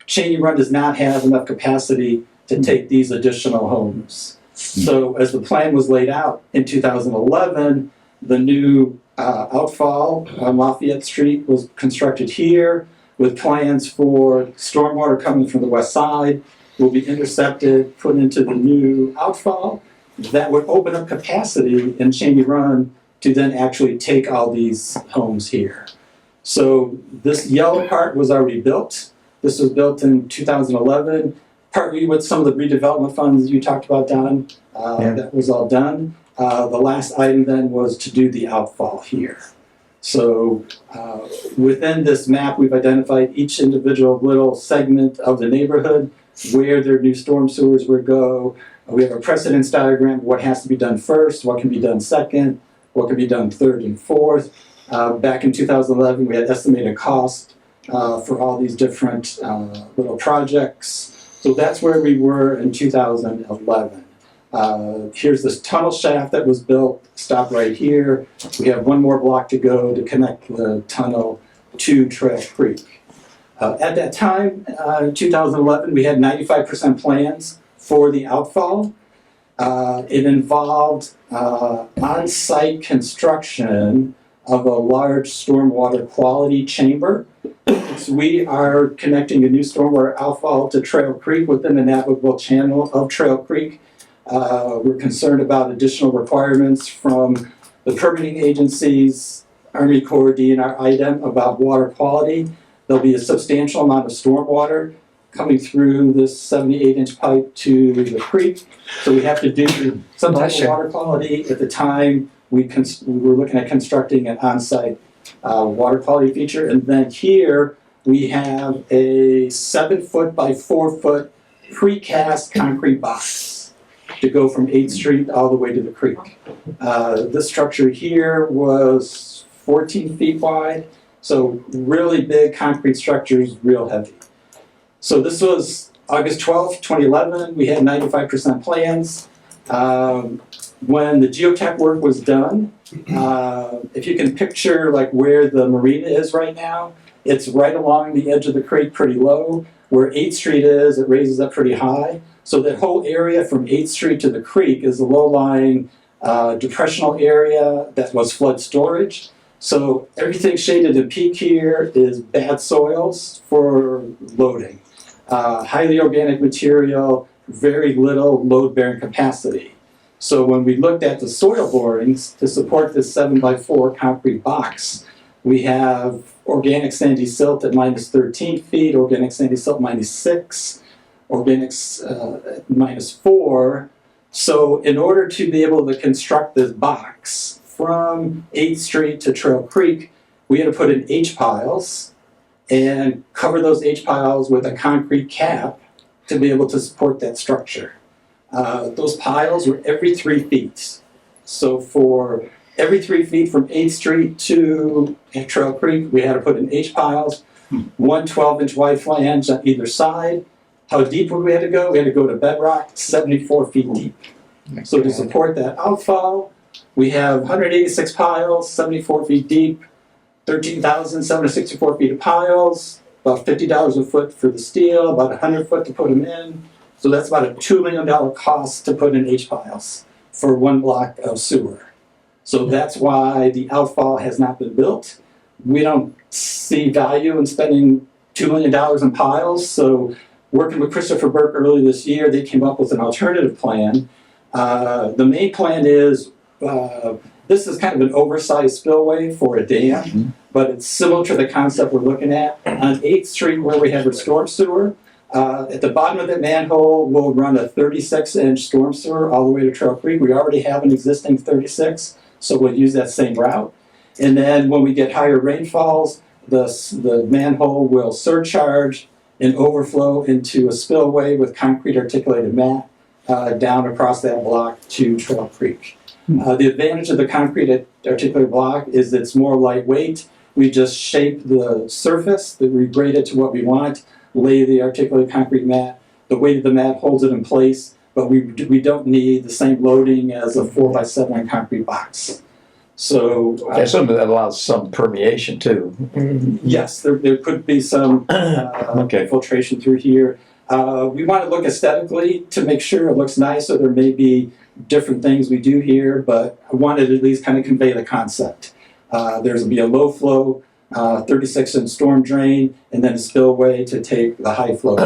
Cheney Run does not have enough capacity to take these additional homes. So as the plan was laid out in 2011, the new outfall on Lafayette Street was constructed here with plans for stormwater coming from the west side will be intercepted, put into the new outfall. That would open up capacity in Cheney Run to then actually take all these homes here. So this yellow part was already built. This was built in 2011, partly with some of the redevelopment funds you talked about, Don. That was all done. The last item then was to do the outfall here. So within this map, we've identified each individual little segment of the neighborhood, where their new storm sewers would go. We have a precedence diagram of what has to be done first, what can be done second, what can be done third and fourth. Back in 2011, we had estimated cost for all these different little projects. So that's where we were in 2011. Here's this tunnel shaft that was built, stop right here. We have one more block to go to connect the tunnel to Trail Creek. At that time, in 2011, we had 95% plans for the outfall. It involved on-site construction of a large stormwater quality chamber. So we are connecting a new stormwater outfall to Trail Creek within the navigable channel of Trail Creek. We're concerned about additional requirements from the permitting agencies, Army Corps, DNR, IDEM about water quality. There'll be a substantial amount of stormwater coming through this 78-inch pipe to the creek. So we have to do some type of water quality. At the time, we were looking at constructing an on-site water quality feature. And then here, we have a 7-foot by 4-foot precast concrete box to go from 8th Street all the way to the creek. This structure here was 14 feet wide, so really big concrete structures, real heavy. So this was August 12th, 2011. We had 95% plans. When the geotech work was done, if you can picture like where the marina is right now, it's right along the edge of the creek, pretty low. Where 8th Street is, it raises up pretty high. So that whole area from 8th Street to the creek is a low-lying depressional area that was flood storage. So everything shaded in peak here is bad soils for loading. Highly organic material, very little load-bearing capacity. So when we looked at the soil borings to support this 7x4 concrete box, we have organic sandy silt at minus 13 feet, organic sandy silt minus 6, organics at minus 4. So in order to be able to construct this box from 8th Street to Trail Creek, we had to put in H-piles and cover those H-piles with a concrete cap to be able to support that structure. Those piles were every 3 feet. So for every 3 feet from 8th Street to Trail Creek, we had to put in H-piles, one 12-inch wide flange on either side. How deep would we have to go? We had to go to bedrock, 74 feet deep. So to support that outfall, we have 186 piles, 74 feet deep, 13,764 feet of piles, about $50 a foot for the steel, about 100 foot to put them in. So that's about a $2 million cost to put in H-piles for one block of sewer. So that's why the outfall has not been built. We don't see value in spending $2 million in piles. So working with Christopher Burke early this year, they came up with an alternative plan. The main plan is, this is kind of an oversized spillway for a dam, but it's similar to the concept we're looking at. On 8th Street, where we have our storm sewer, at the bottom of that manhole, we'll run a 36-inch storm sewer all the way to Trail Creek. We already have an existing 36, so we'll use that same route. And then when we get higher rainfalls, the manhole will surcharge and overflow into a spillway with concrete articulated mat down across that block to Trail Creek. The advantage of the concrete articulated block is it's more lightweight. We just shape the surface, we grade it to what we want, lay the articulated concrete mat. The weight of the mat holds it in place, but we don't need the same loading as a 4x7 concrete box. So I assume that allows some permeation too. Yes, there could be some filtration through here. We want to look aesthetically to make sure it looks nice, so there may be different things we do here, but I wanted to at least kind of convey the concept. There's be a low flow, 36-inch storm drain, and then a spillway to take the high flow.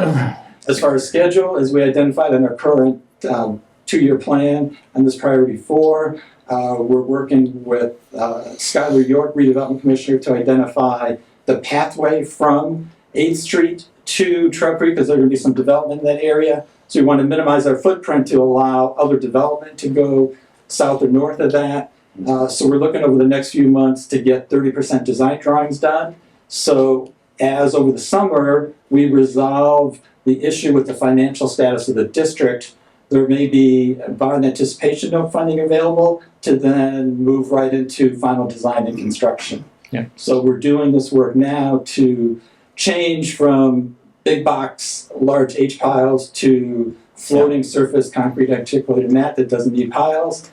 As far as schedule, as we identified in our current 2-year plan on this priority 4, we're working with Skylar York, redevelopment commissioner, to identify the pathway from 8th Street to Trail Creek, because there's going to be some development in that area. So we want to minimize our footprint to allow other development to go south or north of that. So we're looking over the next few months to get 30% design drawings done. So as over the summer, we resolve the issue with the financial status of the district, there may be bond anticipation note funding available to then move right into final design and construction. Yeah. So we're doing this work now to change from big box, large H piles to floating surface concrete articulated mat that doesn't need piles.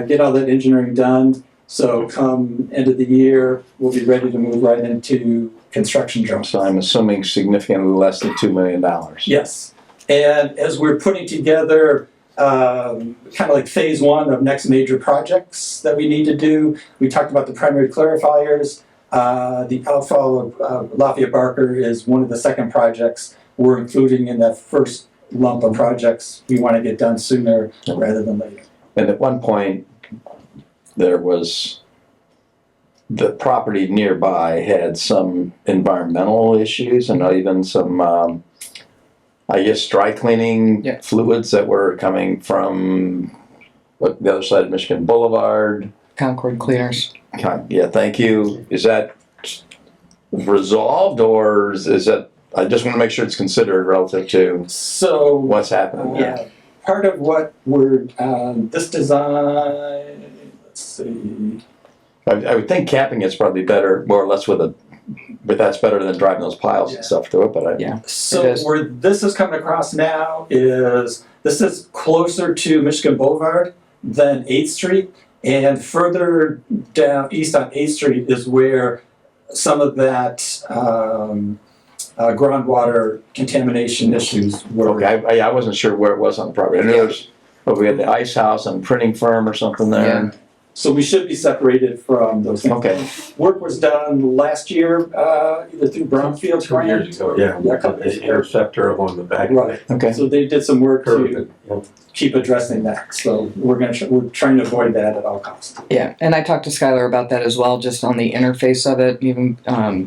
Get all that engineering done. So come end of the year, we'll be ready to move right into construction drawings. So I'm assuming significantly less than $2 million. Yes. And as we're putting together kind of like phase 1 of next major projects that we need to do, we talked about the primary clarifiers. The outfall of Lafayette Barker is one of the second projects we're including in that first lump of projects we want to get done sooner rather than later. And at one point, there was, the property nearby had some environmental issues and even some, I guess, dry cleaning Yeah. fluids that were coming from the other side of Michigan Boulevard. Concord cleaners. Yeah, thank you. Is that resolved, or is that, I just want to make sure it's considered relative to So what's happening here. part of what we're this design. Let's see. I would think capping is probably better, more or less but that's better than driving those piles and stuff through it, but Yeah. So where this is coming across now is this is closer to Michigan Boulevard than 8th Street, and further down east on 8th Street is where some of that groundwater contamination issues were. Okay, I wasn't sure where it was on the property. I knew we had the ice house and printing firm or something there. Yeah. So we should be separated from those things. Okay. Work was done last year, either through Brownfield 2 years ago, yeah. Yeah, a couple years The ago. interceptor along the back. Right. Okay. So they did some work to Curve it. keep addressing that. So we're trying to avoid that at all costs. Yeah, and I talked to Skylar about that as well, just on the interface of it. Even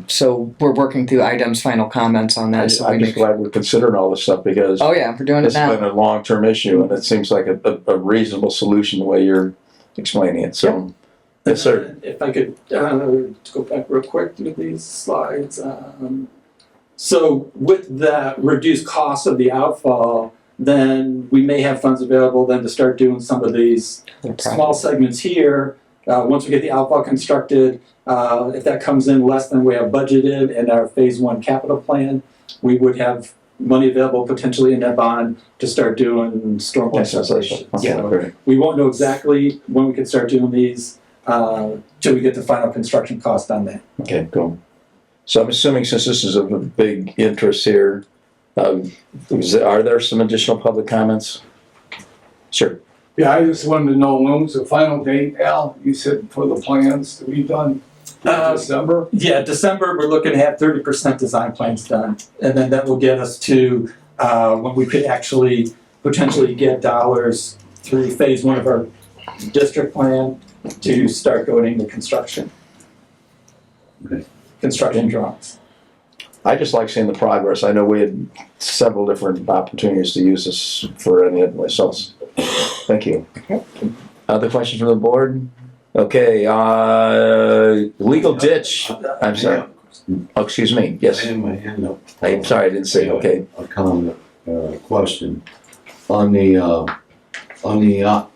so, we're working through items, final comments on that. So I'm just glad we're considering all this stuff because oh yeah, we're doing it this has now. been a long-term issue and it seems like a reasonable solution the way you're explaining it. So, yes, sir. If I could go back real quick through these slides. So with the reduced cost of the outfall, then we may have funds available then to start doing some of these small segments here. Once we get the outfall constructed, if that comes in less than we have budgeted in our phase 1 capital plan, we would have money available potentially in that bond to start doing stormwater separation. Okay, So great. we won't know exactly when we can start doing these till we get the final construction cost on that. Okay, cool. So I'm assuming since this is of a big interest here, are there some additional public comments? Sure. Yeah, I just wanted to know when was the final date, Al? You said for the plans to be done December? Yeah, December, we're looking to have 30% design plans done. And then that will get us to when we could actually potentially get dollars through phase 1 of our district plan to start going into construction. Okay. Construction drawings. I just like seeing the progress. I know we had several different opportunities to use this for any of myself. Thank you. Other questions from the board? Okay, legal ditch. I'm sorry. Oh, excuse me. Yes. I have my hand up. I'm sorry, I didn't see. Okay. A comment, question. On the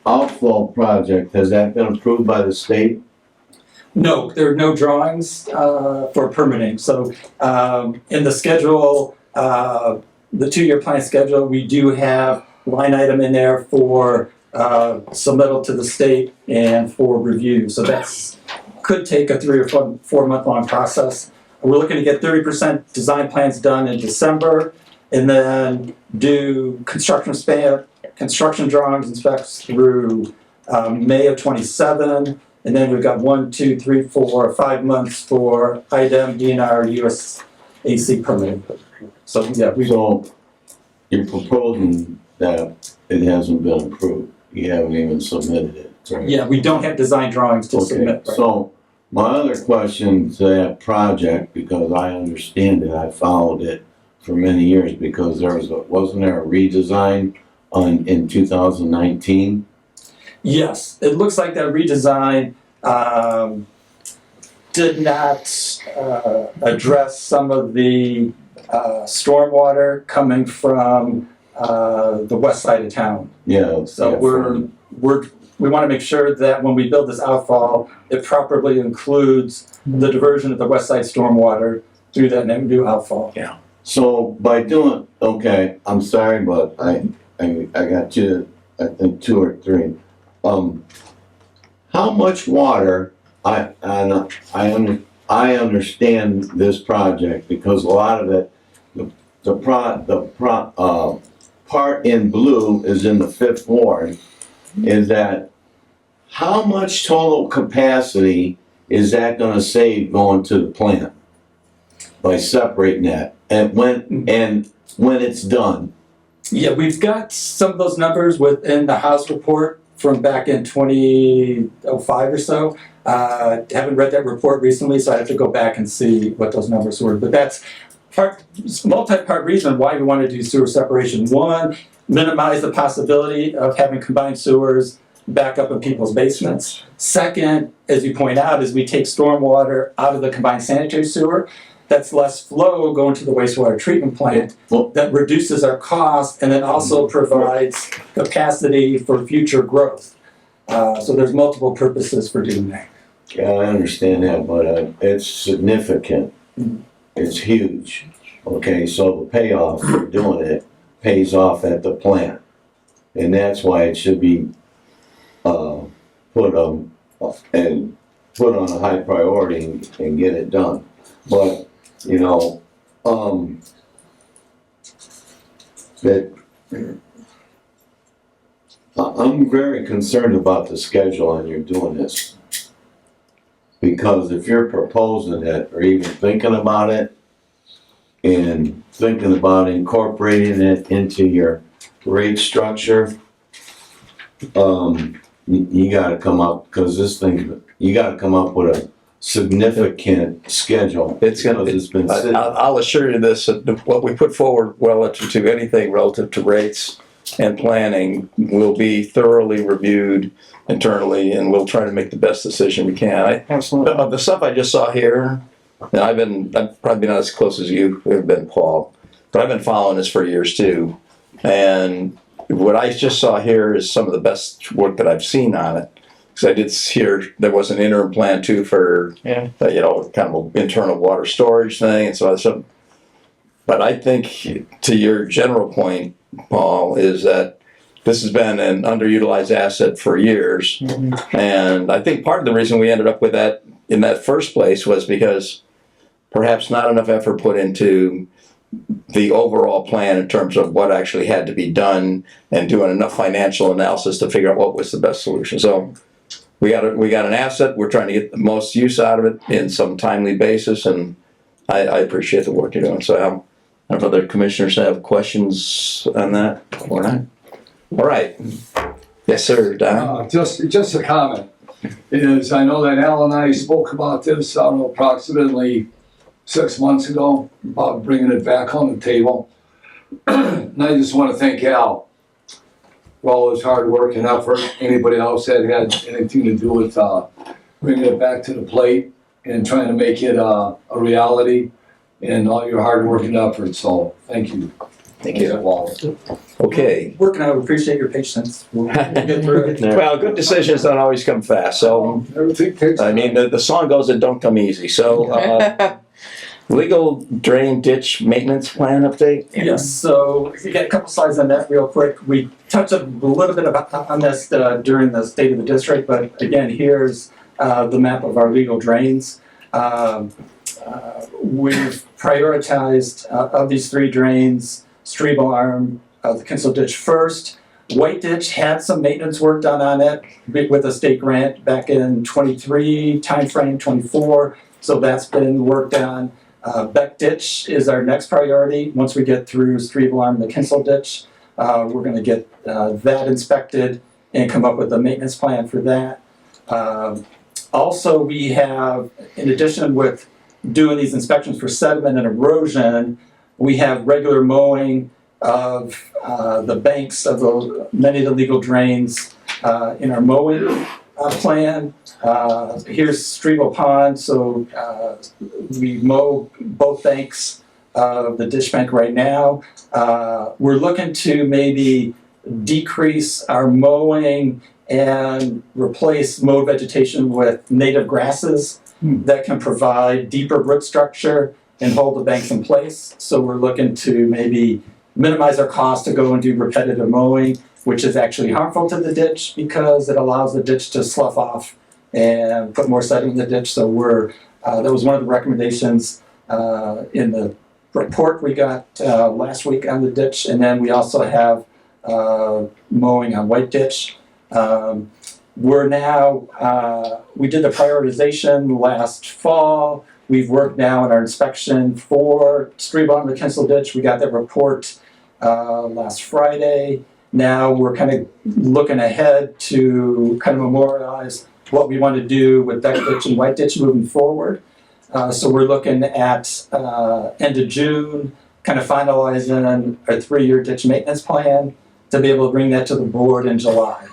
outflow project, has that been approved by the state? No, there are no drawings for permitting. So in the schedule, the 2-year plan schedule, we do have line item in there for submittal to the state and for review. So that's could take a 3 or 4 month long process. We're looking to get 30% design plans done in December, and then do construction drawings and specs through May of 27. And then we've got 1, 2, 3, 4, 5 months for IDEM, DNR, USAC permitting. So yeah, So you're proposing that it hasn't been approved. You haven't even submitted it. Right? yeah, we don't have design drawings to submit. Right? So my other question to that project, because I understand it, I followed it for many years because wasn't there a redesign in 2019? Yes, it looks like that redesign did not address some of the stormwater coming from the west side of town. Yeah. So we want to make sure that when we build this outfall, it properly includes the diversion of the west side stormwater through that new outfall. Yeah. So by doing, okay, I'm sorry, but I got you, I think 2 or 3. How much water, I understand this project because a lot of it, the part in blue is in the 5th ward, is that how much total capacity is that gonna save going to the plant by separating that? And when it's done? Yeah, we've got some of those numbers within the House report from back in 2005 or so. Haven't read that report recently, so I have to go back and see what those numbers were. But that's multi-part reason why we want to do sewer separation. One, minimize the possibility of having combined sewers back up in people's basements. Second, as you point out, is we take stormwater out of the combined sanitary sewer. That's less flow going to the wastewater treatment plant. That reduces our cost and then also provides capacity for future growth. So there's multiple purposes for doing that. Yeah, I understand that, but it's significant. It's huge. Okay, so the payoff for doing it pays off at the plant. And that's why it should be put on a high priority and get it done. But, you know, that I'm very concerned about the schedule and you're doing this. Because if you're proposing it or even thinking about it and thinking about incorporating it into your rate structure, you gotta come up, because this thing, you gotta come up with a significant schedule. It's been sitting. I'll assure you this, that what we put forward relative to anything relative to rates and planning will be thoroughly reviewed internally, and we'll try to make the best decision we can. Absolutely. The stuff I just saw here, and I've probably not as close as you have been, Paul, but I've been following this for years too. And what I just saw here is some of the best work that I've seen on it. Because I did hear there was an interim plan too for, kind of an internal water storage thing and so other stuff. But I think to your general point, Paul, is that this has been an underutilized asset for years. And I think part of the reason we ended up with that in that first place was because perhaps not enough effort put into the overall plan in terms of what actually had to be done and doing enough financial analysis to figure out what was the best solution. So we got an asset. We're trying to get the most use out of it in some timely basis, and I appreciate the work you're doing. So I don't know if other commissioners have questions on that or not. All right. Yes, sir, Don. Just a comment. Is I know that Al and I spoke about this, I don't know, approximately 6 months ago, about bringing it back on the table. And I just want to thank Al for all his hard work and effort. Anybody else that had anything to do with bringing it back to the plate and trying to make it a reality, and all your hard work and effort. So thank you. Thank you. Okay. Working out, we appreciate your patience. We'll get through it. Well, good decisions don't always come fast. So, I mean, the song goes, "It don't come easy." So, legal drain ditch maintenance plan update? Yes, so if you get a couple slides on that real quick. We touched a little bit on this during the State of the District, but again, here's the map of our legal drains. We've prioritized of these three drains, Strebo Arm, the Kinsel Ditch first. White Ditch had some maintenance work done on it with a state grant back in 23 timeframe, 24. So that's been worked on. Beck Ditch is our next priority. Once we get through Strebo Arm, the Kinsel Ditch, we're going to get that inspected and come up with a maintenance plan for that. Also, we have, in addition with doing these inspections for sediment and erosion, we have regular mowing of the banks of many of the legal drains in our mowing plan. Here's Strebo Pond, so we mow both banks of the ditch bank right now. We're looking to maybe decrease our mowing and replace mowed vegetation with native grasses that can provide deeper root structure and hold the banks in place. So we're looking to maybe minimize our cost to go and do repetitive mowing, which is actually harmful to the ditch because it allows the ditch to slough off and put more sediment in the ditch. So that was one of the recommendations in the report we got last week on the ditch. And then we also have mowing on White Ditch. We're now, we did the prioritization last fall. We've worked now in our inspection for Strebo and the Kinsel Ditch. We got that report last Friday. Now we're kind of looking ahead to kind of memorialize what we want to do with Beck Ditch and White Ditch moving forward. So we're looking at end of June, kind of finalizing a 3-year ditch maintenance plan to be able to bring that to the board in July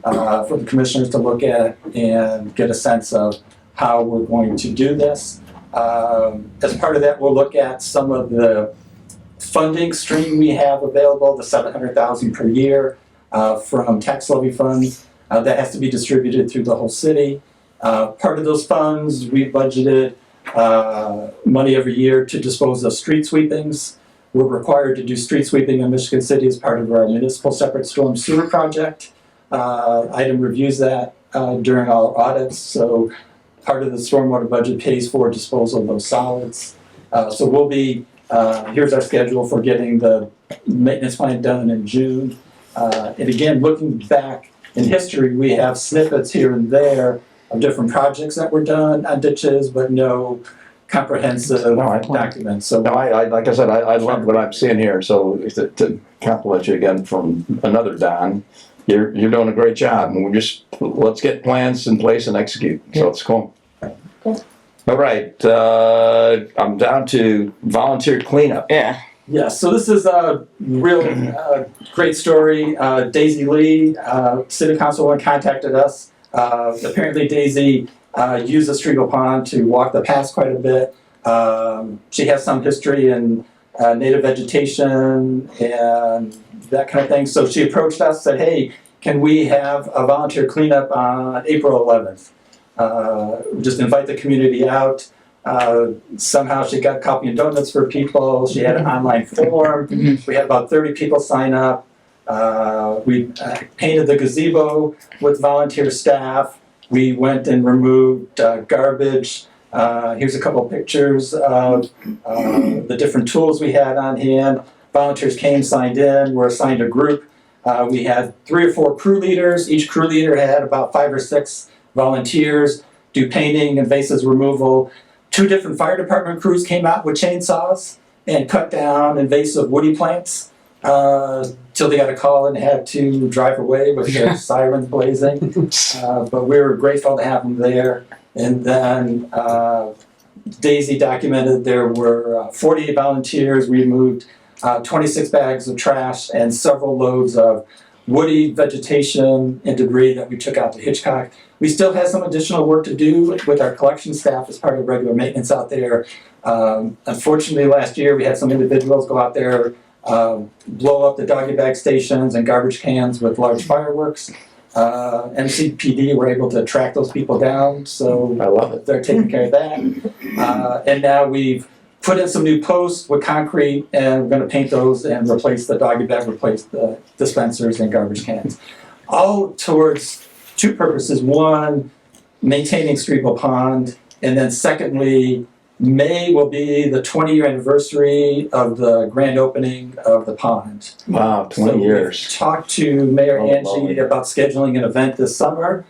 for the commissioners to look at and get a sense of how we're going to do this. As part of that, we'll look at some of the funding stream we have available, the $700,000 per year from tax levy funds that has to be distributed through the whole city. Part of those funds, we budgeted money every year to dispose of street sweepings. We're required to do street sweeping in Michigan City as part of our municipal separate storm sewer project. Item reviews that during our audits, so part of the stormwater budget pays for disposal of those solids. So we'll be, here's our schedule for getting the maintenance plan done in June. And again, looking back in history, we have snippets here and there of different projects that were done on ditches, but no comprehensive documents. So I like I said, I love what I'm seeing here. So to compliment you again from another Don, you're doing a great job, and let's get plans in place and execute. So it's cool. All right, I'm down to volunteer cleanup. Yeah, so this is a real great story. Daisy Lee, City Councilwoman, contacted us. Apparently Daisy used the Striegel Pond to walk the paths quite a bit. She has some history in native vegetation and that kind of thing. So she approached us, said, hey, can we have a volunteer cleanup on April 11th? Just invite the community out. Somehow she got coffee and donuts for people. She had an online form. We had about 30 people sign up. We painted the gazebo with volunteer staff. We went and removed garbage. Here's a couple pictures of the different tools we had on hand. Volunteers came, signed in, were assigned a group. We had 3 or 4 crew leaders. Each crew leader had about 5 or 6 volunteers do painting, invasives removal. 2 different fire department crews came out with chainsaws and cut down invasive woody plants till they got a call and had to drive away with their sirens blazing. But we were grateful to have them there. And then Daisy documented there were 48 volunteers. We moved 26 bags of trash and several loads of woody vegetation and debris that we took out to Hitchcock. We still have some additional work to do with our collection staff as part of regular maintenance out there. Unfortunately, last year we had some individuals go out there, blow up the doggy bag stations and garbage cans with large fireworks. MCPD were able to track those people down, so I love it. They're taking care of that. And now we've put in some new posts with concrete, and we're going to paint those and replace the doggy bag, replace the dispensers and garbage cans. All towards 2 purposes. One, maintaining Striegel Pond, and then secondly, May will be the 20-year anniversary of the grand opening of the pond. Wow, 20 years. We've talked to Mayor Angie about scheduling an event this summer.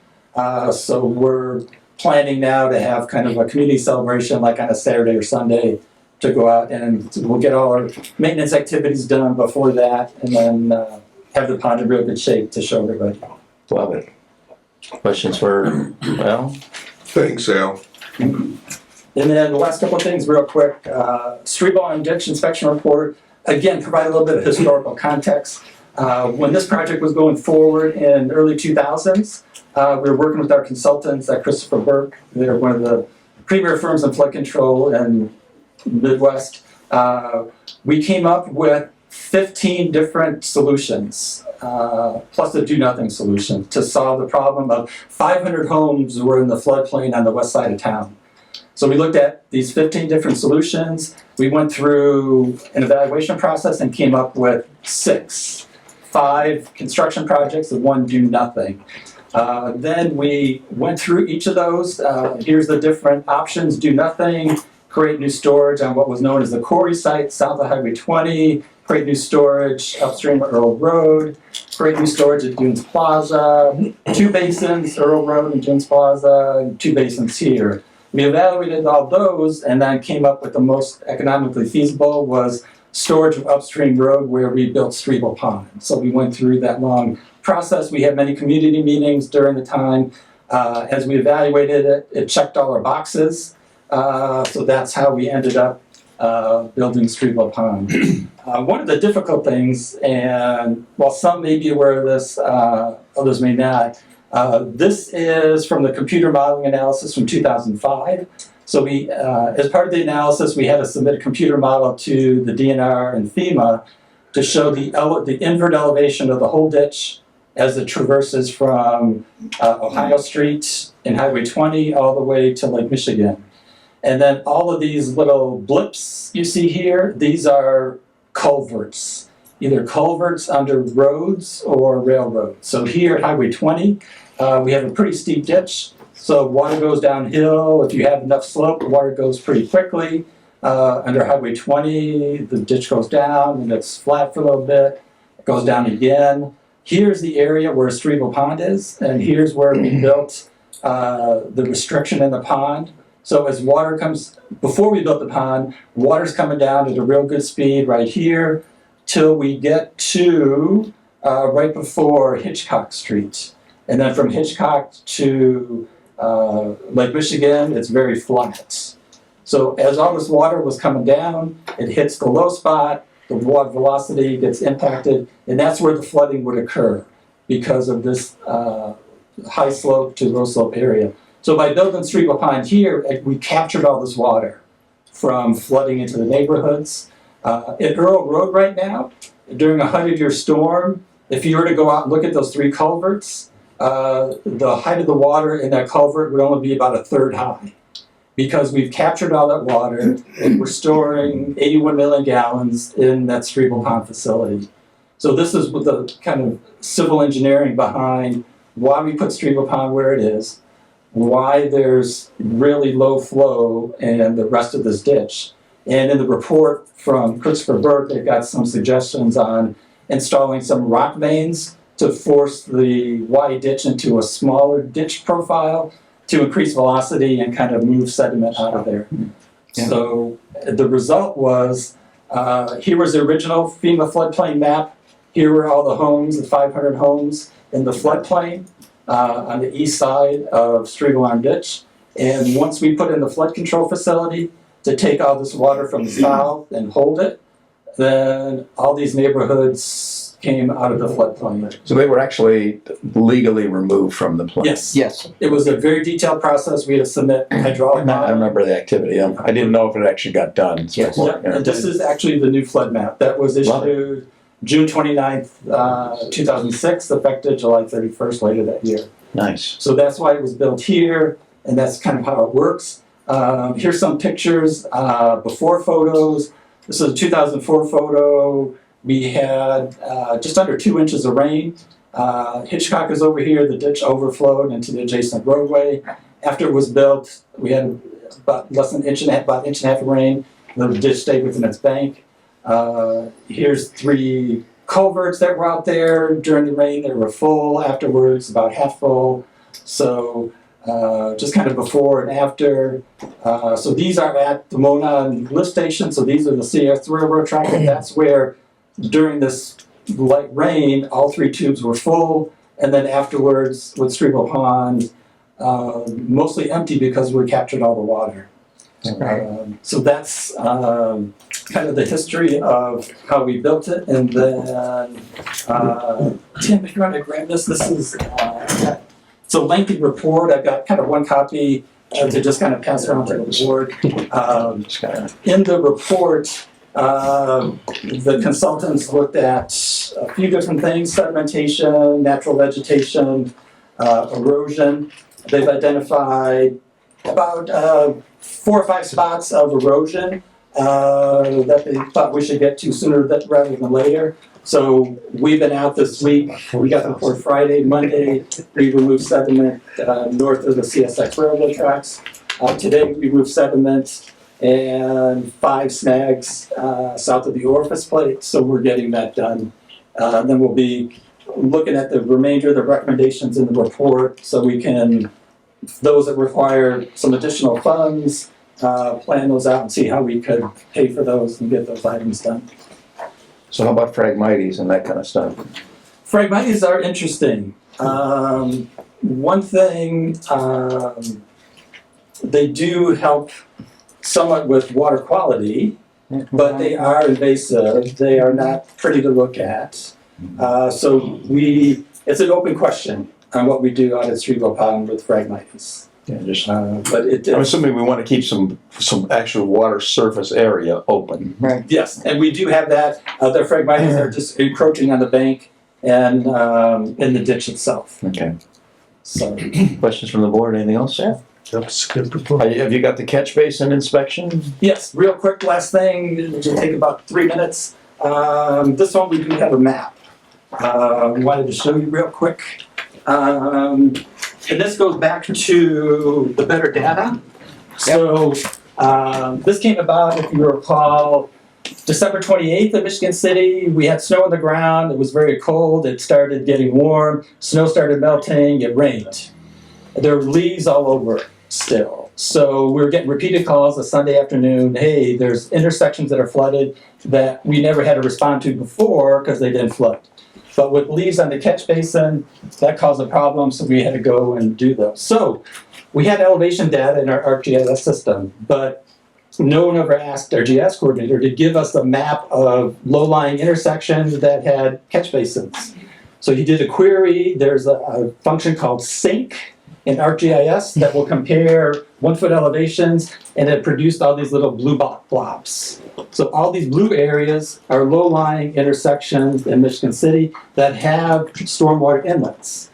So we're planning now to have kind of a community celebration like on a Saturday or Sunday to go out, and we'll get all our maintenance activities done before that, and then have the pond in real good shape to show everybody. Love it. Questions for Al? Thanks, Al. And then the last couple of things real quick. Striegel and ditch inspection report, again, provide a little bit of historical context. When this project was going forward in early 2000s, we were working with our consultants at Christopher Burke. They're one of the premier firms in flood control in Midwest. We came up with 15 different solutions, plus a do-nothing solution to solve the problem of 500 homes were in the floodplain on the west side of town. So we looked at these 15 different solutions. We went through an evaluation process and came up with 6. 5 construction projects and 1 do-nothing. Then we went through each of those. Here's the different options: do nothing, create new storage on what was known as the quarry site south of Highway 20, create new storage upstream of Earl Road, create new storage at Dunes Plaza, 2 basins, Earl Road and Dunes Plaza, and 2 basins here. We evaluated all those and then came up with the most economically feasible was storage of upstream road where we built Strebel Pond. So we went through that long process. We had many community meetings during the time. As we evaluated it, it checked all our boxes. So that's how we ended up building Strebel Pond. One of the difficult things, and while some may be aware of this, others may not, this is from the computer modeling analysis from 2005. So we, as part of the analysis, we had to submit a computer model to the DNR and FEMA to show the invert elevation of the whole ditch as it traverses from Ohio Street and Highway 20 all the way to Lake Michigan. And then all of these little blips you see here, these are culverts, either culverts under roads or railroads. So here at Highway 20, we have a pretty steep ditch. So water goes downhill. If you have enough slope, the water goes pretty quickly. Under Highway 20, the ditch goes down and it's flat for a little bit. It goes down again. Here's the area where Strebel Pond is, and here's where we built the restriction in the pond. So as water comes, before we built the pond, water's coming down at a real good speed right here till we get to right before Hitchcock Street. And then from Hitchcock to Lake Michigan, it's very flat. So as all this water was coming down, it hits the low spot, the water velocity gets impacted, and that's where the flooding would occur because of this high slope to low slope area. So by building Strebel Pond here, we captured all this water from flooding into the neighborhoods. At Earl Road right now, during a 100-year storm, if you were to go out and look at those three culverts, the height of the water in that culvert would only be about a third high because we've captured all that water and we're storing 81 million gallons in that Strebel Pond facility. So this is with the kind of civil engineering behind why we put Strebel Pond where it is, why there's really low flow in the rest of this ditch. And in the report from Christopher Burke, they've got some suggestions on installing some rock veins to force the wide ditch into a smaller ditch profile to increase velocity and kind of move sediment out of there. Yeah. So the result was, here was the original FEMA floodplain map. Here were all the homes, the 500 homes in the floodplain on the east side of Strebel Arm Ditch. And once we put in the flood control facility to take all this water from the south and hold it, then all these neighborhoods came out of the floodplain. So they were actually legally removed from the plain? Yes. Yes. It was a very detailed process. We had to submit hydraulic. I remember the activity. I didn't know if it actually got done. Yes. Yeah. And this is actually the new flood map that was issued June 29th, 2006, effective July 31st later that year. Nice. So that's why it was built here, and that's kind of how it works. Here's some pictures, before photos. This is a 2004 photo. We had just under 2 inches of rain. Hitchcock is over here. The ditch overflowed into the adjacent roadway. After it was built, we had about less than an inch and a half, about an inch and a half of rain. The ditch stayed within its bank. Here's 3 culverts that were out there during the rain. They were full afterwards, about half full. So just kind of before and after. So these are at the Monon lift station. So these are the CS railroad track. And that's where during this light rain, all 3 tubes were full. And then afterwards with Strebel Pond, mostly empty because we captured all the water. So that's kind of the history of how we built it. And then, Tim, if you want to grab this, this is it's a lengthy report. I've got kind of one copy to just kind of pass around to the board. In the report, the consultants looked at a few different things: sedimentation, natural vegetation, erosion. They've identified about 4 or 5 spots of erosion that they thought we should get to sooner rather than later. So we've been out this week. We got the report Friday. Monday, we removed sediment north of the CSX railroad tracks. Today, we removed sediment and 5 snags south of the orifice plate. So we're getting that done. Then we'll be looking at the remainder of the recommendations in the report so we can, those that require some additional funds, plan those out and see how we could pay for those and get those items done. So how about Phragmites and that kind of stuff? Phragmites are interesting. One thing, they do help somewhat with water quality, but they are invasive. They are not pretty to look at. So it's an open question on what we do out at Streetville Pond with Phragmites. Yeah, just, but I'm assuming we want to keep some actual water surface area open. Right. Yes, and we do have that. The Phragmites are just encroaching on the bank and in the ditch itself. Okay. So, questions from the board? Anything else? Yeah. That's a good proposal. Have you got the catch basin inspection? yes, real quick, last thing, it'll take about 3 minutes. This one we do have a map. Wanted to show you real quick. And this goes back to the better data. So this came about, if you recall, December 28th in Michigan City. We had snow on the ground. It was very cold. It started getting warm. Snow started melting. It rained. There were leaves all over still. So we were getting repeated calls a Sunday afternoon. Hey, there's intersections that are flooded that we never had to respond to before because they didn't flood. But with leaves on the catch basin, that caused a problem, so we had to go and do those. So we had elevation data in our ArcGIS system, but no one ever asked our GIS coordinator to give us a map of low-lying intersections that had catch basins. So he did a query. There's a function called sync in ArcGIS that will compare 1-foot elevations, and it produced all these little blue blobs. So all these blue areas are low-lying intersections in Michigan City that have stormwater inlets.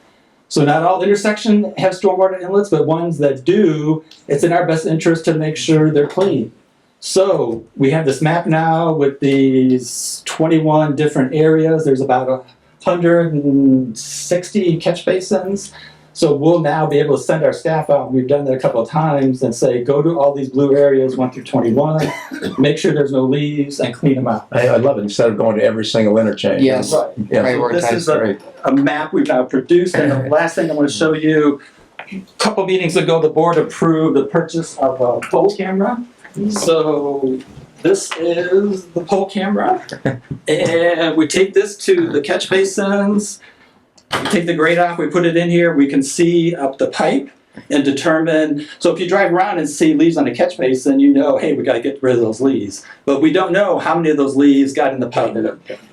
So not all intersections have stormwater inlets, but ones that do, it's in our best interest to make sure they're clean. So we have this map now with these 21 different areas. There's about 160 catch basins. So we'll now be able to send our staff out, we've done that a couple of times, and say, go to all these blue areas, 1 through 21, make sure there's no leaves, and clean them out. I love it, instead of going to every single interchange. Yes. Right. Yeah. So this is a map we've now produced, and the last thing I want to show you, a couple meetings ago, the board approved the purchase of a pole camera. So this is the pole camera, and we take this to the catch basins. We take the grate off, we put it in here, we can see up the pipe and determine, so if you drive around and see leaves on a catch basin, you know, hey, we gotta get rid of those leaves. But we don't know how many of those leaves got in the pipe.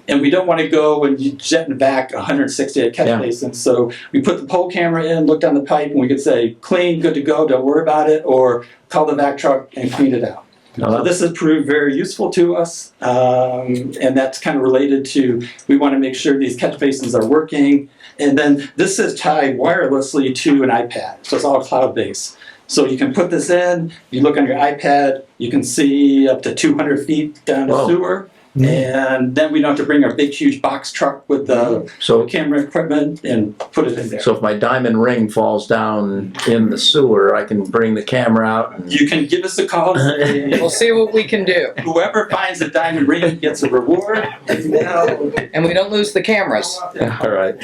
And we don't wanna go and jetting back 160 at catch basins. So we put the pole camera in, look down the pipe, and we could say, clean, good to go, don't worry about it, or call the vac truck and clean it out. So this has proved very useful to us, and that's kind of related to, we want to make sure these catch basins are working. And then this is tied wirelessly to an iPad, so it's all cloud-based. So you can put this in, you look on your iPad, you can see up to 200 feet down the sewer. And then we don't have to bring our big, huge box truck with the camera equipment and put it in there. So if my diamond ring falls down in the sewer, I can bring the camera out. And you can give us a call. We'll see what we can do. Whoever finds the diamond ring gets a reward. And we don't lose the cameras. All right.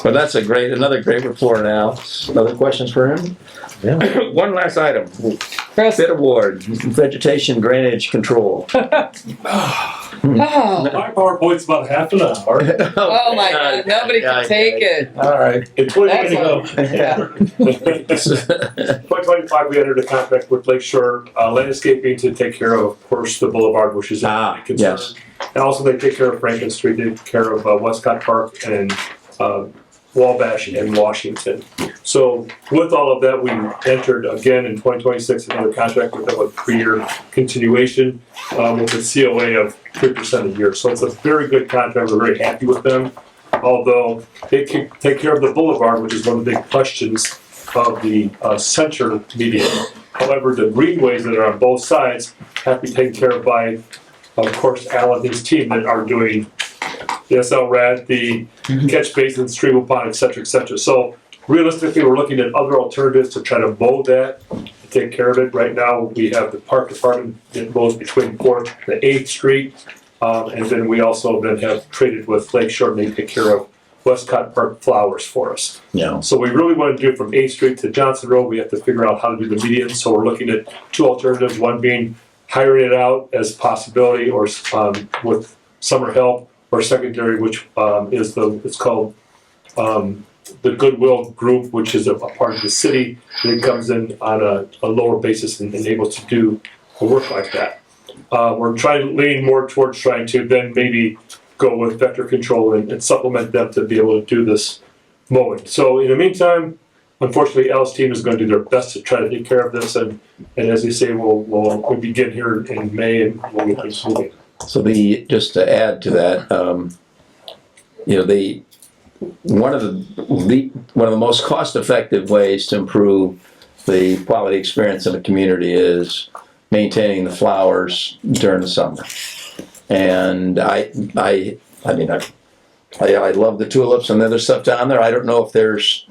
Well, that's another great report now. Other questions for him? Yeah. One last item. Bid award, vegetation drainage control. My PowerPoint's about half an hour. Oh my God, nobody can take it. All right. It's way to go. Yeah. 2025, we entered a contract with Lakeshore Landscaping to take care of course, the boulevard, which is a big concern. Yes. And also they take care of Franklin Street, they take care of Westcott Park and Wabash and Washington. So with all of that, we entered again in 2026 another contract with them with 3-year continuation with a COA of 3% a year. So it's a very good contract. We're very happy with them. Although they can take care of the boulevard, which is one of the big questions of the center median. However, the greenways that are on both sides have to be taken care of by, of course, Al and his team that are doing the SLRAD, the catch basin, stream pond, et cetera, et cetera. So realistically, we're looking at other alternatives to try to mow that, to take care of it. Right now, we have the park department that mows between 4th and 8th Street. And then we also then have traded with Lakeshore and they take care of Westcott Park flowers for us. Yeah. So we really want to do from 8th Street to Johnson Road. We have to figure out how to do the median. So we're looking at two alternatives, one being hiring it out as a possibility or with summer help, or secondary, which is it's called the Goodwill Group, which is a part of the city, and it comes in on a lower basis and able to do a work like that. We're trying to lean more towards trying to then maybe go with vector control and supplement them to be able to do this mowing. So in the meantime, unfortunately, Al's team is going to do their best to try to take care of this, and as you say, we'll begin here in May and we'll get things moving. So just to add to that, one of the most cost-effective ways to improve the quality experience in the community is maintaining the flowers during the summer. And I love the tulips and the other stuff down there. I don't know if there's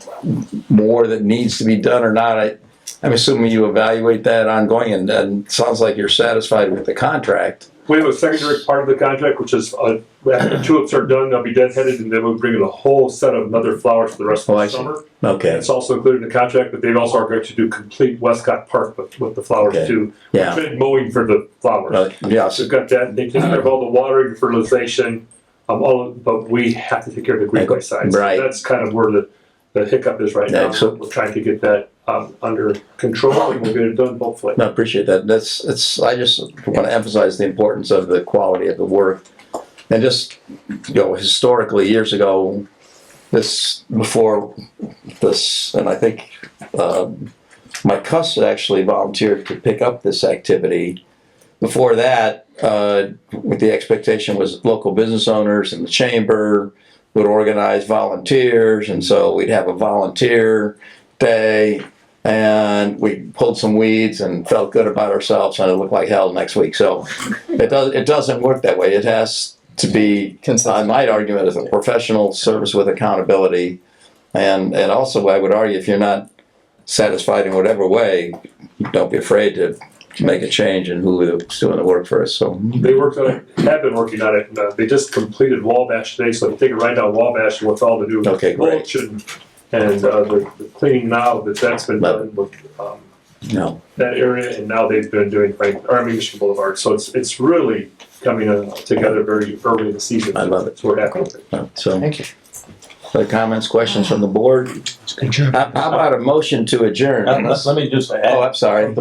more that needs to be done or not. I'm assuming you evaluate that ongoing, and it sounds like you're satisfied with the contract. We have a secondary part of the contract, which is after the tulips are done, they'll be deadheaded, and then we'll bring in a whole set of other flowers for the rest of the summer. Okay. It's also included in the contract, but they also are going to do complete Westcott Park with the flowers too. Yeah. We've been mowing for the flowers. Yes. We've got that. They take care of all the watering, fertilization, but we have to take care of the greenway side. Right. So that's kind of where the hiccup is right now. Excellent. We're trying to get that under control, and we'll get it done hopefully. I appreciate that. I just want to emphasize the importance of the quality of the work. And just, historically, years ago, before this, and I think my cousin actually volunteered to pick up this activity. Before that, with the expectation was local business owners and the chamber would organize volunteers, and so we'd have a volunteer day, and we pulled some weeds and felt good about ourselves, and it looked like hell next week. So it doesn't work that way. It has to be, I might argue it as a professional service with accountability, and also I would argue if you're not satisfied in whatever way, don't be afraid to make a change in who's doing the work for us. So they have been working on it, and they just completed Wabash today, so they take it right down Wabash with all the new mulch and the cleaning now that's been done with that area, and now they've been doing Michigan Boulevard. So it's really coming together very early in the season. I love it. So we're happy with it. So Thank you. other comments, questions from the board? How about a motion to adjourn? Let me just add. Oh, I'm sorry.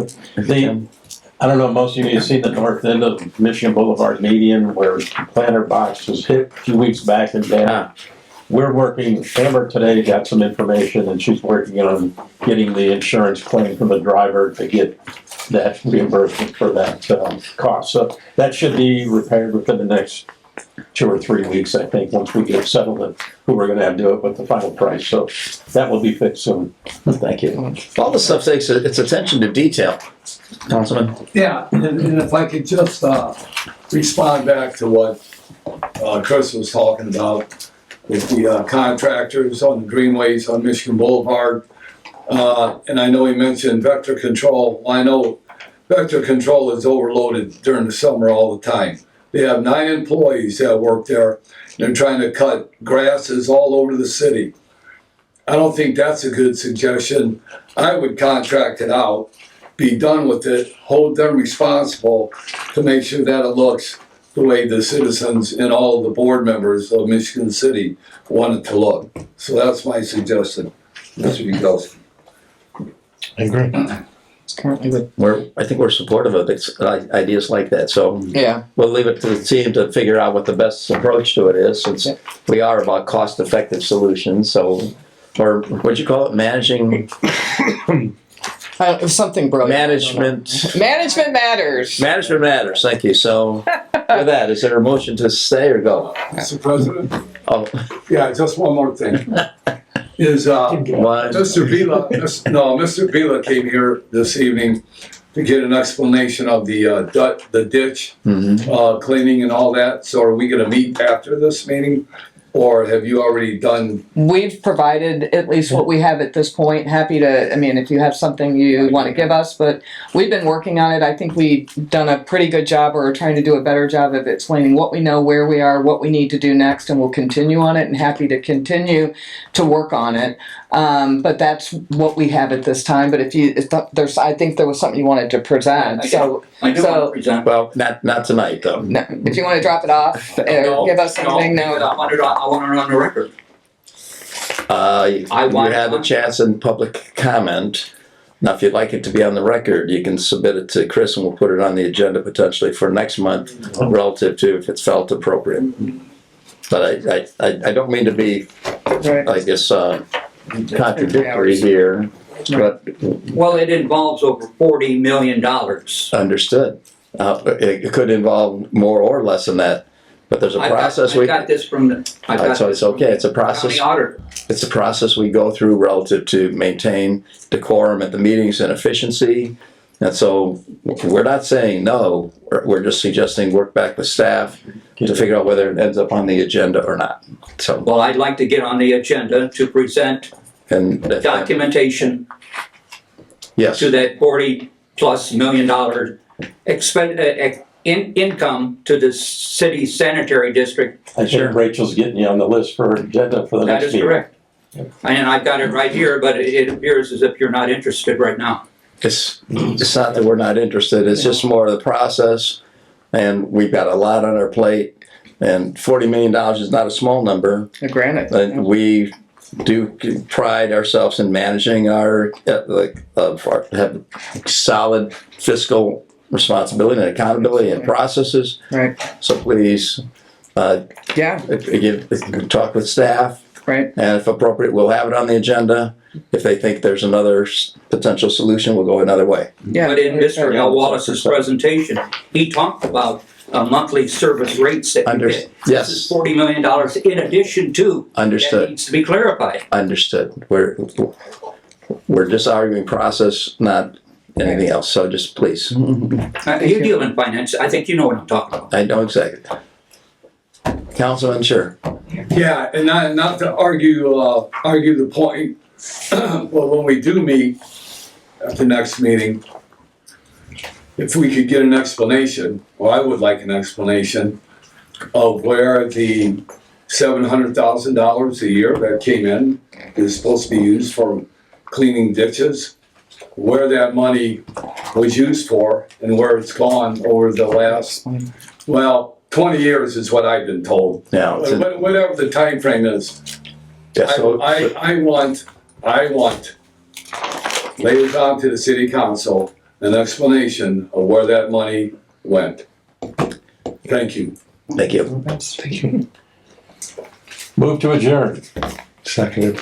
I don't know, most of you have seen the north end of Michigan Boulevard median where planter box was hit a few weeks back and down. We're working, Amber today got some information and she's working on getting the insurance claim from the driver to get that reimbursement for that cost. So that should be repaired within the next 2 or 3 weeks, I think, once we get settled on who we're gonna have do it with the final price. So that will be fixed soon. Thank you. All this stuff takes its attention to detail. Councilman? Yeah, and if I could just respond back to what Chris was talking about with the contractors on the greenways on Michigan Boulevard. And I know he mentioned vector control. Well, I know vector control is overloaded during the summer all the time. They have 9 employees that work there. They're trying to cut grasses all over the city. I don't think that's a good suggestion. I would contract it out, be done with it, hold them responsible to make sure that it looks the way the citizens and all of the board members of Michigan City want it to look. So that's my suggestion, Mr. Bugos. I agree. I think we're supportive of ideas like that. So Yeah. we'll leave it to the team to figure out what the best approach to it is, since we are about cost-effective solutions. So, or what'd you call it? Managing. Something brilliant. Management matters. Management matters. Thank you. So, with that, is there a motion to stay or go? Mr. President? Oh, Yeah, just one more thing. Is Mr. Vila came here this evening to get an explanation of the ditch cleaning and all that. So are we gonna meet after this meeting or have you already done? We've provided at least what we have at this point. Happy to, I mean, if you have something you want to give us, but we've been working on it. I think we've done a pretty good job, or are trying to do a better job of explaining what we know, where we are, what we need to do next, and we'll continue on it, and happy to continue to work on it. But that's what we have at this time. But there's, I think there was something you wanted to present. So I do want to present. Well, not tonight, though. no, if you want to drop it off, or give us something, I want it on the record. You had a chance in public comment. Now, if you'd like it to be on the record, you can submit it to Chris and we'll put it on the agenda potentially for next month relative to if it's felt appropriate. But I don't mean to be, I guess, contradictory here, but. Well, it involves over $40 million. Understood. It could involve more or less than that, but there's a process. I got this from the. So it's okay. It's a process. County auditor. It's a process we go through relative to maintain decorum at the meetings and efficiency. And so we're not saying no, we're just suggesting work back with staff to figure out whether it ends up on the agenda or not. So. Well, I'd like to get on the agenda to present documentation yes. to that $40+ million income to the city sanitary district. I think Rachel's getting you on the list for agenda for the next meeting. That is correct. And I've got it right here, but it appears as if you're not interested right now. It's not that we're not interested, it's just more of the process, and we've got a lot on our plate, and $40 million is not a small number. Granted. And we do pride ourselves in managing our, have solid fiscal responsibility and accountability and processes. Right. So please, talk with staff. Right. And if appropriate, we'll have it on the agenda. If they think there's another potential solution, we'll go another way. Yeah. But in Mr. L. Wallace's presentation, he talked about monthly service rates that we get. Yes. This is $40 million in addition to. Understood. That needs to be clarified. Understood. We're just arguing process, not anything else. So just please. You deal in finance. I think you know what I'm talking about. I know exactly. Councilman, sure. Yeah, and not to argue the point, but when we do meet at the next meeting, if we could get an explanation, or I would like an explanation of where the $700,000 a year that came in is supposed to be used for cleaning ditches, where that money was used for, and where it's gone over the last, 20 years is what I've been told. Yeah. Whatever the time frame is. Yeah, so, I want, later on to the city council, an explanation of where that money went. Thank you. Thank you. Thank you. Move to adjourn. Second.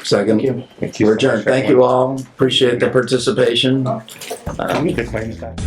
We're adjourned. Thank you all. Appreciate the participation. I need to claim that.